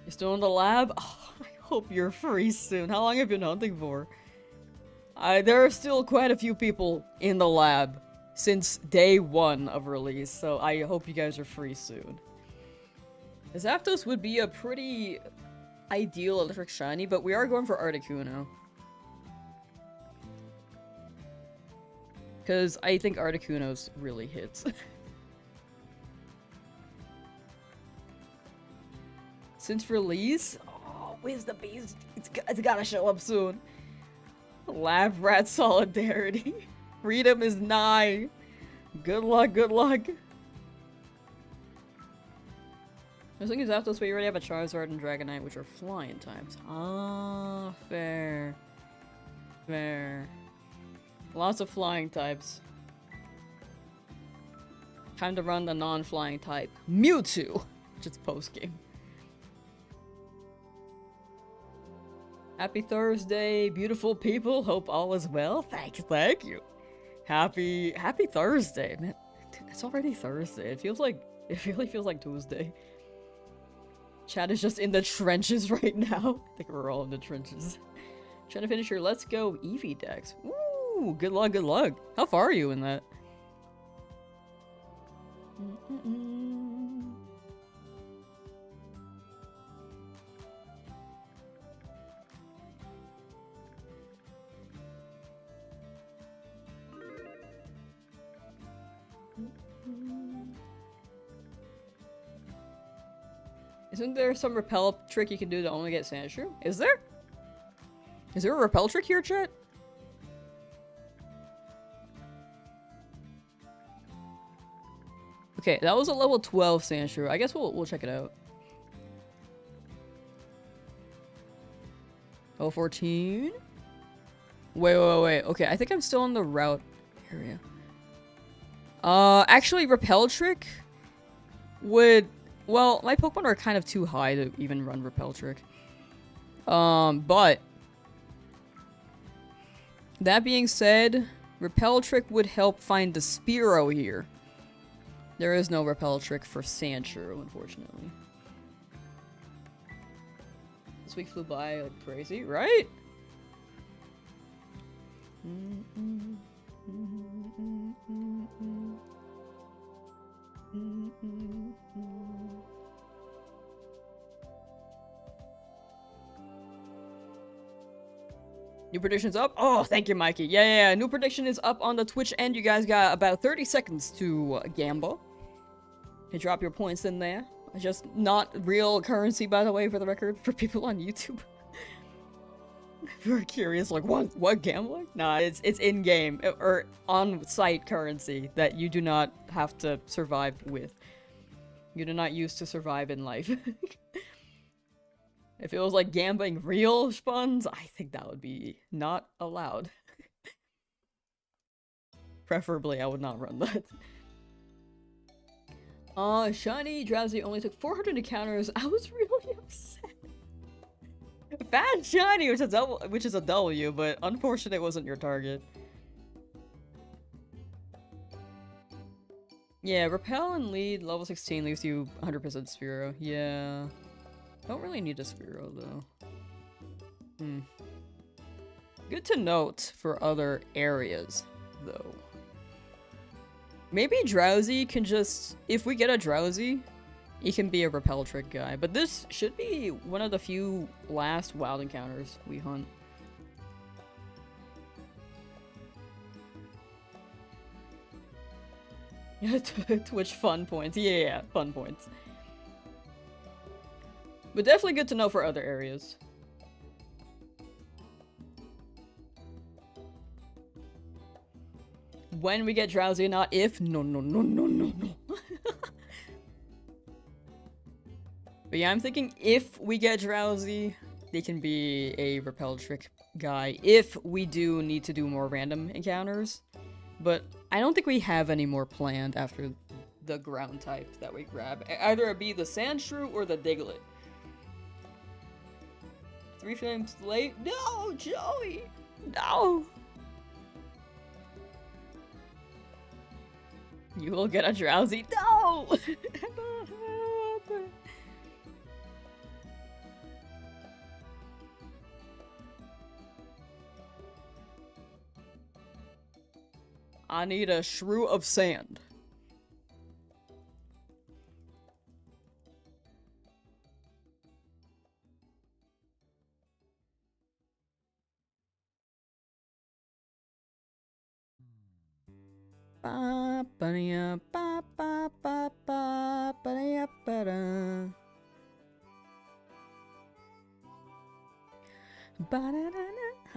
You're still in the lab? Oh, I hope you're free soon. How long have you been hunting for? There are still quite a few people in the lab since day 1 of release, so I hope you guys are free soon. Zapdos would be a pretty ideal electric shiny, but we are going for Articuno. Because I think Articuno's really hits. Since release? Oh, where's the beast? It's gotta show up soon. Lab rat solidarity. Freedom is nigh. Good luck, good luck. The thing is, after this, we already have a Charizard and Dragonite, which are flying types. Ah, fair. Fair. Lots of flying types. Time to run the non-flying type. Mewtwo! Just post-game. Happy Thursday, beautiful people. Hope all is well. Thank you. Happy Thursday, man. It's already Thursday. It really feels like Tuesday. Chat is just in the trenches right now. I think we're all in the trenches. Trying to finish your Let's Go Eevee decks. Ooh, good luck, good luck. How far are you in that? Isn't there some repel trick you can do to only get Sandshrew? Is there? Is there a repel trick here, chat? Okay, that was a level 12 Sandshrew. I guess we'll check it out. Level 14. Wait. Okay, I think I'm still in the route area. Actually, repel trick would... Well, my Pokemon are kind of too high to even run repel trick. But... That being said, repel trick would help find the Spearow here. There is no repel trick for Sandshrew, unfortunately. This week flew by like crazy, right? New prediction's up? Oh, thank you, Mikey. Yeah. New prediction is up on the Twitch end. You guys got about 30 seconds to gamble. You drop your points in there. Just not real currency, by the way, for the record, for people on YouTube. If you're curious, like, what gambling? Nah, it's in-game, or on-site currency that you do not have to survive with. You do not use to survive in life. If it was like gambling real funds, I think that would be not allowed. Preferably, I would not run that. Shiny Drowsy only took 400 encounters. I was really upset. Bad Shiny, which is a W, but unfortunate wasn't your target. Yeah, Repel and Lead, level 16 leaves you 100% Spearow. Yeah. Don't really need a Spearow, though. Good to note for other areas, though. Maybe Drowsy can just... If we get a Drowsy, he can be a Repel Trick guy. But this should be one of the few last wild encounters we hunt. Twitch fun points. Yeah, fun points. But definitely good to know for other areas. When we get Drowsy, not if. No. But yeah, I'm thinking if we get Drowsy, they can be a Repel Trick guy. If we do need to do more random encounters. But I don't think we have any more planned after the ground type that we grab. Either it be the Sandshrew or the Diglett. 3 frames late? No, Joey! No! You will get a Drowsy. No! I need a Shrew of Sand.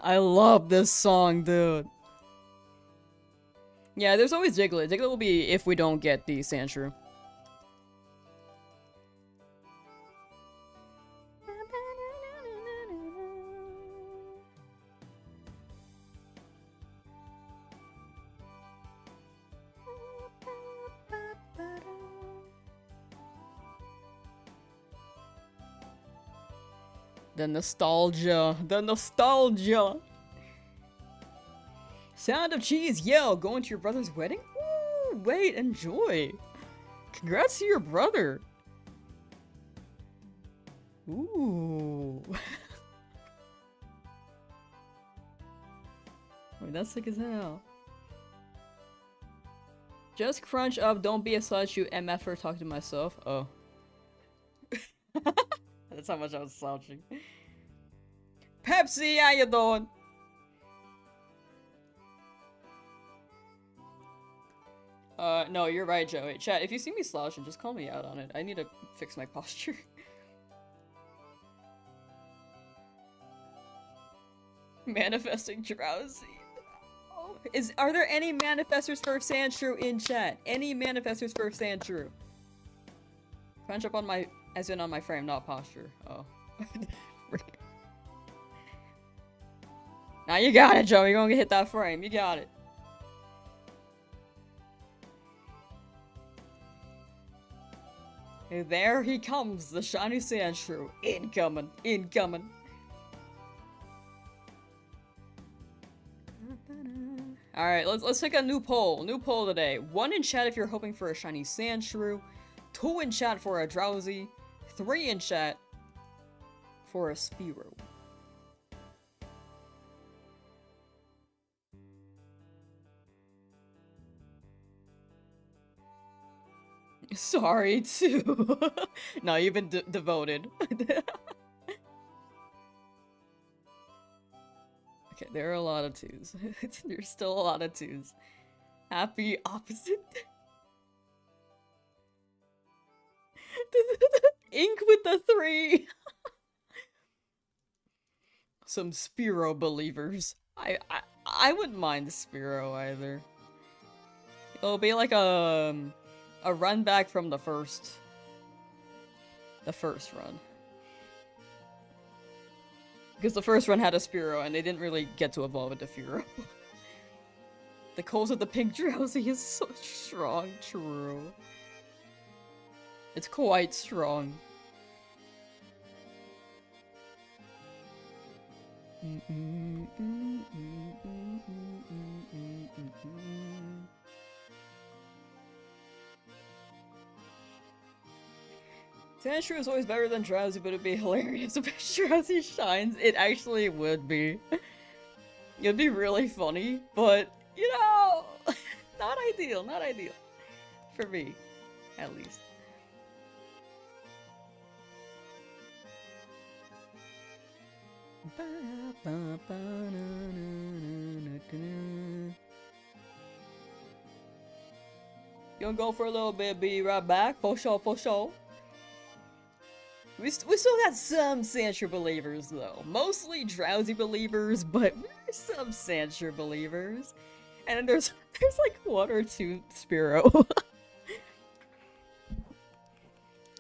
I love this song, dude. Yeah, there's always Diglett. Diglett will be if we don't get the Sandshrew. The nostalgia. The nostalgia. Sound of cheese, yell, going to your brother's wedding? Ooh, wait, enjoy. Congrats to your brother. Ooh. Wait, that's sick as hell. Just crunch up, don't be a slouch, you MF'er, talk to myself. Oh. That's how much I was slouching. Pepsi, how you doing? No, you're right, Joey. Chat, if you see me slouching, just call me out on it. I need to fix my posture. Manifesting drowsy. Oh, are there any manifestors for Sandshrew in chat? Any manifestors for Sandshrew? Crunch up on my, as in on my frame, not posture. Oh. Now you got it, Joe. You're gonna hit that frame. You got it. And there he comes, the shiny Sandshrew. Incoming. Incoming. Alright, let's take a new poll. New poll today. 1 in chat if you're hoping for a shiny Sandshrew. 2 in chat for a Drowsy. 3 in chat for a Spearow. Sorry, too. No, you've been devoted. Okay, there are a lot of 2s. There's still a lot of 2s. Happy opposite. Ink with the 3. Some Spearow believers. I wouldn't mind the Spearow either. It'll be like a run back from the first run. Because the first run had a Spearow and they didn't really get to evolve into Fearow. The coals of the pink Drowsy is so strong, true. It's quite strong. Sandshrew is always better than Drowsy, but it'd be hilarious if Drowsy shines. It actually would be. It'd be really funny, but, you know, not ideal, not ideal. For me, at least. You gonna go for a little bit, be right back? For sure, for sure. We still got some Sandshrew believers, though. Mostly Drowsy believers, but there's some Sandshrew believers. And then there's like 1 or 2 Spearow.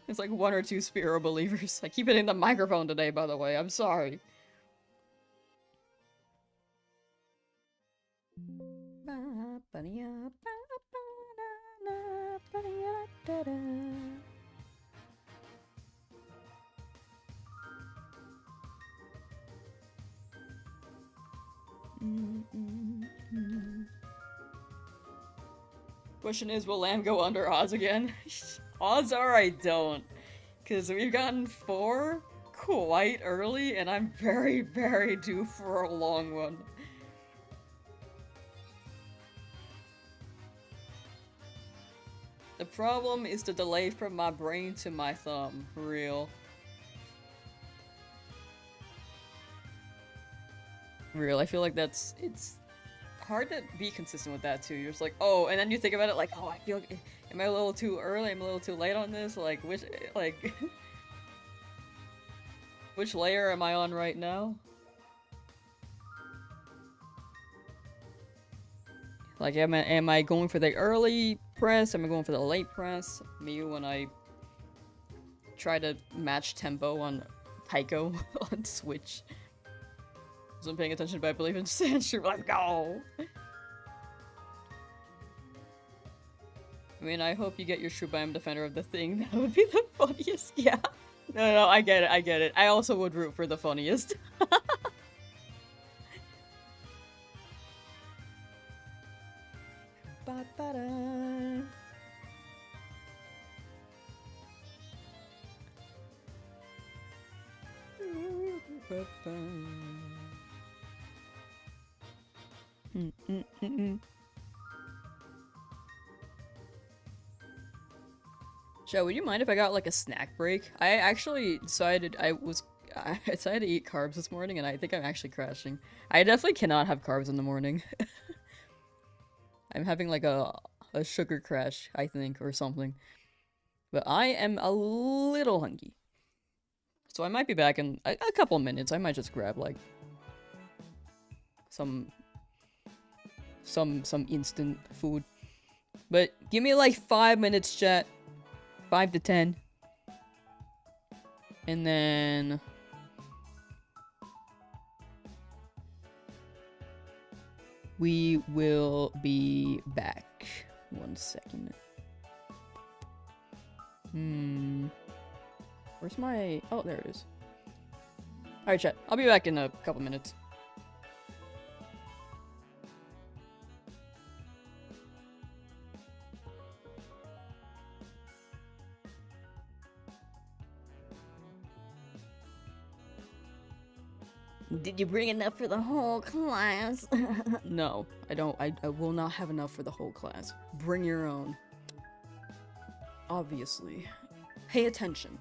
There's like 1 or 2 Spearow believers. I keep hitting the microphone today, by the way. I'm sorry. Question is, will Lamb go under Oz again? Odds are I don't. Because we've gotten 4 quite early, and I'm very, very due for a long one. The problem is the delay from my brain to my thumb. Real. Real, I feel like it's hard to be consistent with that too. You're just like, oh, and then you think about it like, oh, I feel, am I a little too early? I'm a little too late on this? Like, which layer am I on right now? Like, am I going for the early press? Am I going for the late press? Me when I try to match tempo on Taiko on Switch. I'm paying attention, but I believe in Sandshrew. Let's go! I mean, I hope you get your Shrew by Defender of the Thing. That would be the funniest. Yeah. No, I get it, I get it. I also would root for the funniest. Ba-ba-da. Joe, would you mind if I got like a snack break? I actually decided I decided to eat carbs this morning, and I think I'm actually crashing. I definitely cannot have carbs in the morning. I'm having like a sugar crash, I think, or something. But I am a little hungry. So I might be back in a couple minutes. I might just grab like some instant food. But give me like 5 minutes, chat. 5 to 10. And then we will be back. 1 second. Where's my... Oh, there it is. Alright, chat. I'll be back in a couple minutes. Did you bring enough for the whole class? No, I don't. I will not have enough for the whole class. Bring your own. Obviously. Pay attention.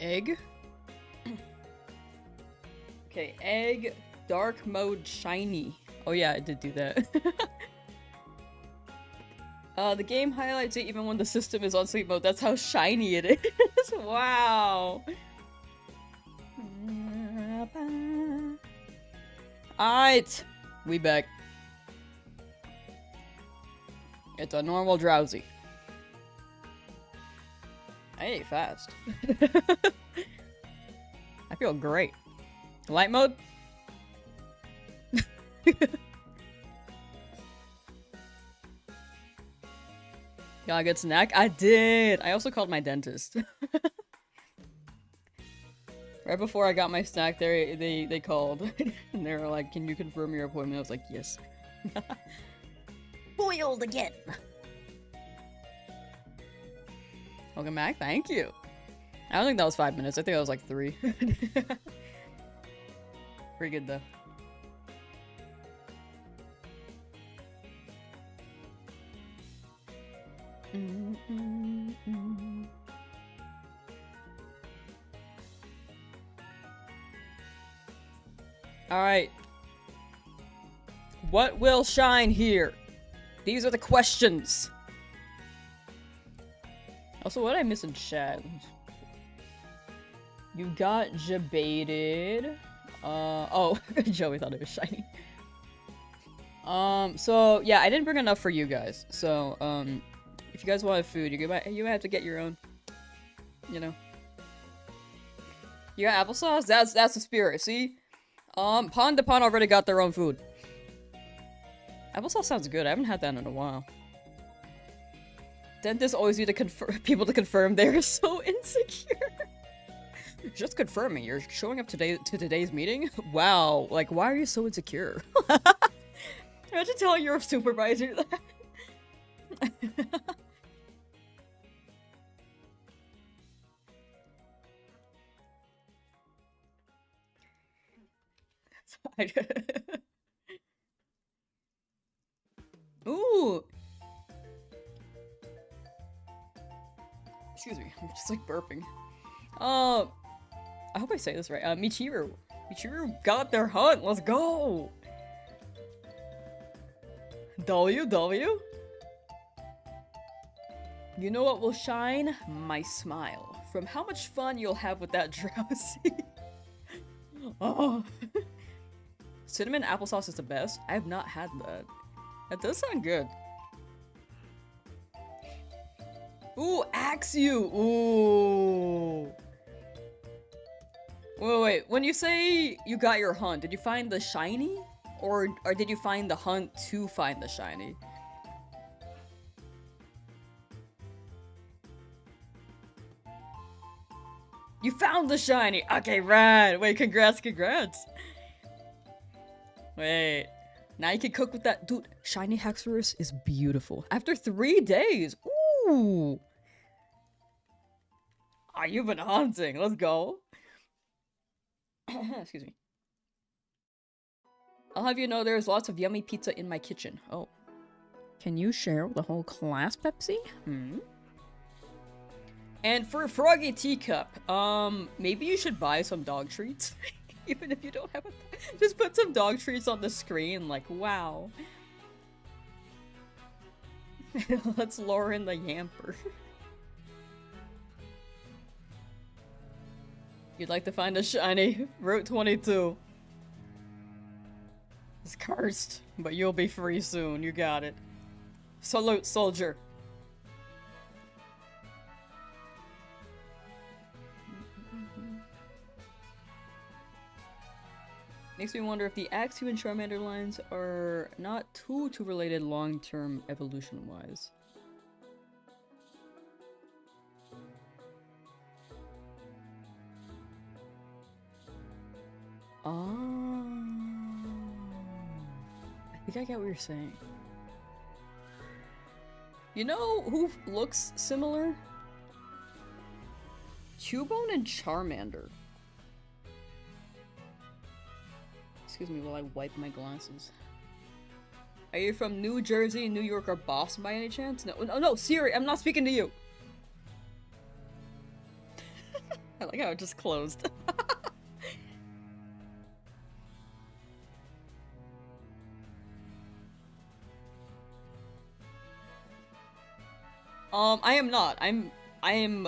Egg? Okay, egg, dark mode, shiny. Oh yeah, I did do that. The game highlights it even when the system is on sleep mode. That's how shiny it is. Wow. Alright. We back. It's a normal drowsy. I ate fast. I feel great. Light mode? Got a good snack? I did! I also called my dentist. Right before I got my snack, they called. And they were like, can you confirm your appointment? I was like, yes. Boiled again. Welcome back, thank you. I don't think that was 5 minutes, I think that was like 3. Pretty good though. Alright. What will shine here? These are the questions. Also, what did I miss in chat? You got jebaited. Oh, Joey thought it was shiny. So, yeah, I didn't bring enough for you guys. So, if you guys want food, you might have to get your own. You know. You got applesauce? That's the spirit, see? Pond to Pond already got their own food. Applesauce sounds good. I haven't had that in a while. Dentists always need to people to confirm they're so insecure. Just confirming, you're showing up today to today's meeting? Wow, like, why are you so insecure? Imagine telling your supervisor that. Ooh! Excuse me, I'm just like burping. I hope I say this right. Michiru. Michiru got their hunt. Let's go. W. You know what will shine? My smile. From how much fun you'll have with that drowsy. Oh. Cinnamon applesauce is the best. I have not had that. That does sound good. Ooh, axe you. Ooh. Wait. When you say you got your hunt, did you find the shiny? Or did you find the hunt to find the shiny? You found the shiny! Okay, rad! Wait, congrats. Wait. Now you can cook with that. Dude, shiny Hexorus is beautiful. After 3 days! Ooh! Ah, you've been hunting. Let's go. Excuse me. I'll have you know there's lots of yummy pizza in my kitchen. Oh. Can you share the whole class, Pepsi? And for Froggy Teacup, maybe you should buy some dog treats. Even if you don't have a... Just put some dog treats on the screen, like, wow. Let's lure in the yamper. You'd like to find a shiny? Route 22. It's cursed, but you'll be free soon. You got it. Salute, soldier. Makes me wonder if the Axe 2 and Charmander lines are not too related long-term evolution-wise. Oh. I think I get what you're saying. You know who looks similar? Cubone and Charmander. Excuse me while I wipe my glasses. Are you from New Jersey, New York, or Boston by any chance? No, Siri, I'm not speaking to you. I like how it just closed. I am not. I am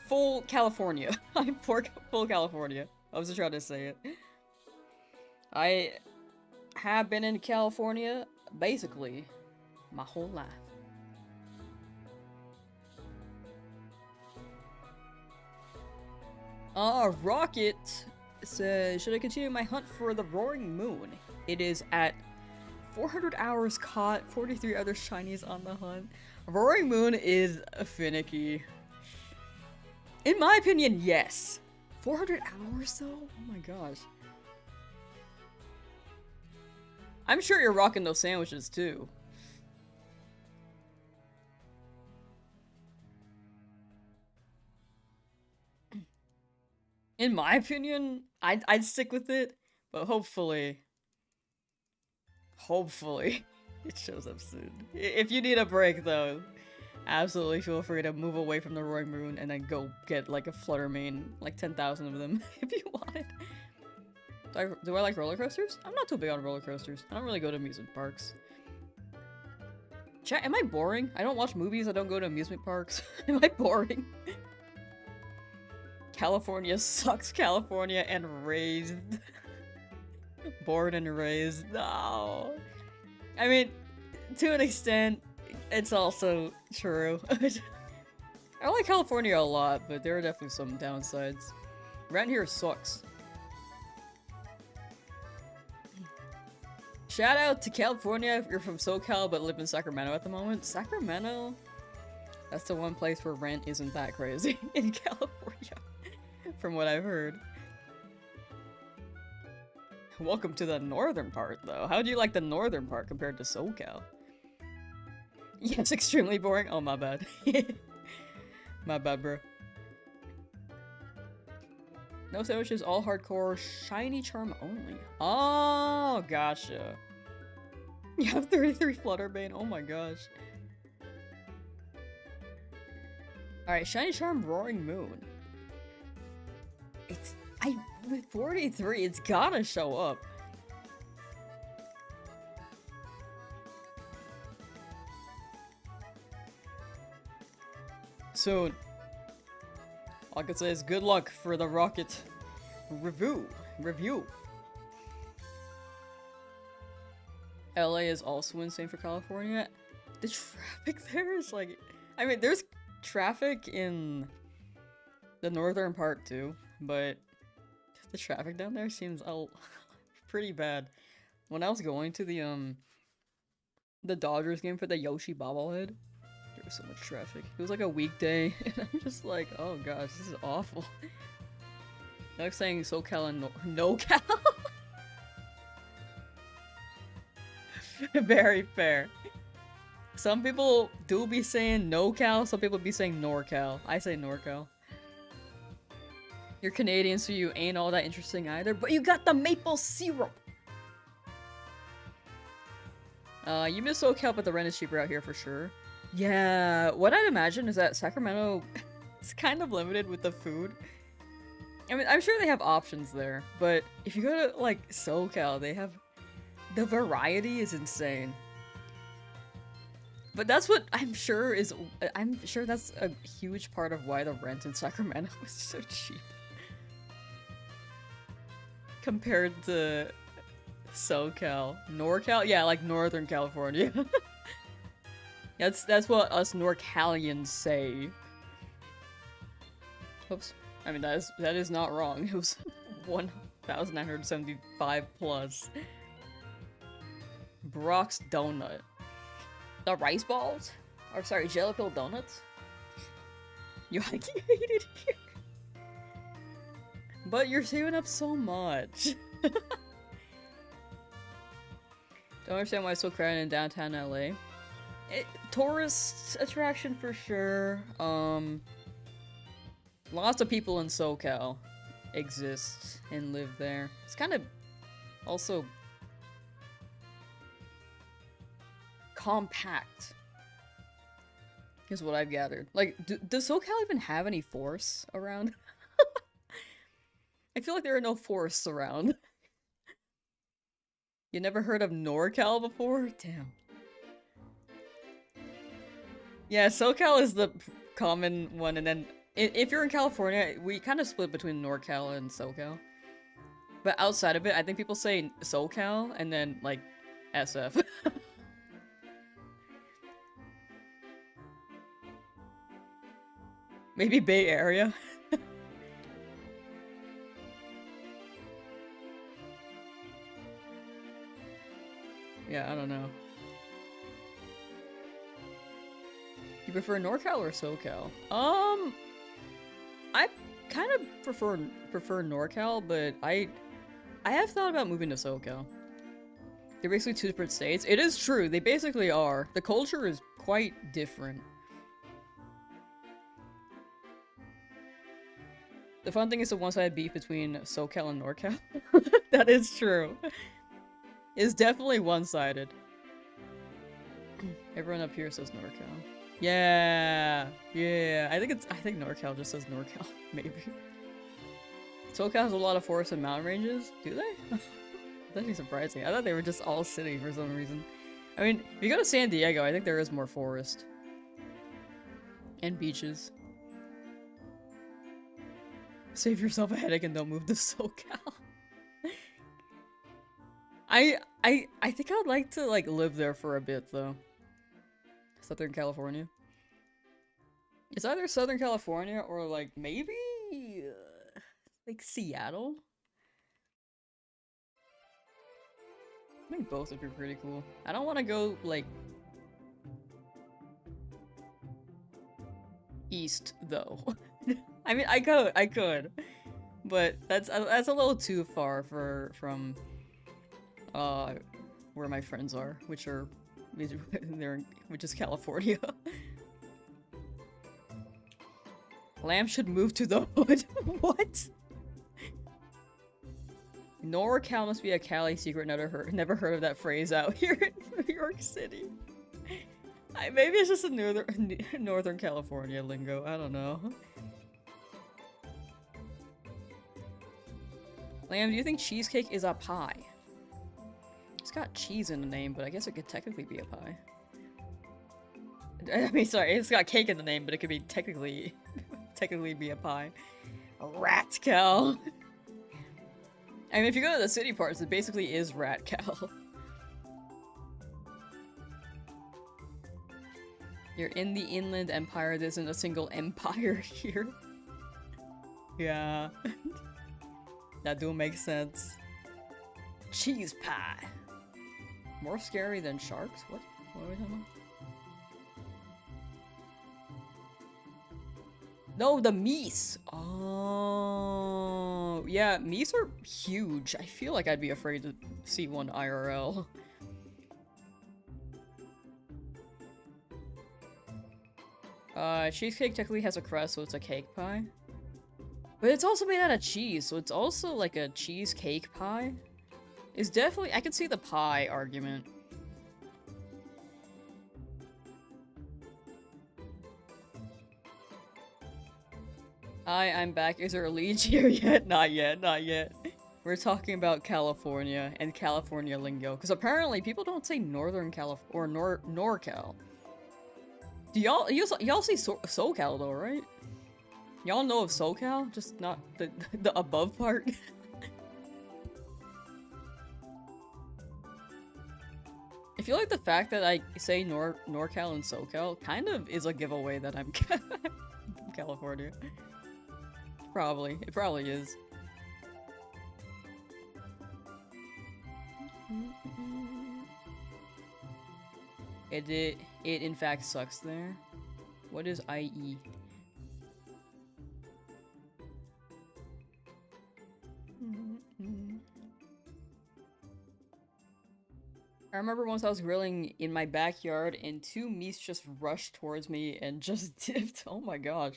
full California. I'm full California. I was just trying to say it. I have been in California basically my whole life. Rocket says, should I continue my hunt for the Roaring Moon? It is at 400 hours caught, 43 other shinies on the hunt. Roaring Moon is finicky. In my opinion, yes. 400 hours though? Oh my gosh. I'm sure you're rocking those sandwiches too. In my opinion, I'd stick with it, but hopefully it shows up soon. If you need a break though, absolutely feel free to move away from the Roaring Moon and then go get like a Fluttermane, like 10,000 of them if you want. Do I like roller coasters? I'm not too big on roller coasters. I don't really go to amusement parks. Chat, am I boring? I don't watch movies, I don't go to amusement parks. Am I boring? California sucks, California and raised. Born and raised. No. I mean, to an extent, it's also true. I like California a lot, but there are definitely some downsides. Around here sucks. Shout out to California if you're from SoCal but live in Sacramento at the moment. Sacramento? That's the one place where rent isn't that crazy in California, from what I've heard. Welcome to the northern part, though. How do you like the northern part compared to SoCal? Yes, extremely boring. Oh, my bad. My bad, bro. No sandwiches, all hardcore, shiny charm only. Oh, gotcha. You have 33 Flutterbane. Oh my gosh. Alright, shiny charm, Roaring Moon. With 43, it's gotta show up. Soon. All I can say is good luck for the Rocket review. LA is also insane for California. The traffic there is like, I mean, there's traffic in the northern part too, but the traffic down there seems pretty bad. When I was going to the Dodgers game for the Yoshi bobblehead, there was so much traffic. It was like a weekday, and I'm just like, oh gosh, this is awful. I like saying SoCal and no-cal. Very fair. Some people do be saying no-cal, some people be saying NorCal. I say NorCal. You're Canadian, so you ain't all that interesting either, but you got the maple syrup! You miss SoCal, but the rent is cheaper out here for sure. Yeah, what I'd imagine is that Sacramento is kind of limited with the food. I mean, I'm sure they have options there, but if you go to, like, SoCal, they have... The variety is insane. But that's what I'm sure that's a huge part of why the rent in Sacramento is so cheap. Compared to SoCal. NorCal? Yeah, like Northern California. That's what us NorCalians say. Oops. I mean, that is not wrong. It was 1,975 plus. Brock's Donut. The rice balls? Or sorry, jelly filled donuts? You hate it here. But you're saving up so much. Don't understand why it's so crowded in downtown LA. Tourist attraction for sure. Lots of people in SoCal exist and live there. It's kind of also compact. is what I've gathered. Like, does SoCal even have any forests around? I feel like there are no forests around. You never heard of NorCal before? Damn. Yeah, SoCal is the common one, and then if you're in California, we kind of split between NorCal and SoCal. But outside of it, I think people say SoCal and then, like, SF. Maybe Bay Area? Yeah, I don't know. You prefer NorCal or SoCal? I kind of prefer NorCal, but I have thought about moving to SoCal. They're basically two different states. It is true, they basically are. The culture is quite different. The fun thing is the one-sided beef between SoCal and NorCal. That is true. It's definitely one-sided. Everyone up here says NorCal. Yeah, yeah. I think NorCal just says NorCal, maybe. SoCal has a lot of forests and mountain ranges. Do they? That's actually surprising. I thought they were just all city for some reason. I mean, if you go to San Diego, I think there is more forest. And beaches. Save yourself a headache and don't move to SoCal. I think I'd like to, like, live there for a bit, though. Southern California. It's either Southern California or, like, maybe... like, Seattle? I think both would be pretty cool. I don't want to go, like... east, though. I mean, I could. But that's a little too far from... where my friends are, which is California. Lamb should move to the hood. What? NorCal must be a Cali secret. Never heard of that phrase out here in New York City. Maybe it's just a northern California lingo. I don't know. Lamb, do you think cheesecake is a pie? It's got cheese in the name, but I guess it could technically be a pie. I mean, sorry, it's got cake in the name, but it could be technically be a pie. A rat cow. I mean, if you go to the city parts, it basically is rat cow. You're in the Inland Empire. There isn't a single empire here. Yeah. That do make sense. Cheese pie. More scary than sharks? What? What are we talking about? No, the meese! Oh, yeah, meese are huge. I feel like I'd be afraid to see one IRL. Cheesecake technically has a crust, so it's a cake pie. But it's also made out of cheese, so it's also like a cheesecake pie. It's definitely- I can see the pie argument. Hi, I'm back. Is there a leech here yet? Not yet, not yet. We're talking about California and California lingo, because apparently people don't say Northern California or NorCal. Do y'all say SoCal though, right? Y'all know of SoCal, just not the above part. I feel like the fact that I say NorCal and SoCal kind of is a giveaway that I'm from California. Probably. It probably is. It in fact sucks there. What is IE? I remember once I was grilling in my backyard and two meese just rushed towards me and just dipped. Oh my gosh.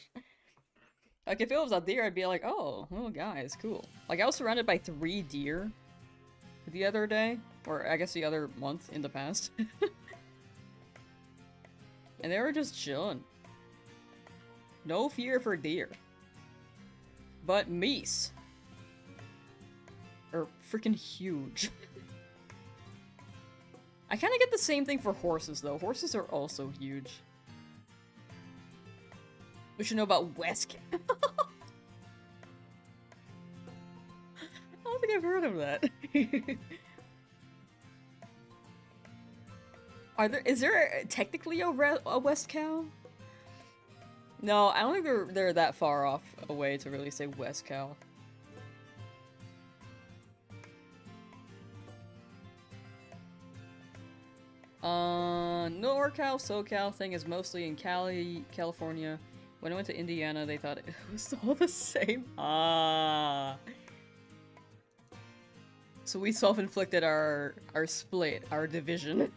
Like, if it was a deer, I'd be like, oh, little guys, cool. Like, I was surrounded by 3 deer the other day, or I guess the other month in the past. And they were just chilling. No fear for deer. But meese are freaking huge. I kind of get the same thing for horses, though. Horses are also huge. We should know about West. I don't think I've heard of that. Is there technically a West Cow? No, I don't think they're that far off away to really say West Cow. NorCal, SoCal thing is mostly in Cali, California. When I went to Indiana, they thought it was all the same. Ah. So we self-inflicted our split, our division.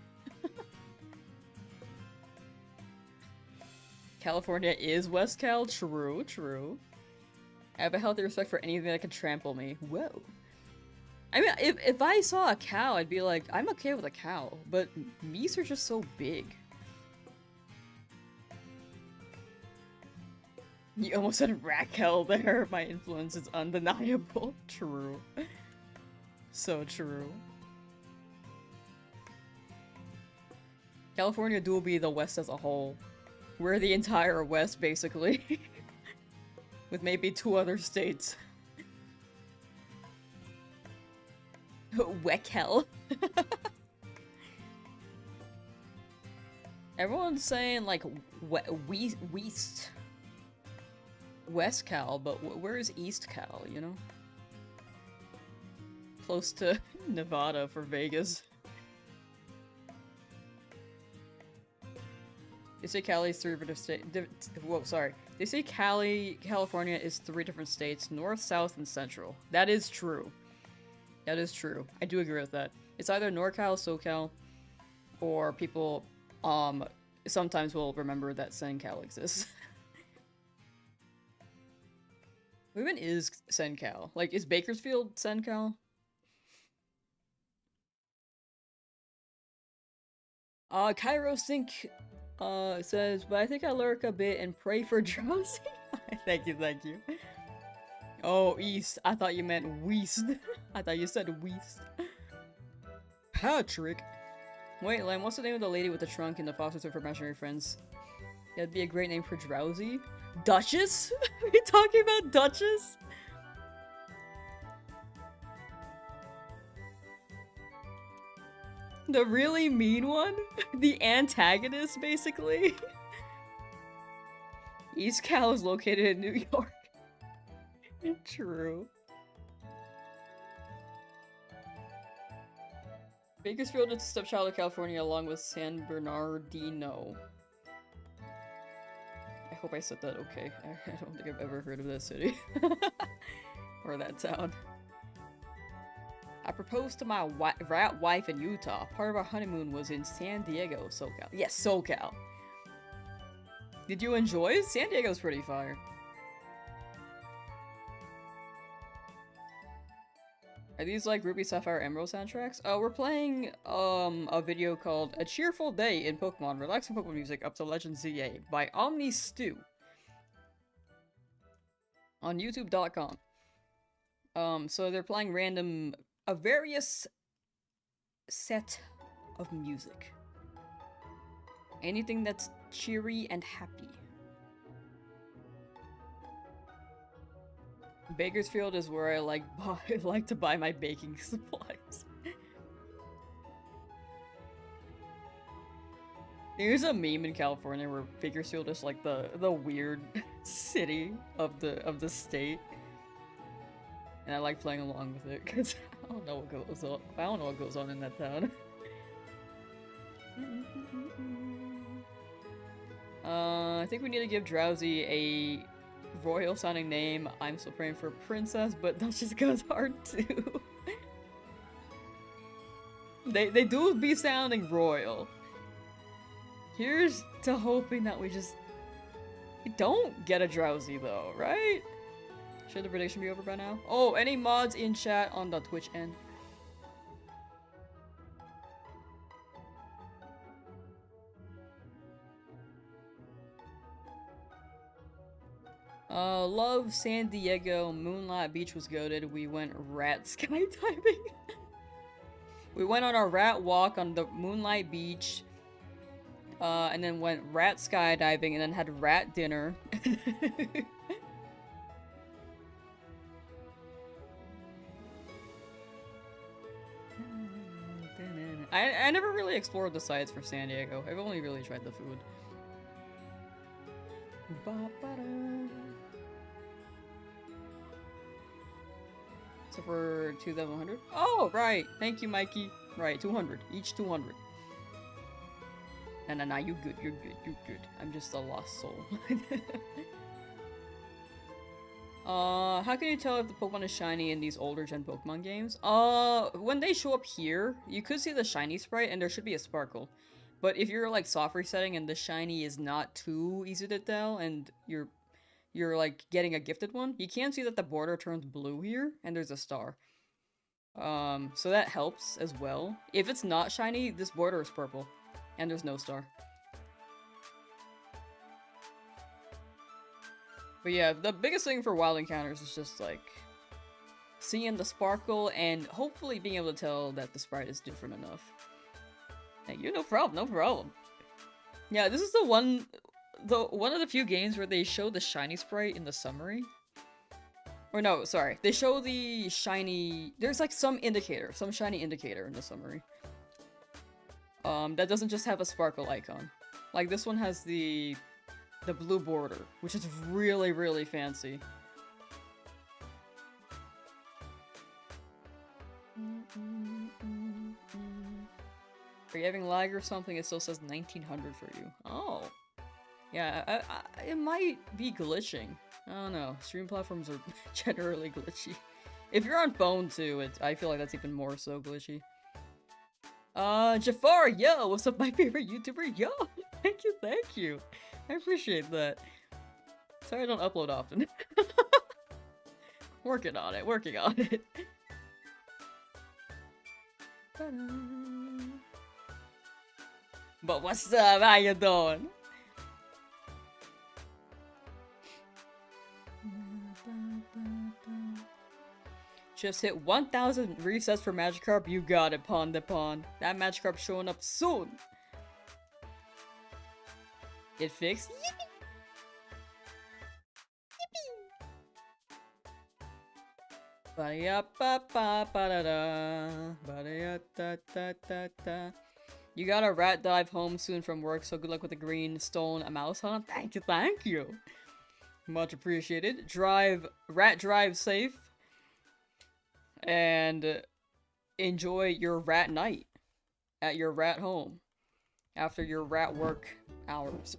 California is West Cal? True, true. I have a healthy respect for anything that could trample me. Whoa. I mean, if I saw a cow, I'd be like, I'm okay with a cow, but meese are just so big. You almost said Raquel there. My influence is undeniable. True. So true. California do be the West as a whole. We're the entire West, basically. With maybe 2 other states. Wekel. Everyone's saying, like, West Cal, but where is East Cal, you know? Close to Nevada for Vegas. They say Cali's 3 different states. Whoa, sorry. They say California is 3 different states: North, South, and Central. That is true. That is true. I do agree with that. It's either NorCal, SoCal, or people, sometimes will remember that SenCal exists. Who even is SenCal? Like, is Bakersfield SenCal? Cairo Sync, says, but I think I lurk a bit and pray for drowsy. Thank you, thank you. Oh, East. I thought you meant West. I thought you said West. Patrick. Wait, Lamb, what's the name of the lady with the trunk in the Foster for Imaginary Friends? That'd be a great name for drowsy. Duchess? Are you talking about Duchess? The really mean one? The antagonist, basically? East Cal is located in New York. True. Bakersfield is a stepchild of California along with San Bernardino. I hope I said that okay. I don't think I've ever heard of that city. Or that town. I proposed to my rat wife in Utah. Part of our honeymoon was in San Diego, SoCal. Yes, SoCal. Did you enjoy? San Diego's pretty fire. Are these like Ruby, Sapphire, Emerald soundtracks? Oh, we're playing a video called A Cheerful Day in Pokemon, Relaxing Pokemon Music Up to Legend ZA by Omni Stew on YouTube.com. So they're playing a various set of music. Anything that's cheery and happy. Bakersfield is where I like to buy my baking supplies. There's a meme in California where Bakersfield is like the weird city of the state. And I like playing along with it because I don't know what goes on. I don't know what goes on in that town. I think we need to give Drowsy a royal sounding name. I'm still praying for Princess, but that just goes hard too. They do be sounding royal. Here's to hoping that we don't get a Drowsy though, right? Should the prediction be over by now? Oh, any mods in chat on the Twitch end? Love San Diego. Moonlight Beach was goated. We went rat skydiving. We went on our rat walk on the Moonlight Beach. And then went rat skydiving and then had rat dinner. I never really explored the sites for San Diego. I've only really tried the food. So for 2,100? Oh, right. Thank you, Mikey. Right, 200. Each 200. Nah, you good. You're good. You're good. I'm just a lost soul. How can you tell if the Pokemon is shiny in these older gen Pokemon games? When they show up here, you could see the shiny sprite and there should be a sparkle. But if you're like soft resetting and the shiny is not too easy to tell and you're like getting a gifted one, you can see that the border turns blue here and there's a star. So that helps as well. If it's not shiny, this border is purple and there's no star. But yeah, the biggest thing for wild encounters is just like seeing the sparkle and hopefully being able to tell that the sprite is different enough. Thank you, no problem, no problem. Yeah, this is the one of the few games where they show the shiny sprite in the summary. Or no, sorry, they show the shiny, there's like some indicator, some shiny indicator in the summary. That doesn't just have a sparkle icon. Like this one has the blue border, which is really, really fancy. Are you having lag or something? It still says 1900 for you. Oh. Yeah, it might be glitching. I don't know. Stream platforms are generally glitchy. If you're on phone too, I feel like that's even more so glitchy. Jafar, yo! What's up, my favorite YouTuber? Yo! Thank you! I appreciate that. Sorry I don't upload often. Working on it, working on it. But what's up? How you doing? Just hit 1,000 resets for Magikarp. You got it, Pond. That Magikarp showing up soon. It fixed. You got a rat dive home soon from work, so good luck with the green stone a mouse hunt. Thank you. Much appreciated. Rat drive safe. And enjoy your rat night at your rat home after your rat work hours.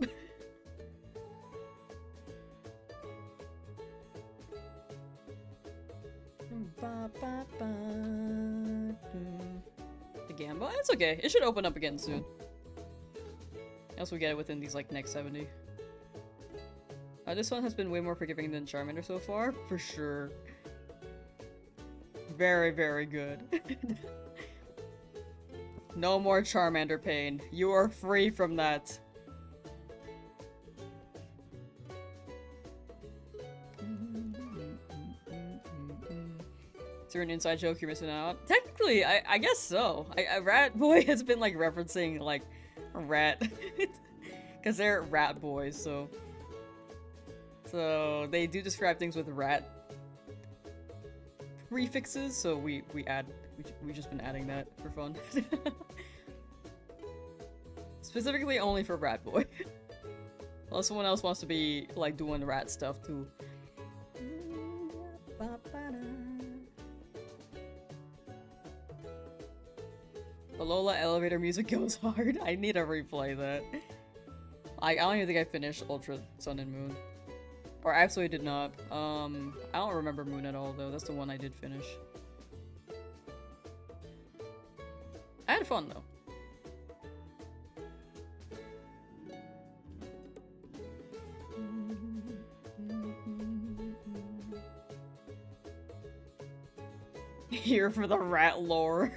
The Gamba? It's okay. It should open up again soon. Unless we get it within these like next 70. This one has been way more forgiving than Charmander so far, for sure. Very, very good. No more Charmander pain. You are free from that. Is there an inside joke you're missing out? Technically, I guess so. Rat Boy has been like referencing like rat. Because they're rat boys, so they do describe things with rat prefixes, so we've just been adding that for fun. Specifically only for Rat Boy. Unless someone else wants to be like doing rat stuff too. The Lola elevator music goes hard. I need to replay that. I don't even think I finished Ultra Sun and Moon. Or I absolutely did not. I don't remember Moon at all, though. That's the one I did finish. I had fun, though. Here for the rat lore.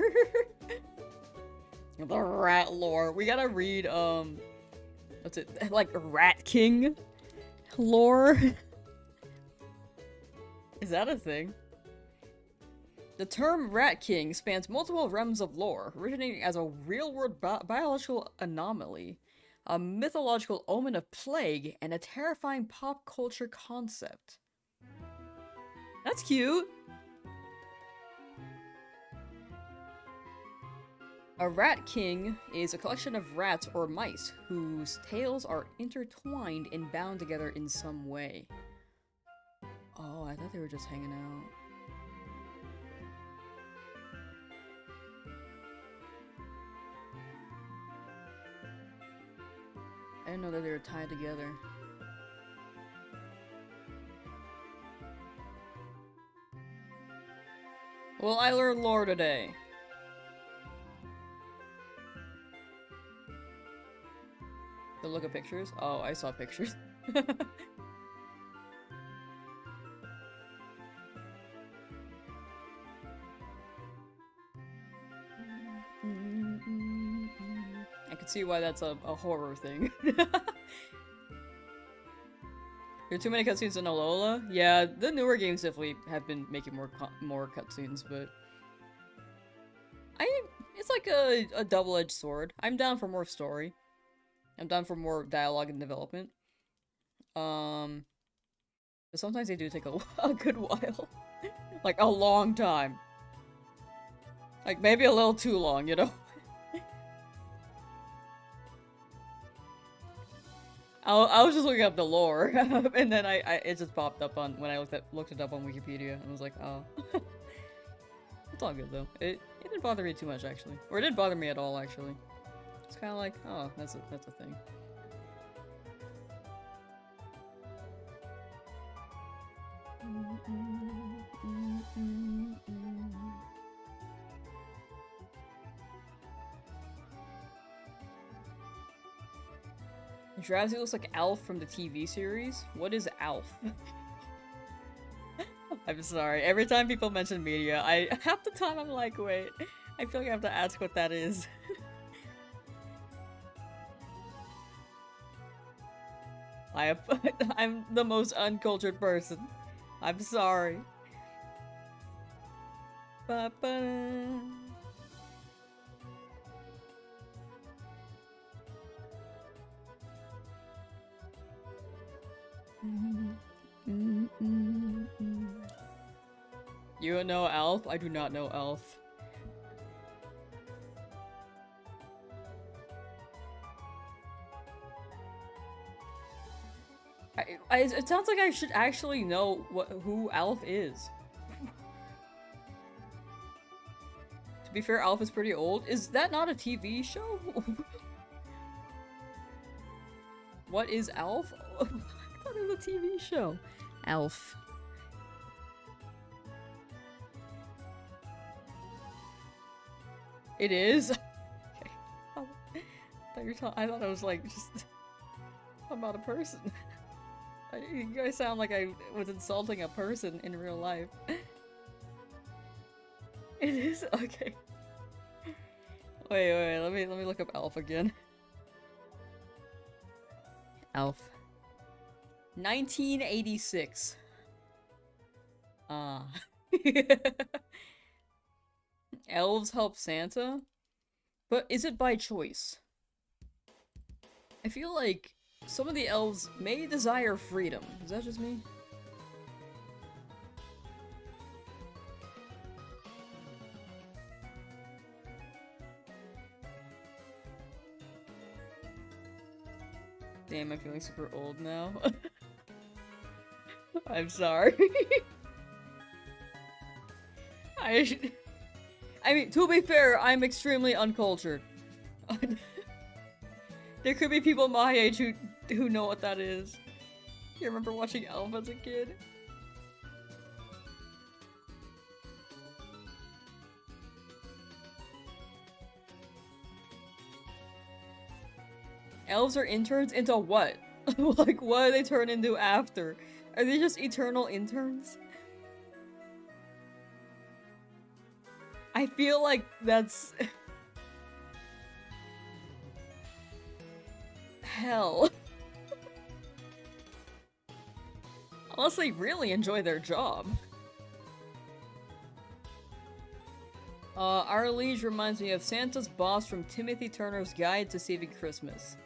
The rat lore. We gotta read, what's it? Like, Rat King lore. Is that a thing? The term Rat King spans multiple realms of lore, originating as a real-world biological anomaly, a mythological omen of plague, and a terrifying pop culture concept. That's cute! A Rat King is a collection of rats or mice whose tails are intertwined and bound together in some way. Oh, I thought they were just hanging out. I didn't know that they were tied together. Well, I learned lore today. To look at pictures? Oh, I saw pictures. I can see why that's a horror thing. There are too many cutscenes in Alola? Yeah, the newer games definitely have been making more cutscenes, but... It's like a double-edged sword. I'm down for more story. I'm down for more dialogue and development. But sometimes they do take a good while. Like, a long time. Like, maybe a little too long, you know? I was just looking up the lore, and then it just popped up on when I looked it up on Wikipedia, and was like, oh, it's all good though. It didn't bother me too much actually, or it didn't bother me at all actually. It's kind of like, oh, that's a thing. Drowsy looks like Alf from the TV series. What is Alf? I'm sorry. Every time people mention media, half the time I'm like, wait, I feel like I have to ask what that is. I'm the most uncultured person. I'm sorry. Ba-ba-da. You know Alf? I do not know Alf. It sounds like I should actually know who Alf is. To be fair, Alf is pretty old. Is that not a TV show? What is Alf? I thought it was a TV show. Alf. It is? Okay. I thought it was like just about a person. You guys sound like I was insulting a person in real life. It is? Okay. Wait, let me look up Alf again. Alf. 1986. Ah. Elves help Santa? But is it by choice? I feel like some of the elves may desire freedom. Is that just me? Damn, I'm feeling super old now. I'm sorry. I mean, to be fair, I'm extremely uncultured. There could be people my age who know what that is. You remember watching Elf as a kid? Elves are interns into what? Like, what do they turn into after? Are they just eternal interns? I feel like that's... hell. Unless they really enjoy their job. Our Liege reminds me of Santa's boss from Timothy Turner's Guide to Saving Christmas.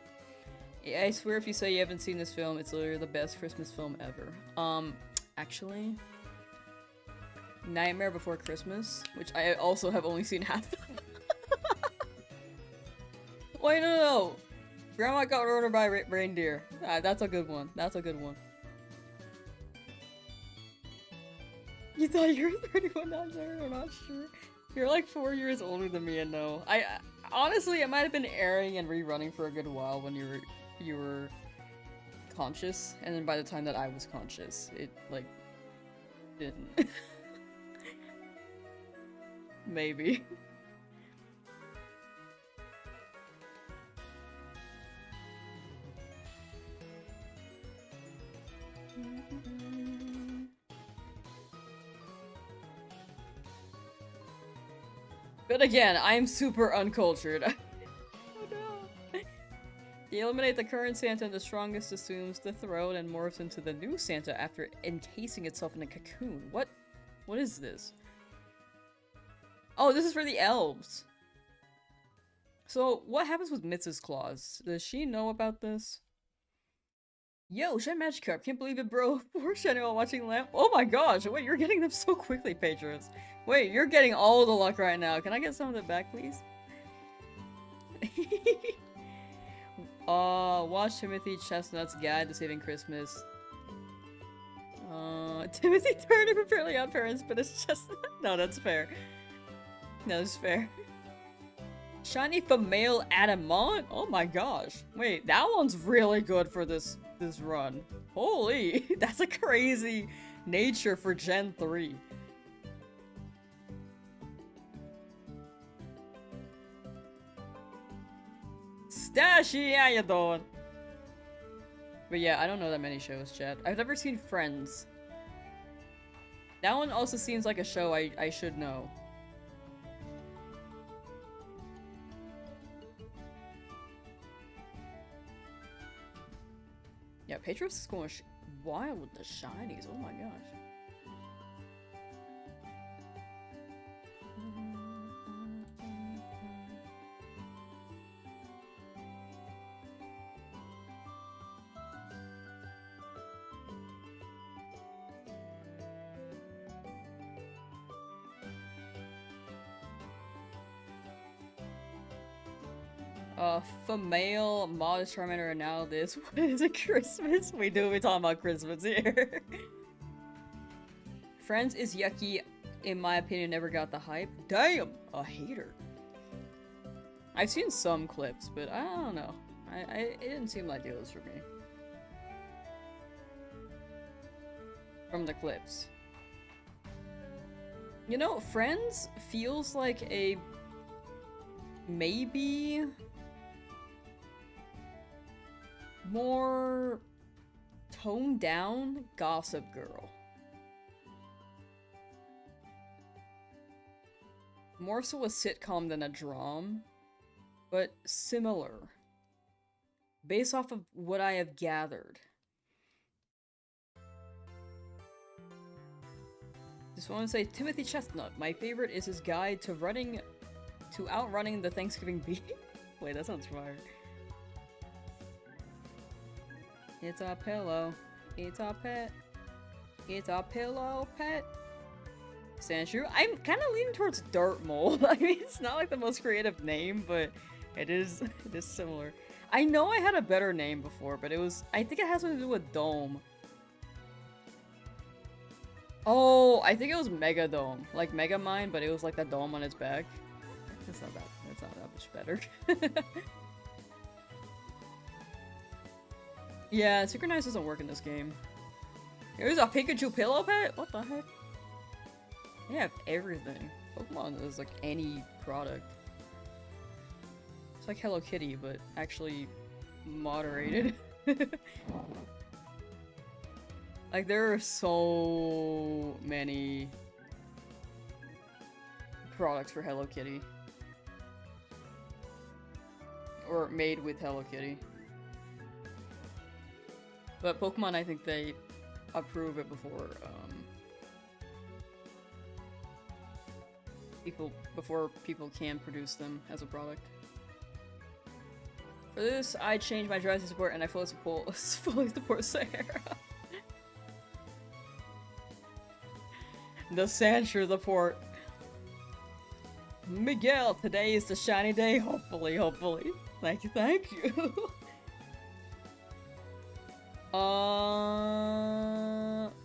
I swear if you say you haven't seen this film, it's literally the best Christmas film ever. Actually... Nightmare Before Christmas, which I also have only seen half of. Wait, no. Grandma got run over by reindeer. That's a good one. That's a good one. You thought you were 31 now, sir? I'm not sure. You're like 4 years older than me, and no. Honestly, it might have been airing and rerunning for a good while when you were conscious, and then by the time that I was conscious, it like didn't. Maybe. But again, I'm super uncultured. Oh no. You eliminate the current Santa and the strongest assumes the throne and morphs into the new Santa after encasing itself in a cocoon. What is this? Oh, this is for the elves. So, what happens with Mrs. Claus? Does she know about this? Yo, Shen Magikarp, can't believe it, bro. Poor Shen while watching Lamp. Oh my gosh, wait, you're getting them so quickly, patrons. Wait, you're getting all the luck right now. Can I get some of it back, please? Watch Timothy Chestnut's Guide to Saving Christmas. Timothy Turner for Fairly Odd Parents, but it's Chestnut. No, that's fair. No, that's fair. Shiny Female Adamant? Oh my gosh. Wait, that one's really good for this run. Holy, that's a crazy nature for Gen 3. Stashy, how you doing? But yeah, I don't know that many shows, chat. I've never seen Friends. That one also seems like a show I should know. Yeah, Patros is going wild with the shinies. Oh my gosh. Female modest Charmander and now this. What is it, Christmas? We talking about Christmas here. Friends is yucky, in my opinion, never got the hype. Damn! A hater. I've seen some clips, but I don't know. It didn't seem like it was for me. From the clips. You know, Friends feels like a... maybe... more toned down Gossip Girl. More so a sitcom than a dram, but similar. Based off of what I have gathered. Just want to say, Timothy Chestnut, my favorite is his guide to outrunning the Thanksgiving bee. Wait, that sounds fire. It's a pillow. It's a pet. It's a pillow pet. Sandshrew. I'm kind of leaning towards Dirt Mole. I mean, it's not like the most creative name, but it is similar. I know I had a better name before, but I think it has something to do with Dome. Oh, I think it was Mega Dome. Like Mega Mine, but it was like that dome on its back. That's not that much better. Yeah, Synchronize doesn't work in this game. There's a Pikachu pillow pet? What the heck? They have everything. Pokemon is like any product. It's like Hello Kitty, but actually moderated. Like, there are so many products for Hello Kitty. Or made with Hello Kitty. But Pokemon, I think they approve it before, before people can produce them as a product. For this, I changed my driving support and I fully support Sahara. The Sandshrew support. Miguel, today is the shiny day. Hopefully. Thank you.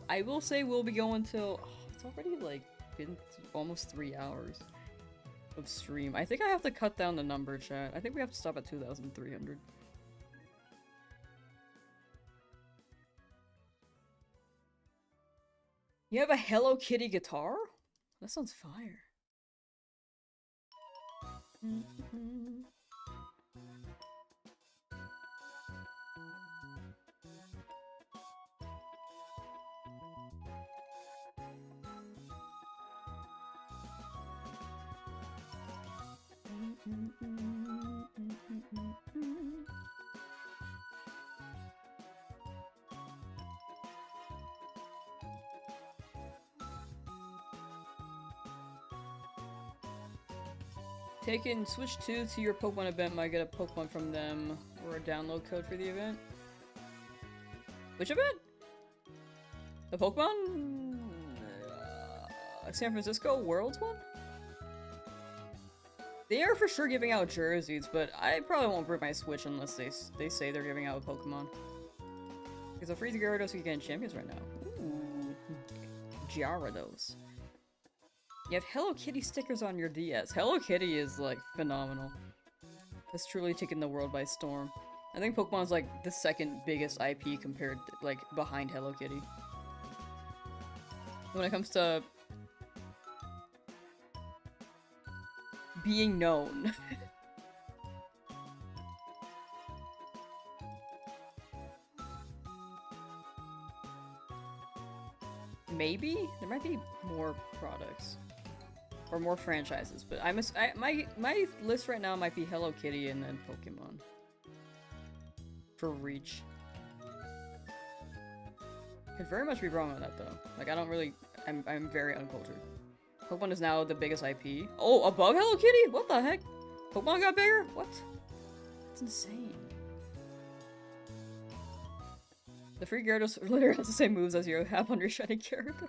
I will say we'll be going till it's already like been almost 3 hours of stream. I think I have to cut down the number, chat. I think we have to stop at 2,300. You have a Hello Kitty guitar? That sounds fire. Taking Switch 2 to your Pokemon event might get a Pokemon from them or a download code for the event. Which event? The Pokemon? San Francisco Worlds one? They are for sure giving out jerseys, but I probably won't bring my Switch unless they say they're giving out a Pokemon. Because a free Gyarados you get in Champions right now. Ooh. Gyarados. You have Hello Kitty stickers on your DS. Hello Kitty is, like, phenomenal. It's truly taken the world by storm. I think Pokemon's, like, the second biggest IP compared to, like, behind Hello Kitty. When it comes to being known. Maybe? There might be more products. Or more franchises, but my list right now might be Hello Kitty and then Pokemon. For Reach. Could very much be wrong on that though. Like I don't really I'm very uncultured. Pokemon is now the biggest IP. Oh, above Hello Kitty? What the heck? Pokemon got bigger? What? That's insane. The free Gyarados literally has the same moves as you have on your shiny character.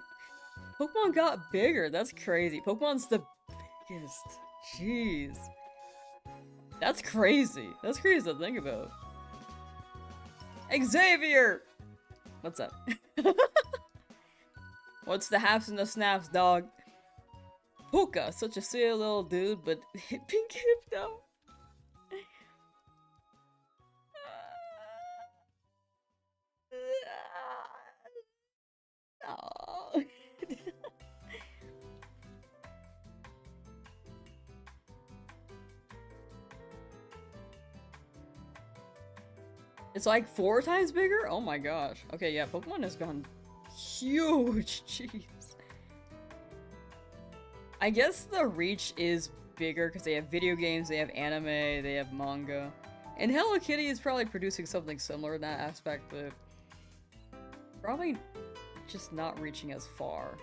Pokemon got bigger. That's crazy. Pokemon's the biggest. Jeez. That's crazy. That's crazy to think about. Xavier! What's up? What's the haps and the snaps, dog? Puka, such a silly little dude, but pink hip though. Oh. It's like 4 times bigger? Oh my gosh. Okay, yeah, Pokemon has gone huge. Jeez. I guess the reach is bigger because they have video games, they have anime, they have manga. And Hello Kitty is probably producing something similar in that aspect, but probably just not reaching as far.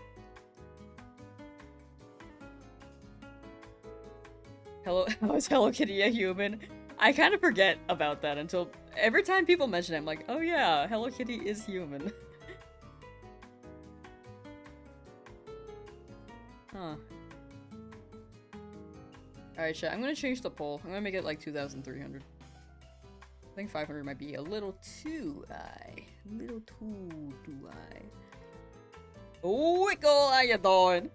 How is Hello Kitty a human? I kind of forget about that until every time people mention it, I'm like, oh yeah, Hello Kitty is human. Huh. Alright, chat, I'm gonna change the poll. I'm gonna make it like 2,300. I think 500 might be a little too high. A little too high. Oh, Wickle, how you doing?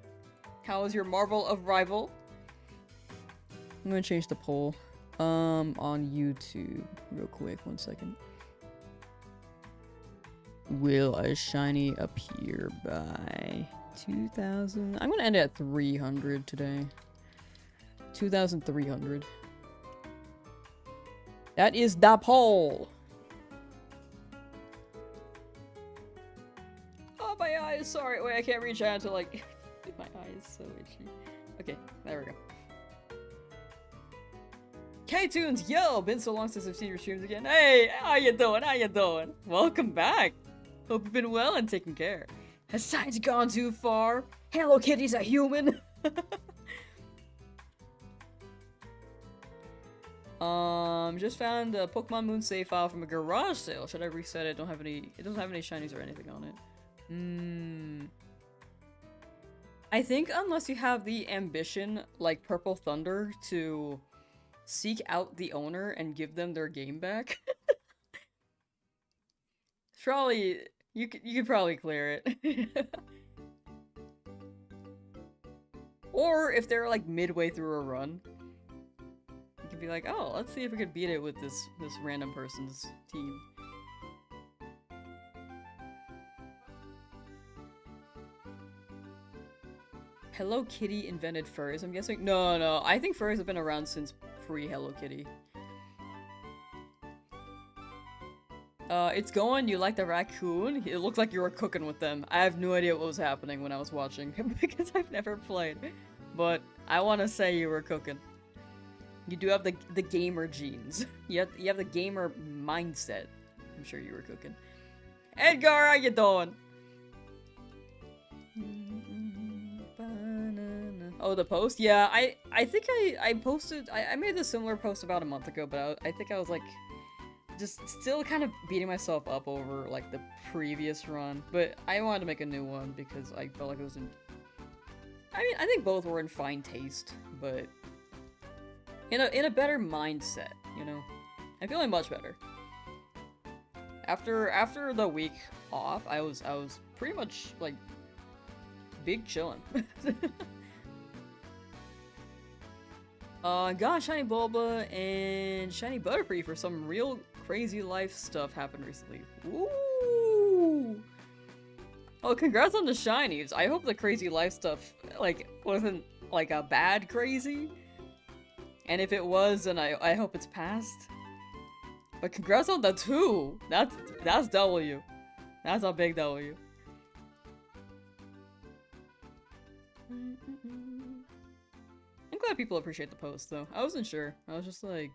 How is your Marvel of Rival? I'm gonna change the poll. On YouTube, real quick, 1 second. Will a shiny appear by 2,000? I'm gonna end it at 300 today. 2,300. That is the poll. Oh, my eyes. Sorry. Wait, I can't reach out to like. My eyes so itchy. Okay, there we go. K-Tunes, yo! Been so long since I've seen your streams again. Hey, how you doing? How you doing? Welcome back. Hope you've been well and taken care. Has science gone too far? Hello Kitty's a human. Just found a Pokemon Moon save file from a garage sale. Should I reset it? It doesn't have any shinies or anything on it. I think unless you have the ambition, like Purple Thunder, to seek out the owner and give them their game back. Probably, you could probably clear it. Or if they're like midway through a run, you can be like, oh, let's see if we could beat it with this random person's team. Hello Kitty invented furries, I'm guessing? No, I think furries have been around since pre-Hello Kitty. It's going, you like the raccoon? It looks like you were cooking with them. I have no idea what was happening when I was watching, because I've never played. But I want to say you were cooking. You do have the gamer genes. You have the gamer mindset. I'm sure you were cooking. Edgar, how you doing? Oh, the post? Yeah, I think I posted, I made a similar post about a month ago, but I think I was like, just still kind of beating myself up over like the previous run, but I wanted to make a new one because I felt like it was in, I mean, I think both were in fine taste, but in a better mindset, you know? I'm feeling much better. After the week off, I was pretty much like big chillin'. Got Shiny Bulba and Shiny Butterfree for some real crazy life stuff happened recently. Ooh! Oh, congrats on the shinies. I hope the crazy life stuff, like, wasn't, like, a bad crazy. And if it was, then I hope it's past. But congrats on the 2! That's W. That's a big W. I'm glad people appreciate the post, though. I wasn't sure. I was just like,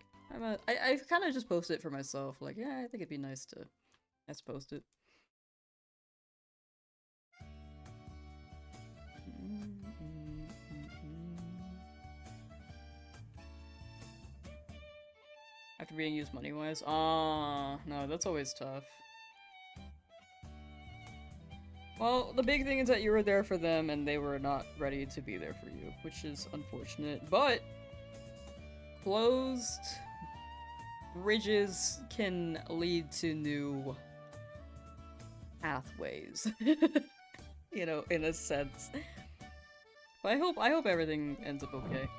I kind of just posted it for myself. Like, yeah, I think it'd be nice to post it. After being used money-wise? No, that's always tough. Well, the big thing is that you were there for them and they were not ready to be there for you, which is unfortunate, but closed bridges can lead to new pathways, you know, in a sense. But I hope everything ends up okay.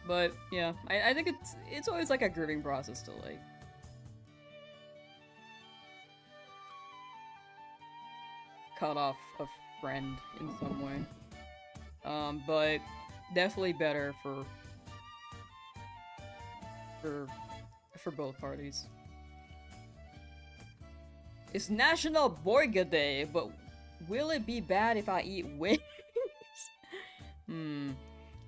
But yeah, I think it's always like a grieving process to like cut off a friend in some way. But definitely better for both parties. It's National Burger Day, but will it be bad if I eat wings?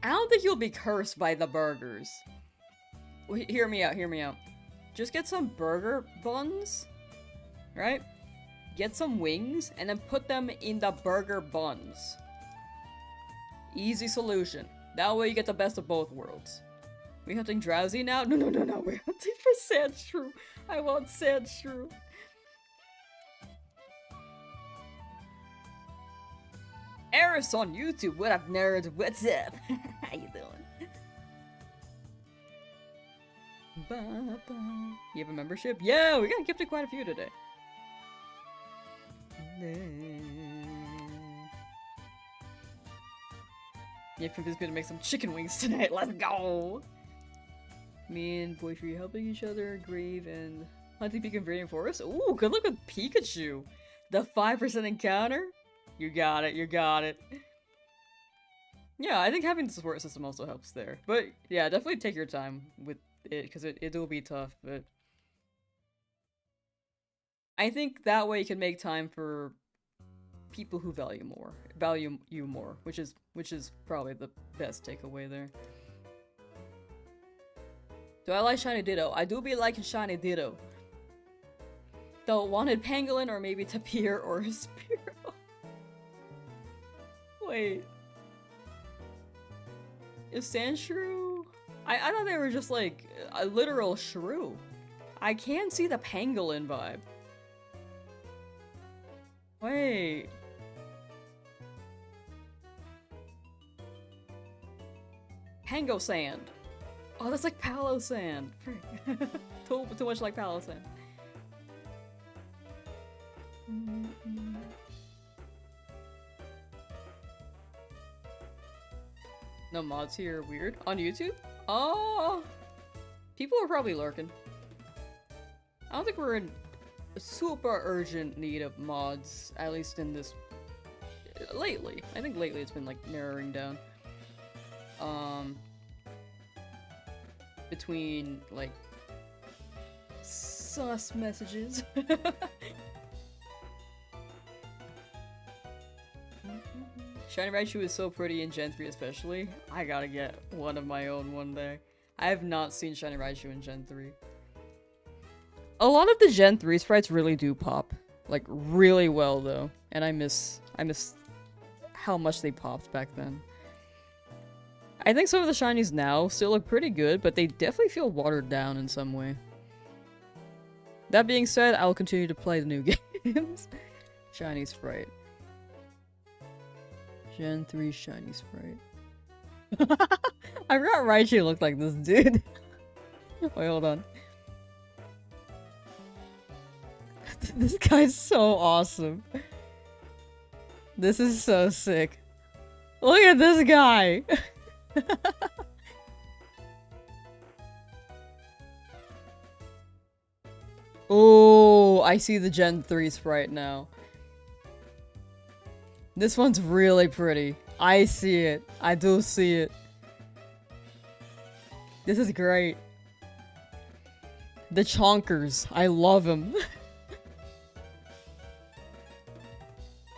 I don't think you'll be cursed by the burgers. Hear me out, hear me out. Just get some burger buns, right? Get some wings, and then put them in the burger buns. Easy solution. That way you get the best of both worlds. We hunting Drowsy now? No, we're hunting for Sandshrew. I want Sandshrew. Eris on YouTube, what up nerds, what's up? How you doing? You have a membership? Yeah, we got gifted quite a few today. Yeah, convinced me to make some chicken wings tonight, let's go! Me and Boyfriend helping each other, Grave, and hunting Pikachu in Viridian Forest. Ooh, good luck with Pikachu! The 5% encounter? You got it, you got it. Yeah, I think having the support system also helps there. But yeah, definitely take your time with it, because it will be tough, but I think that way you can make time for people who value you more, which is probably the best takeaway there. Do I like Shiny Ditto? I do be liking Shiny Ditto. Though wanted Pangolin or maybe Tapir or Spearow. Wait. Is Sandshrew? I thought they were just like a literal shrew. I can see the pangolin vibe. Wait. Pango sand. Oh, that's like Palo sand. too much like Palo sand. No mods here. Weird. On YouTube? Oh, people are probably lurking. I don't think we're in super urgent need of mods, at least in this lately. I think lately it's been like narrowing down. Between like sus messages. Shiny Raichu is so pretty in Gen 3 especially. I gotta get one of my own one day. I have not seen Shiny Raichu in Gen 3. A lot of the Gen 3 sprites really do pop. Like, really well, though. And I miss how much they popped back then. I think some of the shinies now still look pretty good, but they definitely feel watered down in some way. That being said, I'll continue to play the new games. Shiny sprite. Gen 3 shiny sprite. I forgot Raichu looked like this dude. Wait, hold on. This guy's so awesome. This is so sick. Look at this guy! Oh, I see the Gen 3 sprite now. This one's really pretty. I see it. I do see it. This is great. The Chonkers. I love him.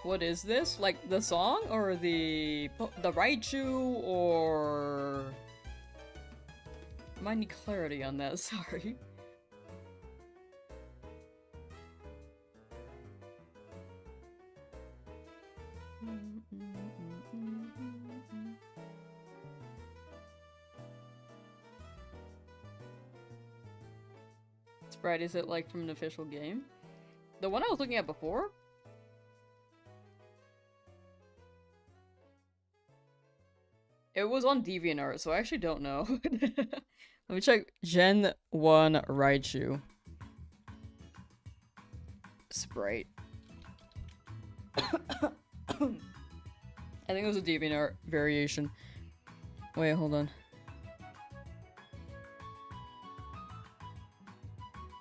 What is this? Like the song or the Raichu or... Might need clarity on that, sorry. Sprite, is it like from an official game? The one I was looking at before? It was on DeviantArt, so I actually don't know. Let me check Gen 1 Raichu. Sprite. I think it was a DeviantArt variation. Wait, hold on.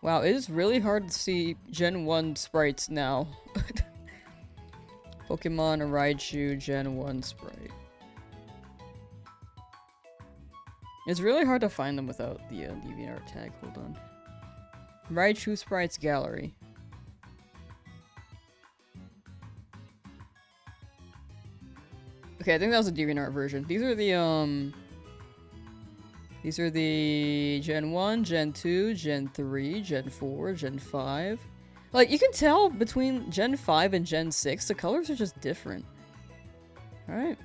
Wow, it is really hard to see Gen 1 sprites now. Pokemon Raichu Gen 1 sprite. It's really hard to find them without the DeviantArt tag. Hold on. Raichu sprites gallery. Okay, I think that was a DeviantArt version. These are the Gen 1, Gen 2, Gen 3, Gen 4, Gen 5. Like, you can tell between Gen 5 and Gen 6, the colors are just different. Alright.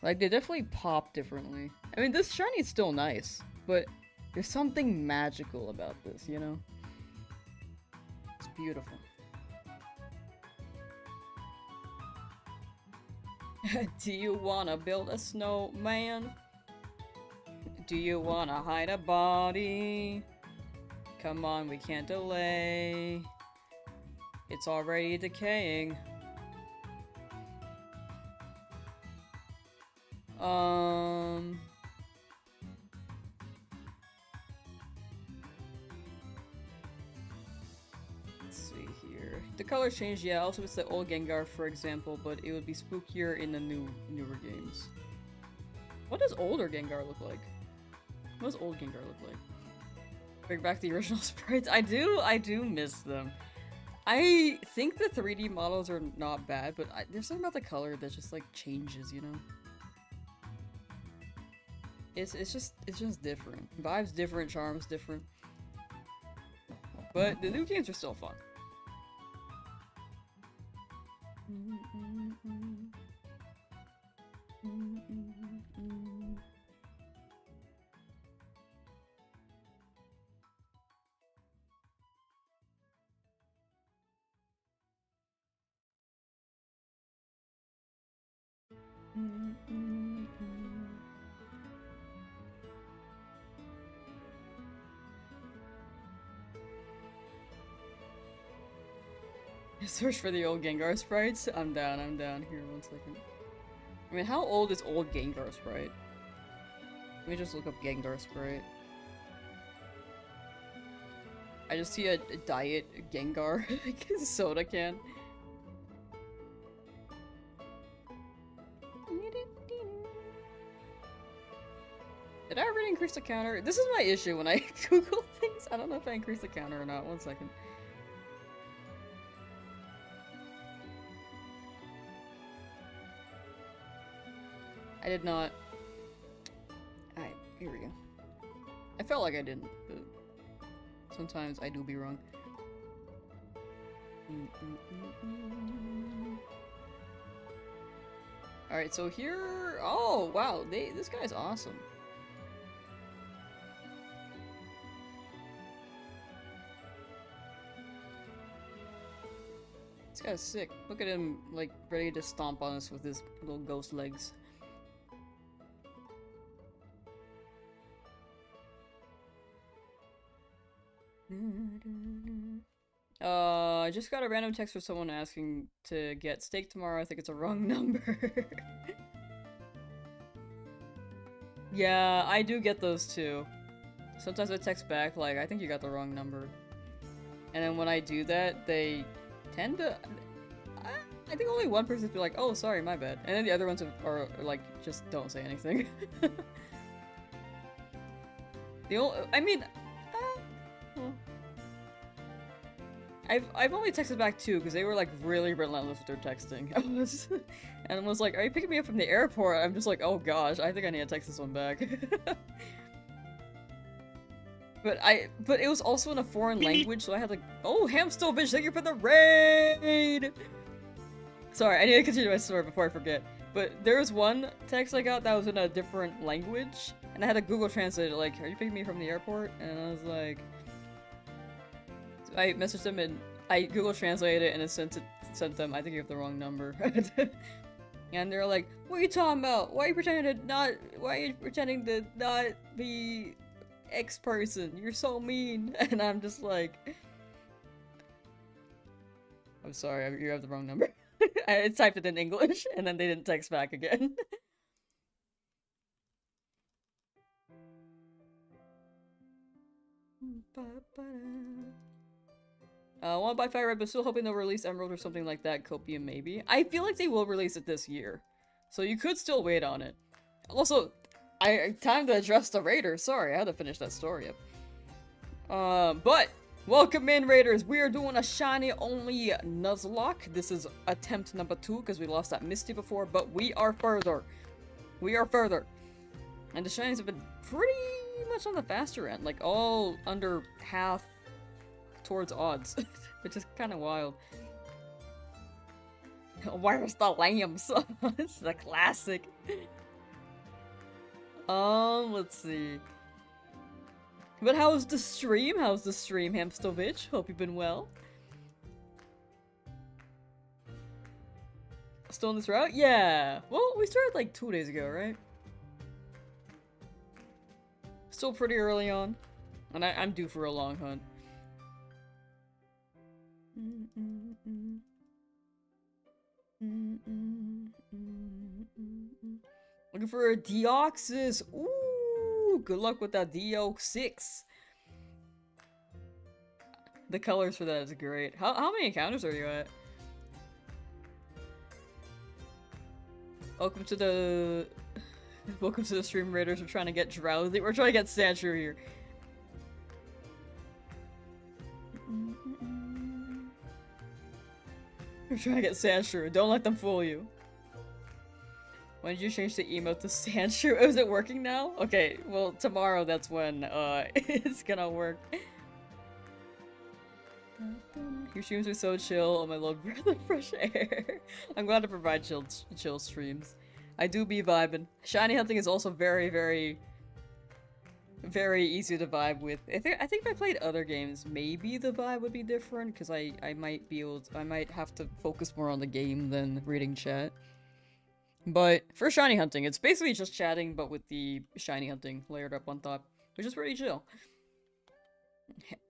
Like, they definitely pop differently. I mean, this shiny is still nice, but there's something magical about this, you know? It's beautiful. Do you wanna build a snowman? Do you wanna hide a body? Come on, we can't delay. It's already decaying. Let's see here. The colors changed, yeah. Also, it's the old Gengar, for example, but it would be spookier in the newer games. What does older Gengar look like? What does old Gengar look like? Bring back the original sprites. I do miss them. I think the 3D models are not bad, but there's something about the color that just like changes, you know? It's just different. Vibes different, charms different. But the new games are still fun. Search for the old Gengar sprites? I'm down. Here, 1 second. I mean, how old is old Gengar sprite? Let me just look up Gengar sprite. I just see a diet Gengar soda can. Did I already increase the counter? This is my issue when I Google things. I don't know if I increased the counter or not. 1 second. I did not. Alright, here we go. I felt like I didn't, but sometimes I do be wrong. Alright, so here... Oh, wow, this guy's awesome. This guy's sick. Look at him, like, ready to stomp on us with his little ghost legs. I just got a random text from someone asking to get steak tomorrow. I think it's a wrong number. Yeah, I do get those too. Sometimes I text back like, I think you got the wrong number. And then when I do that, they tend to... I think only one person's be like, oh, sorry, my bad. And then the other ones are like, just don't say anything. The only... I mean... well. I've only texted back 2 because they were like really relentless with their texting. And I was like, are you picking me up from the airport? I'm just like, oh gosh, I think I need to text this one back. But it was also in a foreign language, so I had like, oh, Hamstovich, thank you for the raid! Sorry, I need to continue my story before I forget. But there was one text I got that was in a different language, and I had to Google Translate it, like, are you picking me from the airport? And I was like... I messaged them and I Google Translated it and it sent them, I think you have the wrong number. And they're like, what are you talking about? Why are you pretending to not be X person? You're so mean. And I'm just like, I'm sorry, you have the wrong number. I typed it in English and then they didn't text back again. I want to buy FireRed, but still hoping they'll release Emerald or something like that. Copium, maybe. I feel like they will release it this year, so you could still wait on it. Also, time to address the raiders. Sorry, I had to finish that story up. But welcome in, raiders. We are doing a shiny only Nuzlocke. This is attempt number 2 because we lost that Misty before, but we are further. We are further, and the shinies have been pretty much on the faster end, like all under half towards odds, which is kind of wild. Where's the Lamsauce? It's the classic. Let's see. But how's the stream? How's the stream, Hamstovich? Hope you've been well. Still on this route? Yeah. Well, we started like 2 days ago, right? Still pretty early on. And I'm due for a long hunt. Looking for a Deoxys. Ooh, good luck with that Deoxys. The colors for that is great. How many encounters are you at? Welcome to the stream, raiders. We're trying to get drowsy. We're trying to get Sandshrew here. We're trying to get Sandshrew. Don't let them fool you. When did you change the emote to Sandshrew? Is it working now? Okay, well, tomorrow that's when, it's gonna work. Your streams are so chill. Oh my lord, breath of fresh air. I'm glad to provide chill streams. I do be vibing. Shiny hunting is also very, very, very easy to vibe with. I think if I played other games, maybe the vibe would be different because I might be able to, I might have to focus more on the game than reading chat. But for shiny hunting, it's basically just chatting, but with the shiny hunting layered up on top, which is pretty chill.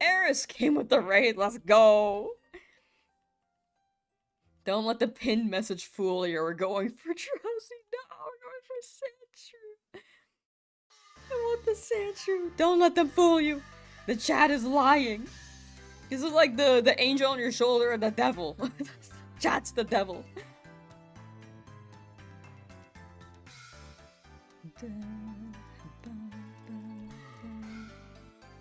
Eris came with the raid, let's go! Don't let the pinned message fool you, we're going for Drowsy, no, we're going for Sandshrew. I want the Sandshrew, don't let them fool you! The chat is lying! This is like the angel on your shoulder and the devil. Chat's the devil.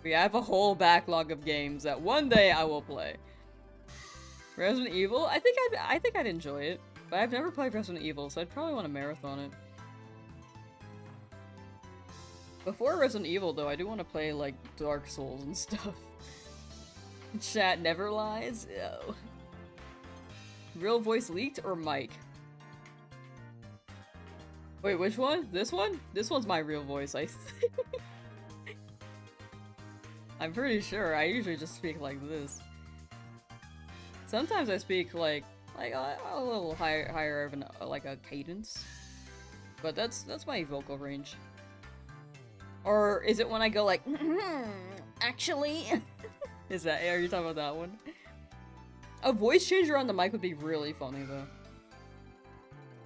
I have a whole backlog of games that one day I will play. Resident Evil? I think I'd enjoy it. But I've never played Resident Evil, so I'd probably want to marathon it. Before Resident Evil, though, I do want to play, like, Dark Souls and stuff. Chat never lies? Ew. Real voice leaked or mic? Wait, which one? This one? This one's my real voice, I think. I'm pretty sure. I usually just speak like this. Sometimes I speak like a little higher of an like a cadence. But that's my vocal range. Or is it when I go like, Actually. Is that, are you talking about that one? A voice changer on the mic would be really funny though.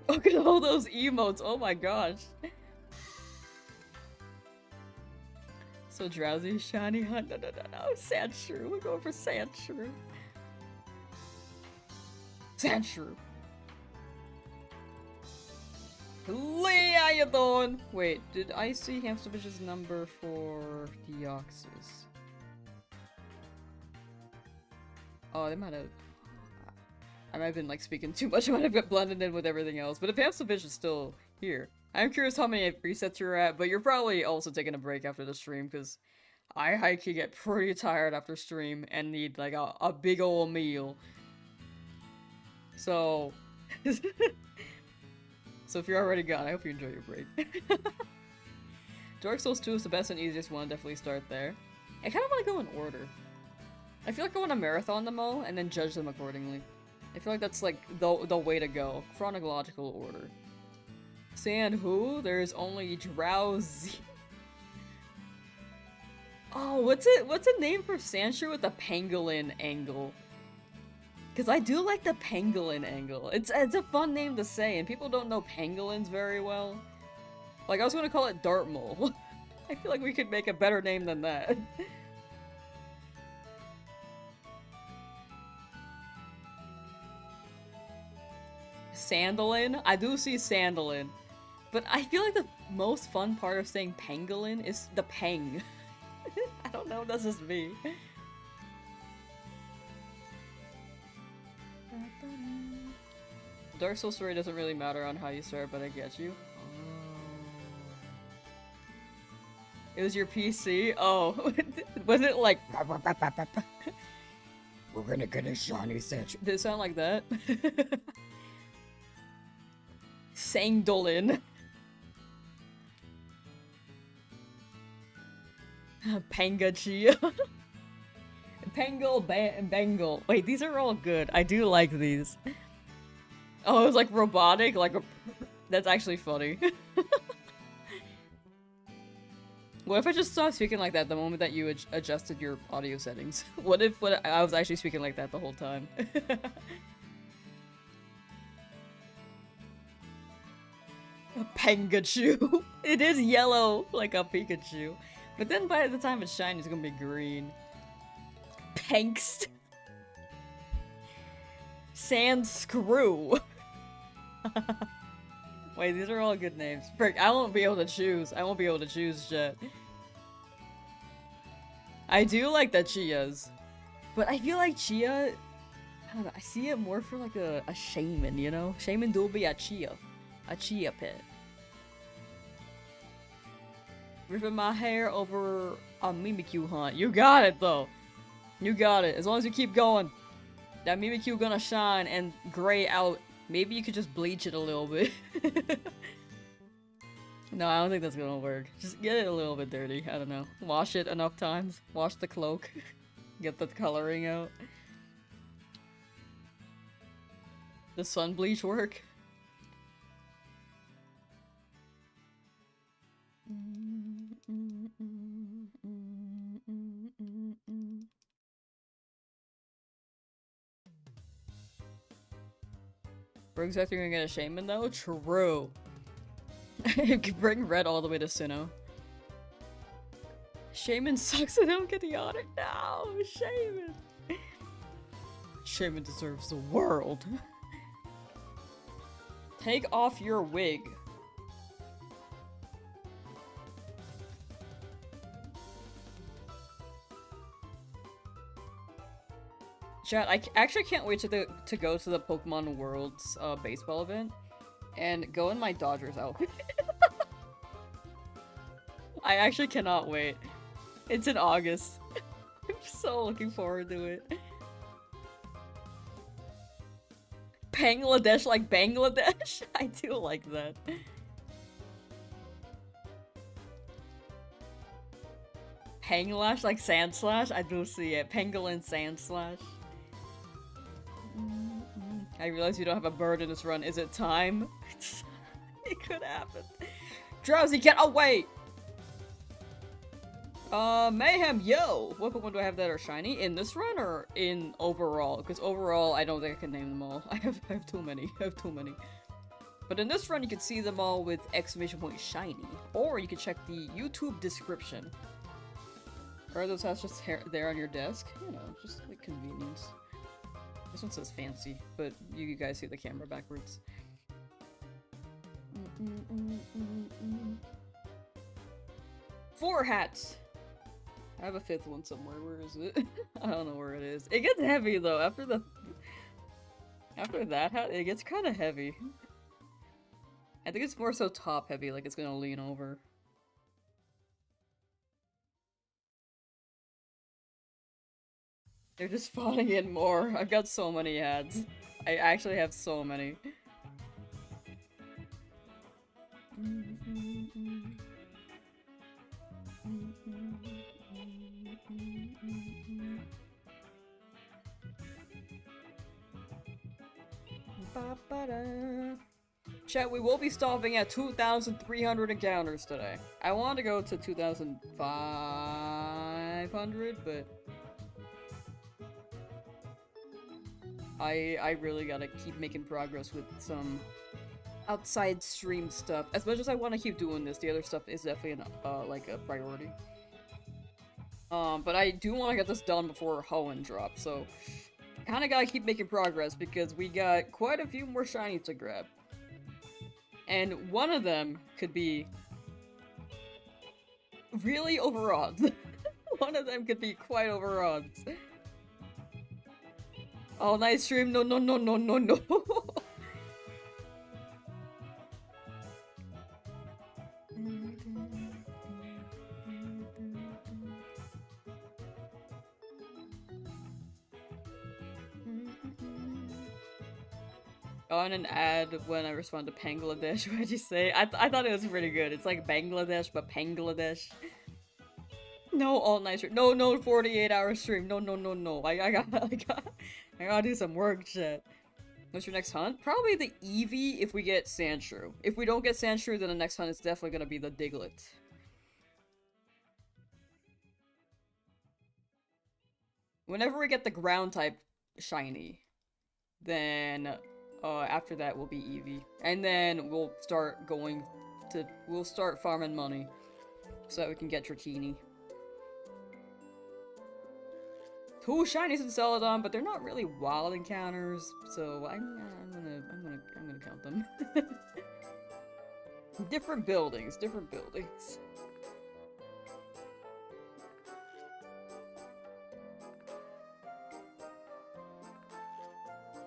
Look at all those emotes, oh my gosh. So drowsy, shiny hunt, no, Sandshrew, we're going for Sandshrew. Sandshrew. Lee, how you doing? Wait, did I see Hamsterfish's number for Deoxys? Oh, they might have... I might have been like speaking too much, I might have got blended in with everything else, but if Hamsterfish is still here. I'm curious how many resets you're at, but you're probably also taking a break after the stream, because I high-key get pretty tired after stream and need like a big ol' meal. So... So if you're already gone, I hope you enjoy your break. Dark Souls 2 is the best and easiest one, definitely start there. I kind of want to go in order. I feel like I want to marathon them all and then judge them accordingly. I feel like that's like the way to go. Chronological order. Sand who? There's only drowsy. Oh, what's a name for Sandshrew with the pangolin angle? Because I do like the pangolin angle. It's a fun name to say, and people don't know pangolins very well. Like, I was going to call it Dartmole. I feel like we could make a better name than that. Sandalin? I do see Sandalin. But I feel like the most fun part of saying pangolin is the pang. I don't know if that's just me. Dark Souls story doesn't really matter on how you start, but I get you. It was your PC? Oh. Was it like... We're gonna get a shiny Sandshrew. Did it sound like that? Sangdolin. Pangachia. Pangle, Bangle. Wait, these are all good. I do like these. Oh, it was like robotic, like a... That's actually funny. What if I just stopped speaking like that the moment that you adjusted your audio settings? What if I was actually speaking like that the whole time? A Pangachu. It is yellow, like a Pikachu. But then by the time it's shiny, it's gonna be green. Pankst. Sandscrew. Wait, these are all good names. Frick, I won't be able to choose. I won't be able to choose yet. I do like the Chias. But I feel like Chia... I don't know, I see it more for like a shaman, you know? Shaman will be a Chia. A Chia pet. Ripping my hair over a Mimikyu hunt. You got it, though. You got it. As long as you keep going. That Mimikyu gonna shine and gray out. Maybe you could just bleach it a little bit. No, I don't think that's gonna work. Just get it a little bit dirty. I don't know. Wash it enough times. Wash the cloak. Get the coloring out. The sun bleach work? We're exactly gonna get a shaman though? True. You can bring red all the way to Sinnoh. Shaman sucks and don't get the honor. No, Shaman. Shaman deserves the world. Take off your wig. Chat, I actually can't wait to go to the Pokemon Worlds baseball event and go in my Dodgers outfit. I actually cannot wait. It's in August. I'm so looking forward to it. Bangladesh like Bangladesh? I do like that. Panglash like Sandslash? I do see it. Pangolin Sandslash. I realize you don't have a bird in this run. Is it time? It could happen. Drowsy, get away! Mayhem, yo! What Pokemon do I have that are shiny? In this run or in overall? Because overall, I don't think I can name them all. I have too many. I have too many. But in this run, you can see them all with exclamation point shiny. Or you can check the YouTube description. Are those hats just there on your desk? You know, just like convenience. This one says fancy, but you guys see the camera backwards. 4 hats! I have a 5th one somewhere. Where is it? I don't know where it is. It gets heavy though. After that hat, it gets kind of heavy. I think it's more so top heavy, like it's gonna lean over. They're just spawning in more. I've got so many ads. I actually have so many. Chat, we will be stopping at 2,300 encounters today. I want to go to 2,500, but I really gotta keep making progress with some outside stream stuff. As much as I want to keep doing this, the other stuff is definitely like a priority. But I do want to get this done before Hoenn drops, so kinda gotta keep making progress because we got quite a few more shinies to grab. And one of them could be really over odds. One of them could be quite over odds. Oh, nice stream. No, no, no, no, no, no. On an ad when I respond to Bangladesh, what'd you say? I thought it was pretty good. It's like Bangladesh, but Bangladesh. No, all night stream. No, no, 48-hour stream. No, no, no, no. I gotta do some work, shit. What's your next hunt? Probably the Eevee if we get Sandshrew. If we don't get Sandshrew, then the next hunt is definitely gonna be the Diglett. Whenever we get the ground type shiny, then after that will be Eevee. And then we'll start farming money so that we can get Dratini. 2 shinies in Celadon, but they're not really wild encounters, so I'm gonna count them. Different buildings.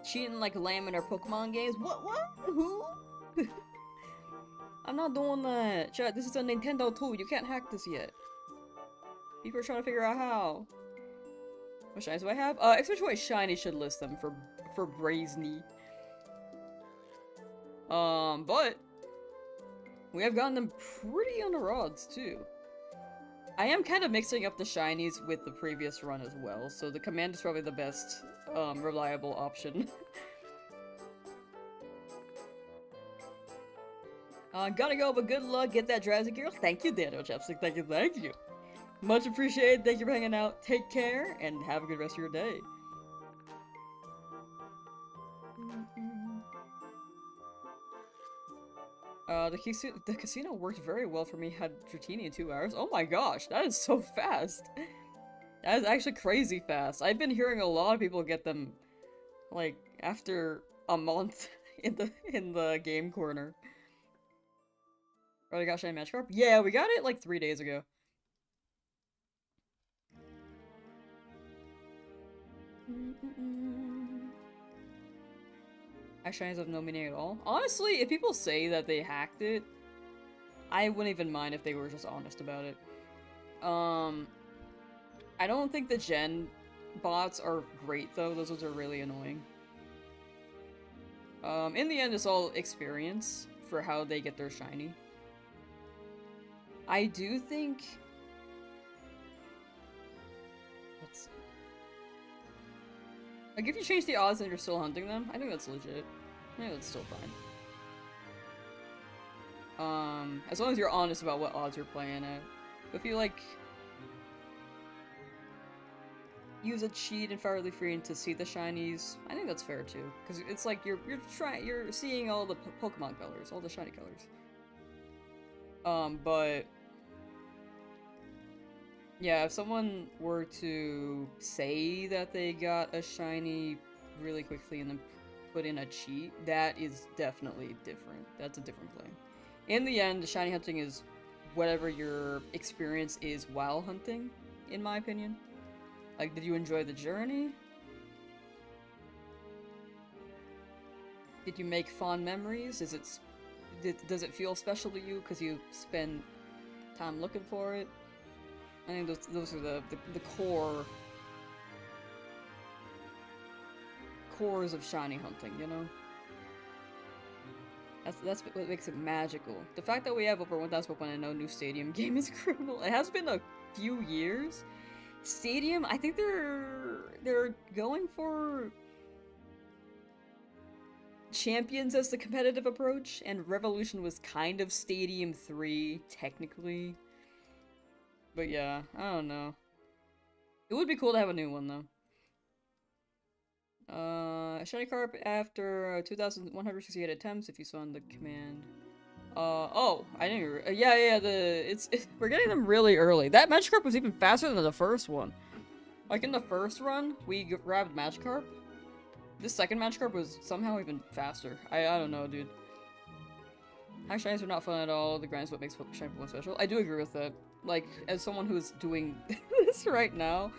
Cheating like Lamb in our Pokemon games? What? Who? I'm not doing that. Chat, this is a Nintendo 2. You can't hack this yet. People are trying to figure out how. What shinies do I have? Especially Shiny should list them for Brazeney. But we have gotten them pretty on the rods too. I am kind of mixing up the shinies with the previous run as well, so the command is probably the best, reliable option. Gotta go, but good luck, get that drowsy girl. Thank you, Dano Chapstick, thank you, thank you. Much appreciated, thank you for hanging out, take care, and have a good rest of your day. The casino worked very well for me, had Dratini in 2 hours. Oh my gosh, that is so fast! That is actually crazy fast. I've been hearing a lot of people get them, like, after a month in the game corner. Already got Shiny Magikarp? Yeah, we got it like 3 days ago. Shinies have no meaning at all. Honestly, if people say that they hacked it, I wouldn't even mind if they were just honest about it. I don't think the gen bots are great though, those ones are really annoying. In the end, it's all experience for how they get their shiny. I do think... Let's see. Like, if you change the odds and you're still hunting them, I think that's legit. I think that's still fine. As long as you're honest about what odds you're playing at. If you, like, use a cheat in FireRed to see the shinies, I think that's fair too. Because it's like you're seeing all the Pokemon colors, all the shiny colors. But yeah, if someone were to say that they got a shiny really quickly and then put in a cheat, that is definitely different. That's a different play. In the end, the shiny hunting is whatever your experience is while hunting, in my opinion. Like, did you enjoy the journey? Did you make fond memories? Does it feel special to you because you spend time looking for it? I think those are the cores of shiny hunting, you know? That's what makes it magical. The fact that we have over 1,000 Pokemon and no new Stadium game is criminal. It has been a few years. Stadium, I think they're going for Champions as the competitive approach, and Revolution was kind of Stadium 3, technically. But yeah, I don't know. It would be cool to have a new one, though. Shinikarp after 2,168 attempts, if you saw in the command. Oh, I didn't. Yeah, we're getting them really early. That Magikarp was even faster than the first one. Like in the first run, we grabbed Magikarp. This second Magikarp was somehow even faster. I don't know, dude. High shinies are not fun at all. The grind is what makes shiny Pokemon special. I do agree with that. Like, as someone who's doing this right now,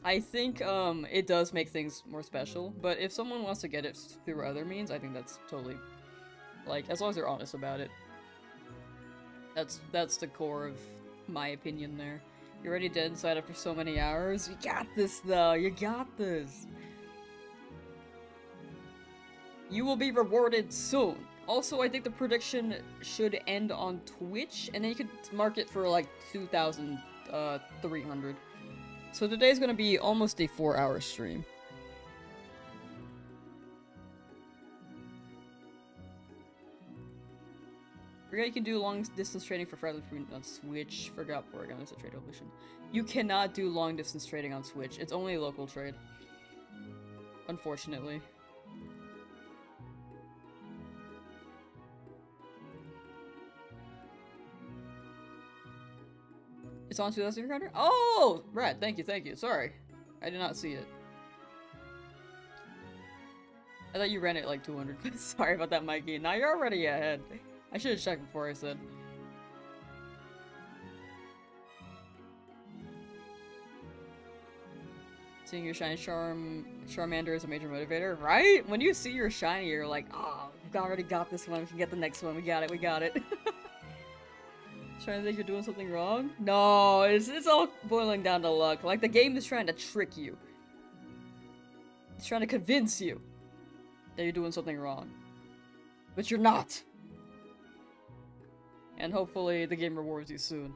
I think it does make things more special. But if someone wants to get it through other means, I think that's totally, like, as long as they're honest about it. That's the core of my opinion there. You're already dead inside after so many hours. You got this, though. You got this. You will be rewarded soon. Also, I think the prediction should end on Twitch, and then you could mark it for like 2,300. So today's gonna be almost a 4-hour stream. Forget you can do long distance trading for FireRed on Switch. Forgot Oregon is a trade evolution. You cannot do long distance trading on Switch. It's only a local trade. Unfortunately. It's on 2,300? Oh! Brad, thank you. Sorry. I did not see it. I thought you ran it like 200. Sorry about that, Mikey. Now you're already ahead. I should have checked before I said. Seeing your shiny Charmander is a major motivator, right? When you see your shiny, you're like, oh, we already got this one. We can get the next one. We got it. Trying to think you're doing something wrong? No, it's all boiling down to luck. Like, the game is trying to trick you. It's trying to convince you that you're doing something wrong. But you're not! And hopefully the game rewards you soon.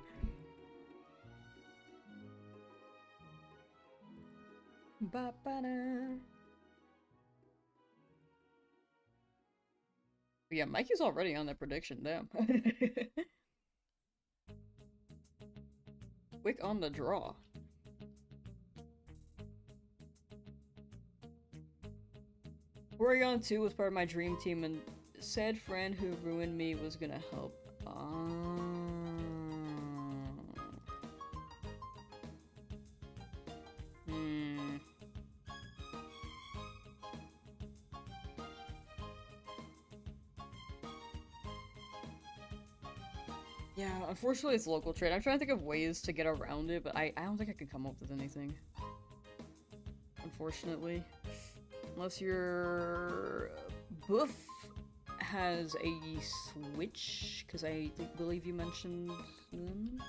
Ba-ba-da. Yeah, Mikey's already on that prediction, damn. Quick on the draw. Oregon 2 was part of my dream team, and said friend who ruined me was gonna help. Yeah, unfortunately it's local trade. I'm trying to think of ways to get around it, but I don't think I can come up with anything. Unfortunately. Unless your Boof has a Switch, because I believe you mentioned them.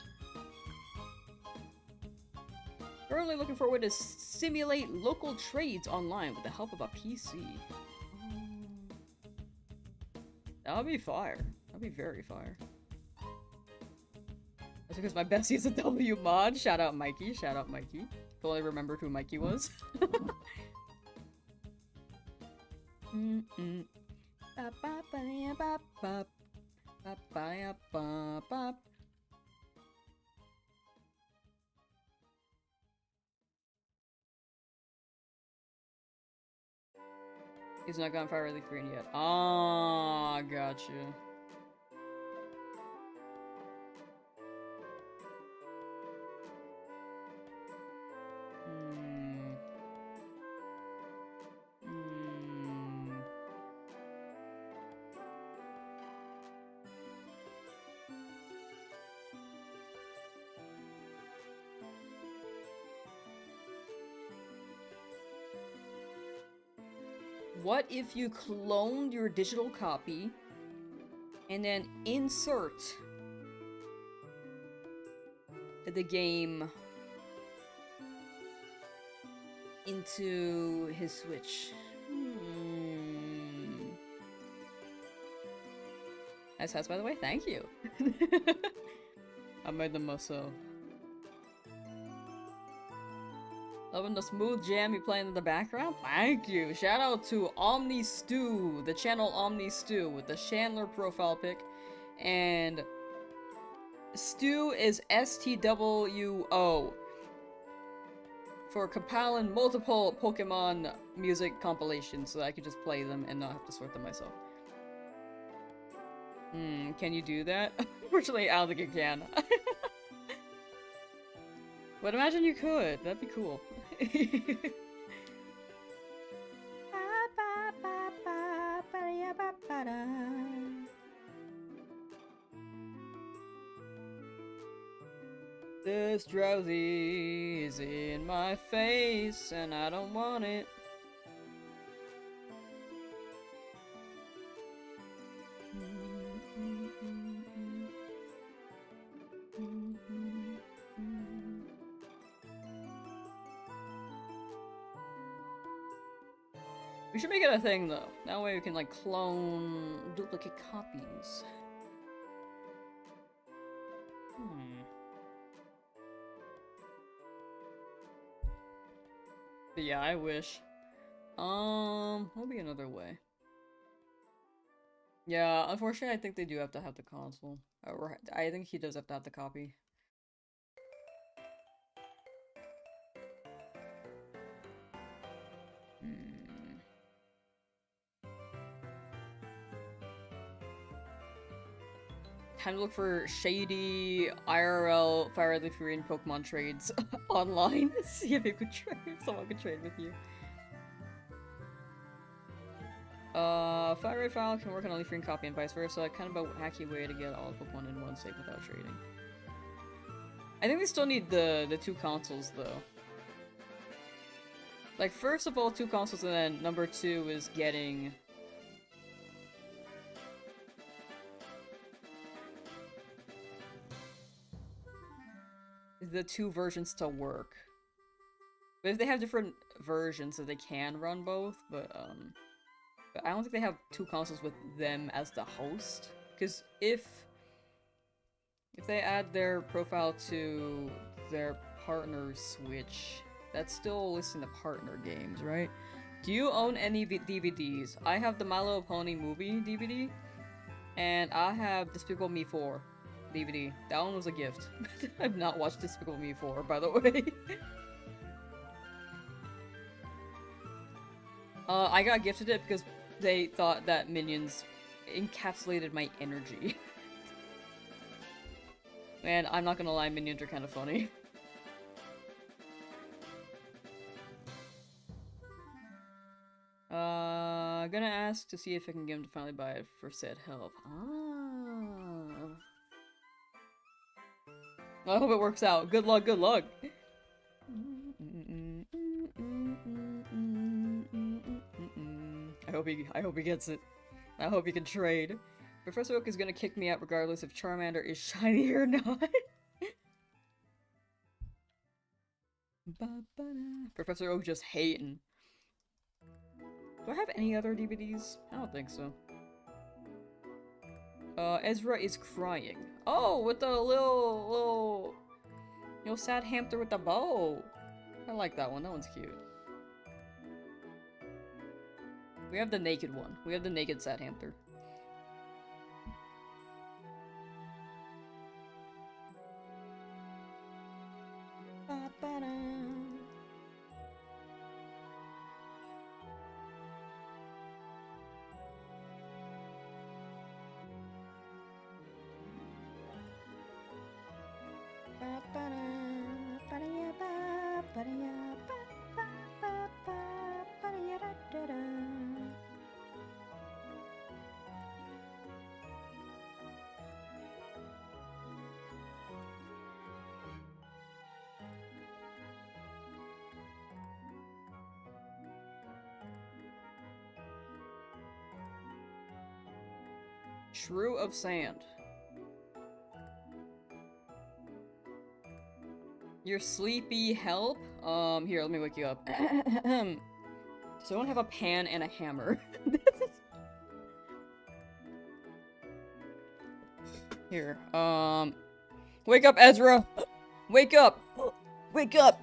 Currently looking for a way to simulate local trades online with the help of a PC. That would be fire. That would be very fire. That's because my bestie is a W mod. Shout out Mikey. Shout out Mikey. If only remembered who Mikey was. He's not gotten FireRed yet. Ah, gotcha. What if you cloned your digital copy and then insert the game into his Switch? Nice hats, by the way. Thank you. I made them myself. Loving the smooth jam you playing in the background? Thank you! Shout out to Omni Stew, the channel Omni Stew, with the Chandler profile pic. And Stew is STWO. For compiling multiple Pokemon music compilations so that I could just play them and not have to sort them myself. Can you do that? Unfortunately, I don't think you can. But imagine you could. That'd be cool. This drowsy is in my face and I don't want it. We should make it a thing though. That way we can like clone duplicate copies. But yeah, I wish. There'll be another way. Yeah, unfortunately I think they do have to have the console. Or I think he does have to have the copy. Time to look for shady IRL FireRed Pokemon trades online. See if you could trade, if someone could trade with you. FireRed file can work on only free copy and vice versa. Kind of a hacky way to get all the Pokemon in one save without trading. I think we still need the two consoles though. Like first of all, two consoles, and then number two is getting the two versions to work. But if they have different versions, so they can run both, but I don't think they have two consoles with them as the host. Because if they add their profile to their partner Switch, that's still listing the partner games, right? Do you own any DVDs? I have the My Little Pony movie DVD, and I have Despicable Me 4 DVD. That one was a gift. I've not watched Despicable Me 4, by the way. I got gifted it because they thought that Minions encapsulated my energy. And I'm not gonna lie, Minions are kind of funny. Gonna ask to see if I can get him to finally buy it for said help. Ah. I hope it works out. Good luck, good luck. I hope he gets it. I hope he can trade. Professor Oak is gonna kick me out regardless if Charmander is shiny or not. Professor Oak just hating. Do I have any other DVDs? I don't think so. Ezra is crying. Oh, with the little sad hamster with the bow. I like that one. That one's cute. We have the naked one. We have the naked sad hamster. Shrew of Sand. You're sleepy, help? Here, let me wake you up. So I don't have a pan and a hammer. Here, wake up, Ezra! Wake up! Wake up!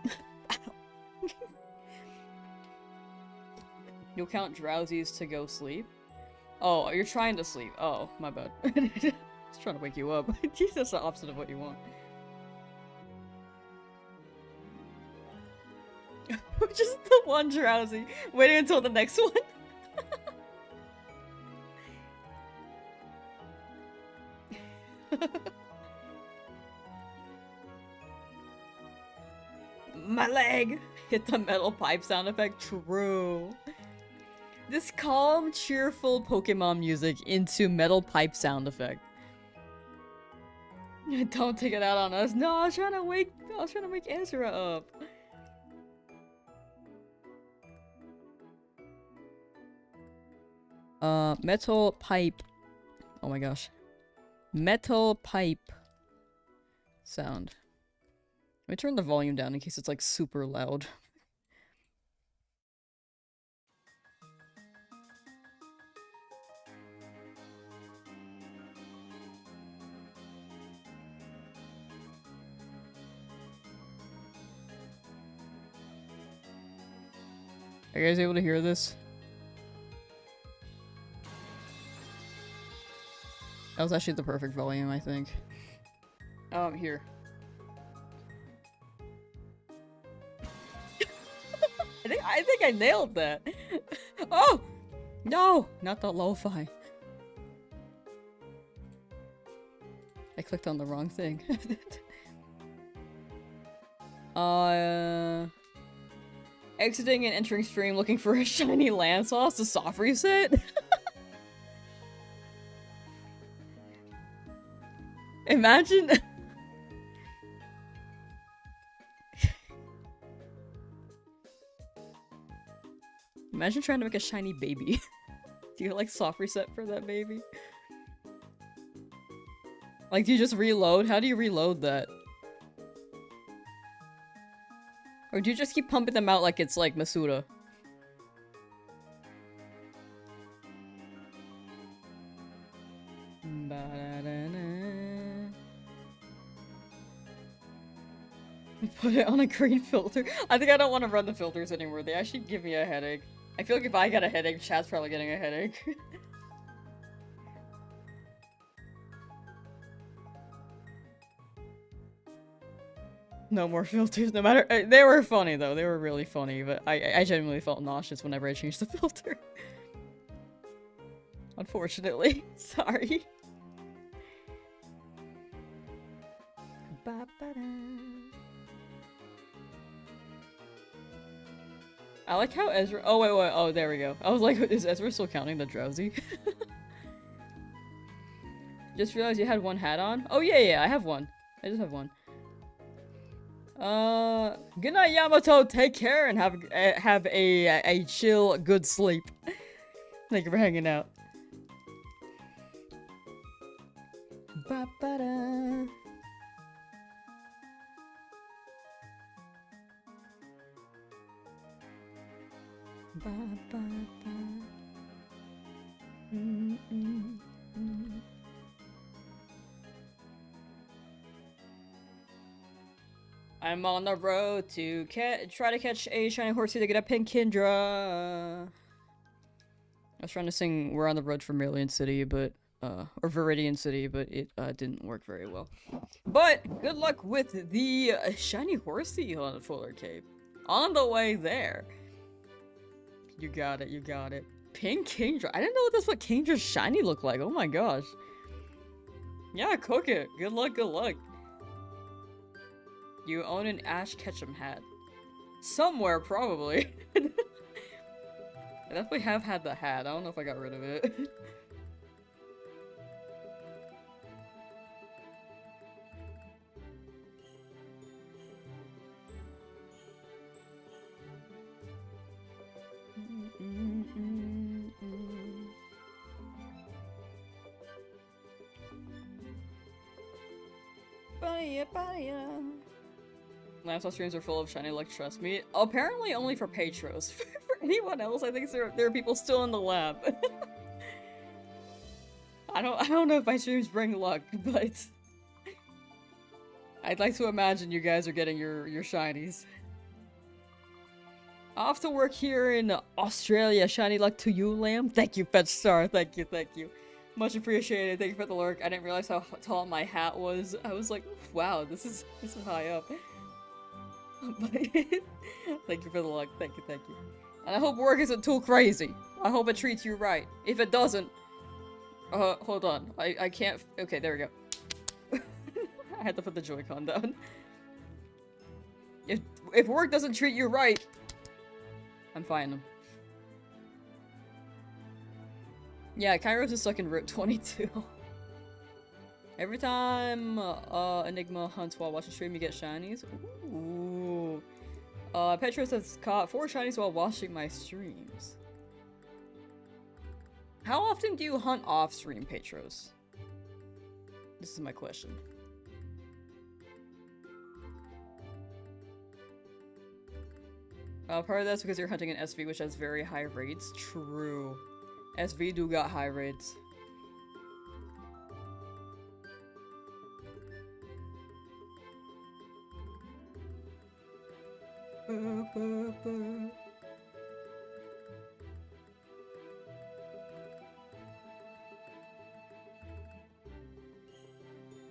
You'll count drowsies to go sleep? Oh, you're trying to sleep. Oh, my bad. Just trying to wake you up. That's the opposite of what you want. Just the one drowsy. Waiting until the next one. My leg! Hit the metal pipe sound effect. True. This calm, cheerful Pokemon music into metal pipe sound effect. Don't take it out on us. No, I was trying to wake Ezra up. Metal pipe. Oh my gosh. Metal pipe sound. Let me turn the volume down in case it's like super loud. Are you guys able to hear this? That was actually the perfect volume, I think. Here. I think I nailed that. Oh! No! Not the lo-fi. I clicked on the wrong thing. Exiting and entering stream looking for a shiny Lamsauce to soft reset? Imagine... Imagine trying to make a shiny baby. Do you like soft reset for that baby? Like, do you just reload? How do you reload that? Or do you just keep pumping them out like it's like Masuda? Put it on a green filter. I think I don't want to run the filters anymore. They actually give me a headache. I feel like if I get a headache, chat's probably getting a headache. No more filters, no matter- they were funny though, they were really funny, but I genuinely felt nauseous whenever I changed the filter. Unfortunately. Sorry. I like how Ezra- oh wait, oh there we go. I was like, is Ezra still counting the drowsy? Just realized you had one hat on? Oh yeah, I have one. I just have one. Good night, Yamato. Take care and have a chill, good sleep. Thank you for hanging out. Ba-ba-da. Ba-ba-ba. I'm on the road to try to catch a shiny horsey to get a pink Kindra. I was trying to sing "We're on the road for Maryland City," but or Viridian City, but it didn't work very well. But good luck with the shiny horsey on the Fuller Cape. On the way there. You got it, you got it. Pink Kingdra. I didn't know that's what Kingdra's shiny looked like. Oh my gosh. Yeah, cook it. Good luck, good luck. You own an Ash Ketchum hat. Somewhere, probably. I definitely have had the hat. I don't know if I got rid of it. Lamsauce streams are full of shiny luck, trust me. Apparently only for Patros. For anyone else, I think there are people still in the lab. I don't know if my streams bring luck, but I'd like to imagine you guys are getting your shinies. Off to work here in Australia. Shiny luck to you, Lamb. Thank you, Fetch Star. Thank you, thank you. Much appreciated. Thank you for the lurk. I didn't realize how tall my hat was. I was like, wow, this is high up. Thank you for the luck. Thank you, thank you. And I hope work isn't too crazy. I hope it treats you right. If it doesn't, hold on. I can't. Okay, there we go. I had to put the Joy-Con down. If work doesn't treat you right, I'm firing them. Yeah, Kairos is stuck in Route 22. Every time Enigma hunts while watching stream, you get shinies. Ooh. Petros has caught 4 shinies while watching my streams. How often do you hunt off stream, Petros? This is my question. Part of that's because you're hunting an SV, which has very high rates. True. SV do got high rates.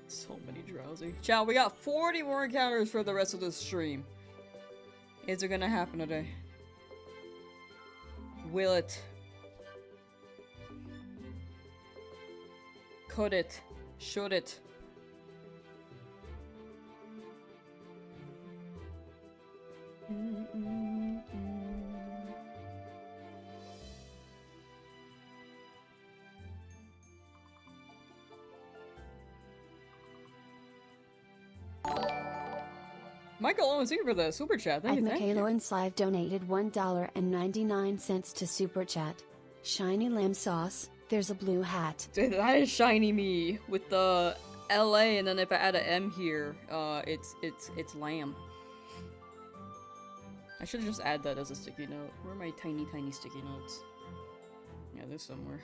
So many drowsy. Ciao, we got 40 more encounters for the rest of the stream. Is it gonna happen today? Will it? Could it? Should it? Michael Owens, thank you for the super chat. Thank you, thank you. Michaelo and Slive donated $1.99 to super chat. Shiny Lamsauce, there's a blue hat. That is shiny me with the LA, and then if I add an M here, it's lamb. I should just add that as a sticky note. Where are my tiny, tiny sticky notes? Yeah, there's somewhere.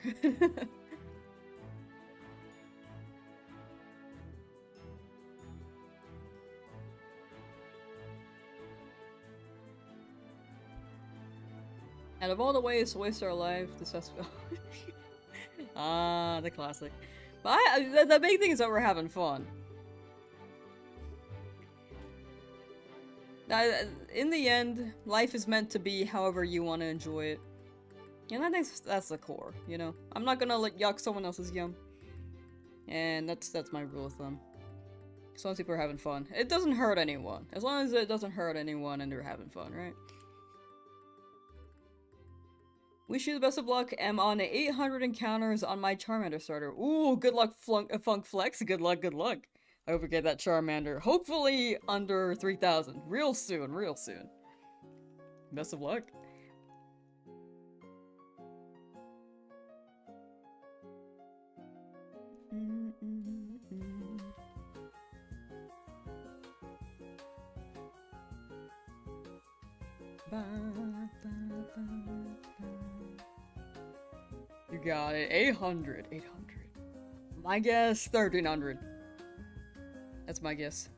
Out of all the ways to waste our life, this has to ah, the classic. But the big thing is that we're having fun. In the end, life is meant to be however you want to enjoy it. And I think that's the core, you know? I'm not gonna like yuck someone else's yum. And that's my rule of thumb. As long as people are having fun. It doesn't hurt anyone. As long as it doesn't hurt anyone and they're having fun, right? Wish you the best of luck. I'm on 800 encounters on my Charmander starter. Ooh, good luck, Funk Flex. Good luck, good luck. I hope we get that Charmander. Hopefully under 3,000. Real soon, real soon. Best of luck. You got it. 800. 800. My guess, 1,300. That's my guess.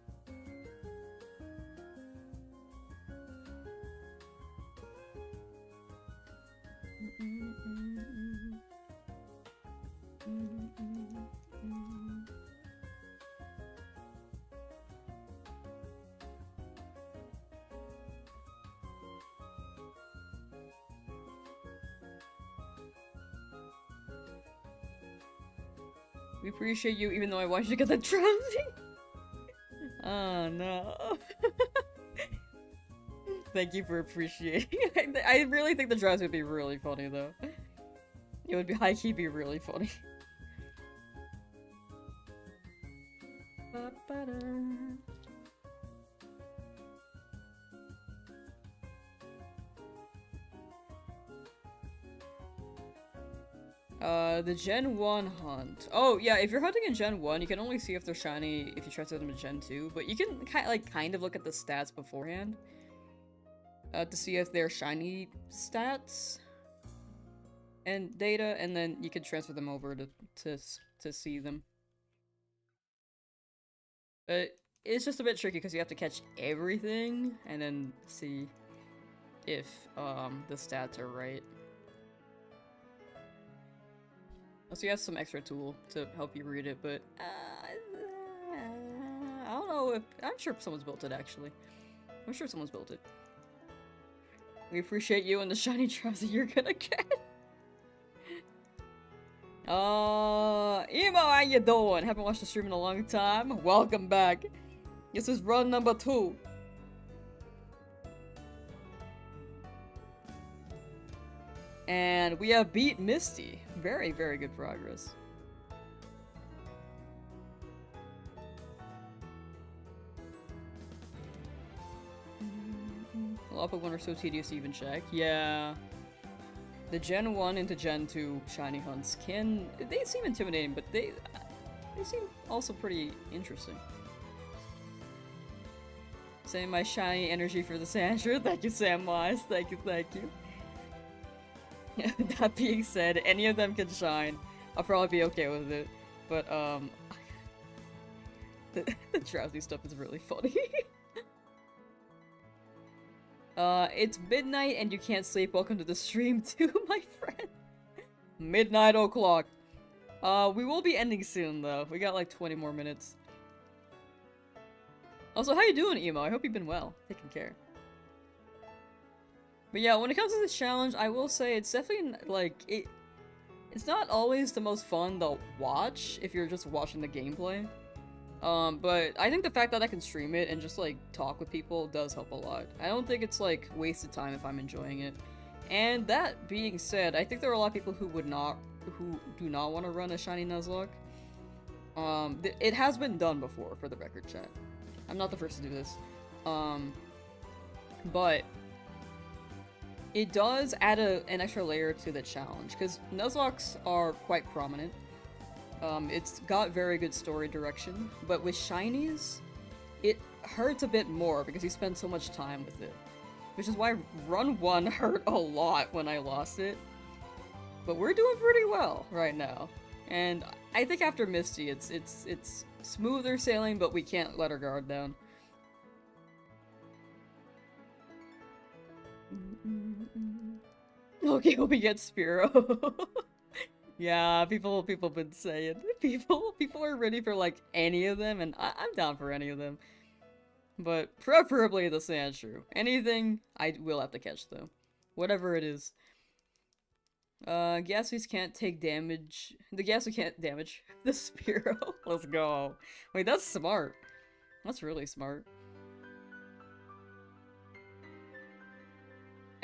We appreciate you even though I want you to get the drowsy. Oh no. Thank you for appreciating. I really think the drowsy would be really funny though. It would be high-key be really funny. The Gen 1 hunt. Oh, yeah, if you're hunting in Gen 1, you can only see if they're shiny if you try to set them in Gen 2, but you can kind of look at the stats beforehand to see if they're shiny stats and data, and then you can transfer them over to see them. But it's just a bit tricky because you have to catch everything and then see if the stats are right. So you have some extra tool to help you read it, but I don't know if I'm sure someone's built it actually. I'm sure someone's built it. We appreciate you and the shiny drowsy you're gonna get. Emo, how you doing? Haven't watched the stream in a long time. Welcome back. This is run number 2. And we have beat Misty. Very, very good progress. A lot of Pokemon are so tedious to even check. Yeah. The Gen 1 into Gen 2 shiny hunts they seem intimidating, but they seem also pretty interesting. Sending my shiny energy for the Sandshrew. Thank you, Samwise. Thank you, thank you. That being said, any of them can shine. I'll probably be okay with it. But, the drowsy stuff is really funny. It's midnight and you can't sleep. Welcome to the stream too, my friend. Midnight o'clock. We will be ending soon, though. We got like 20 more minutes. Also, how you doing, Emo? I hope you've been well. Taking care. But yeah, when it comes to this challenge, I will say it's definitely, like, it's not always the most fun to watch if you're just watching the gameplay. But I think the fact that I can stream it and just, like, talk with people does help a lot. I don't think it's, like, wasted time if I'm enjoying it. And that being said, I think there are a lot of people who do not want to run a shiny Nuzlocke. It has been done before, for the record, chat. I'm not the first to do this. But it does add an extra layer to the challenge, because Nuzlocks are quite prominent. It's got very good story direction, but with shinies, it hurts a bit more because you spend so much time with it. which is why Run 1 hurt a lot when I lost it. But we're doing pretty well right now. And I think after Misty, it's smoother sailing, but we can't let our guard down. Okay, we get Spearow. Yeah, people been saying. People are ready for, like, any of them, and I'm down for any of them. But preferably the Sandshrew. Anything, I will have to catch, though. Whatever it is. Gastlies can't take damage. The Gastly can't damage the Spearow. Let's go. Wait, that's smart. That's really smart.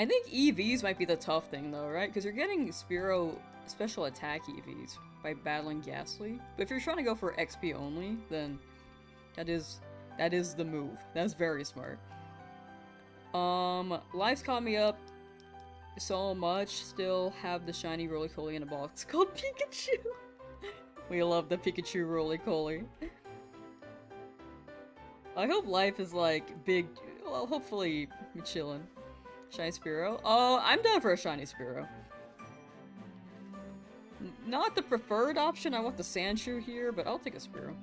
I think EVs might be the tough thing, though, right? Because you're getting Spearow special attack EVs by battling Gastly. But if you're trying to go for XP only, then that is the move. That's very smart. Life's caught me up so much. Still have the shiny roly-poly in a box called Pikachu. We love the Pikachu roly-poly. I hope life is like big. Well, hopefully we're chilling. Shiny Spearow. Oh, I'm down for a shiny Spearow. Not the preferred option. I want the Sandshrew here, but I'll take a Spearow.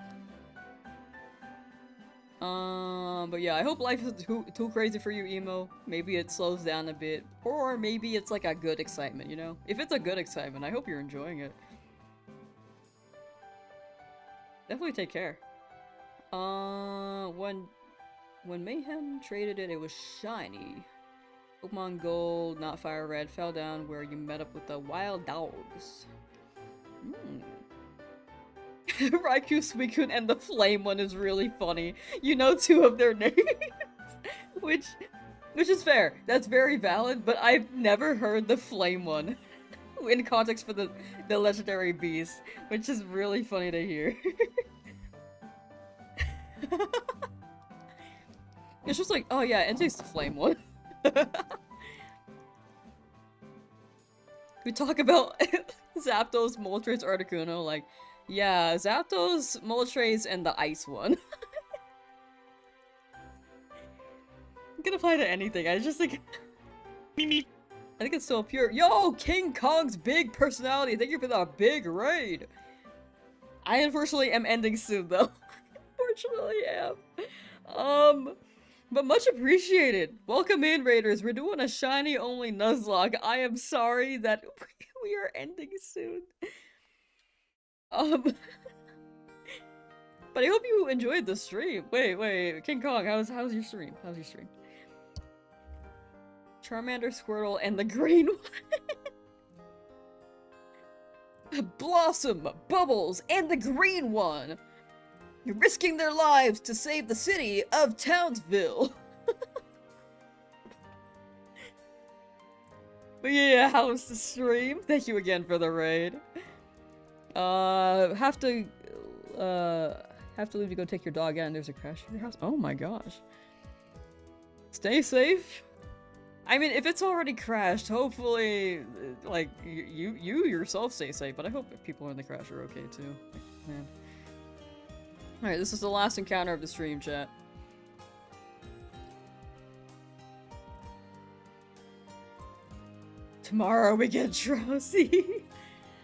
But yeah, I hope life isn't too crazy for you, Emo. Maybe it slows down a bit. Or maybe it's like a good excitement, you know? If it's a good excitement, I hope you're enjoying it. Definitely take care. When Mayhem traded it, it was shiny. Pokemon Gold, not FireRed, fell down where you met up with the wild dogs. Raikou, Suicune, and the Flame one is really funny. You know 2 of their names. which is fair. That's very valid, but I've never heard the Flame one in context for the legendary beast, which is really funny to hear. It's just like, oh yeah, Entei's the Flame one. We talk about Zapdos, Moltres, Articuno, like, yeah, Zapdos, Moltres, and the ice one. I'm gonna apply to anything, I just think... I think it's so pure. Yo, King Kong's big personality, thank you for that big raid! I unfortunately am ending soon, though. Unfortunately am. But much appreciated. Welcome in, Raiders. We're doing a shiny only Nuzlocke. I am sorry that we are ending soon. But I hope you enjoyed the stream. Wait, King Kong, how's your stream? How's your stream? Charmander, Squirtle, and the green one. Blossom, Bubbles, and the green one. You're risking their lives to save the city of Townsville. But yeah, how's the stream? Thank you again for the raid. Have to leave to go take your dog out and there's a crash in your house. Oh my gosh. Stay safe. I mean, if it's already crashed, hopefully, like, you yourself stay safe, but I hope if people in the crash are okay too. Man. Alright, this is the last encounter of the stream, chat. Tomorrow we get drowsy.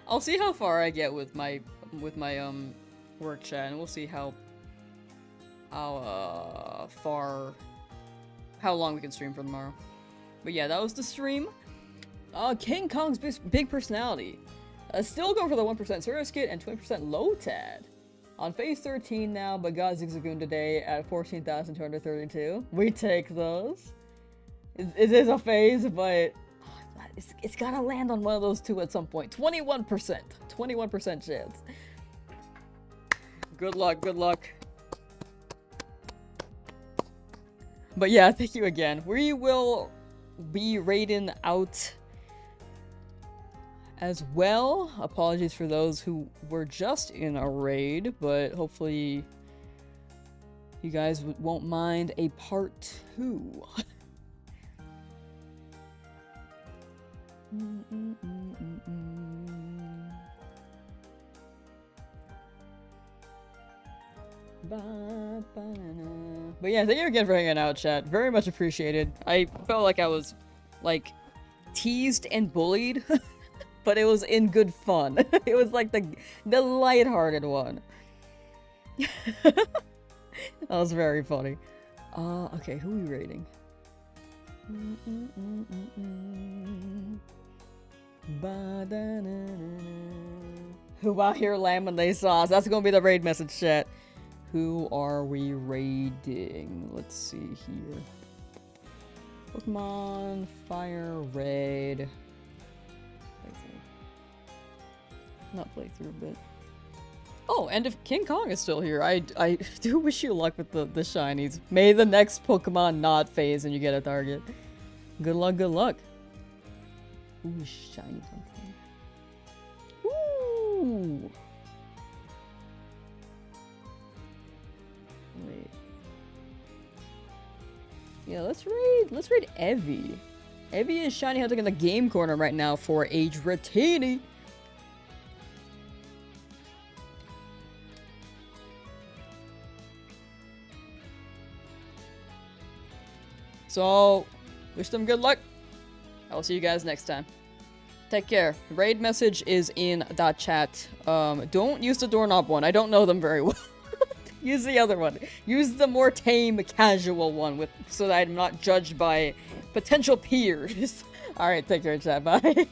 I'll see how far I get with my work chat, and we'll see how long we can stream for tomorrow. But yeah, that was the stream. King Kong's big personality. Still going for the 1% Service Kit and 20% Lotad. On phase 13 now, but got Zigzagoon today at 14,232. We take those. It is a phase, but it's gotta land on one of those 2 at some point. 21%. 21% chance. Good luck, good luck. But yeah, thank you again. We will be raiding out as well. Apologies for those who were just in a raid, but hopefully you guys won't mind a part 2. But yeah, thank you again for hanging out, chat. Very much appreciated. I felt like I was, like, teased and bullied, but it was in good fun. It was like the lighthearted one. That was very funny. Okay, who are we rating? Who out here lemonade sauce? That's gonna be the raid message, chat. Who are we raiding? Let's see here. Pokemon FireRed. Not playthrough, but oh, and if King Kong is still here, I do wish you luck with the shinies. May the next Pokemon not phase and you get a target. Good luck, good luck. Ooh, shiny something. Ooh. Wait. Yeah, let's raid Evie. Evie is shiny hunting in the game corner right now for a Dratini. So, wish them good luck. I'll see you guys next time. Take care. Raid message is in that chat. Don't use the doorknob one. I don't know them very well. Use the other one. Use the more tame, casual one so that I'm not judged by potential peers. Alright, take care, chat. Bye.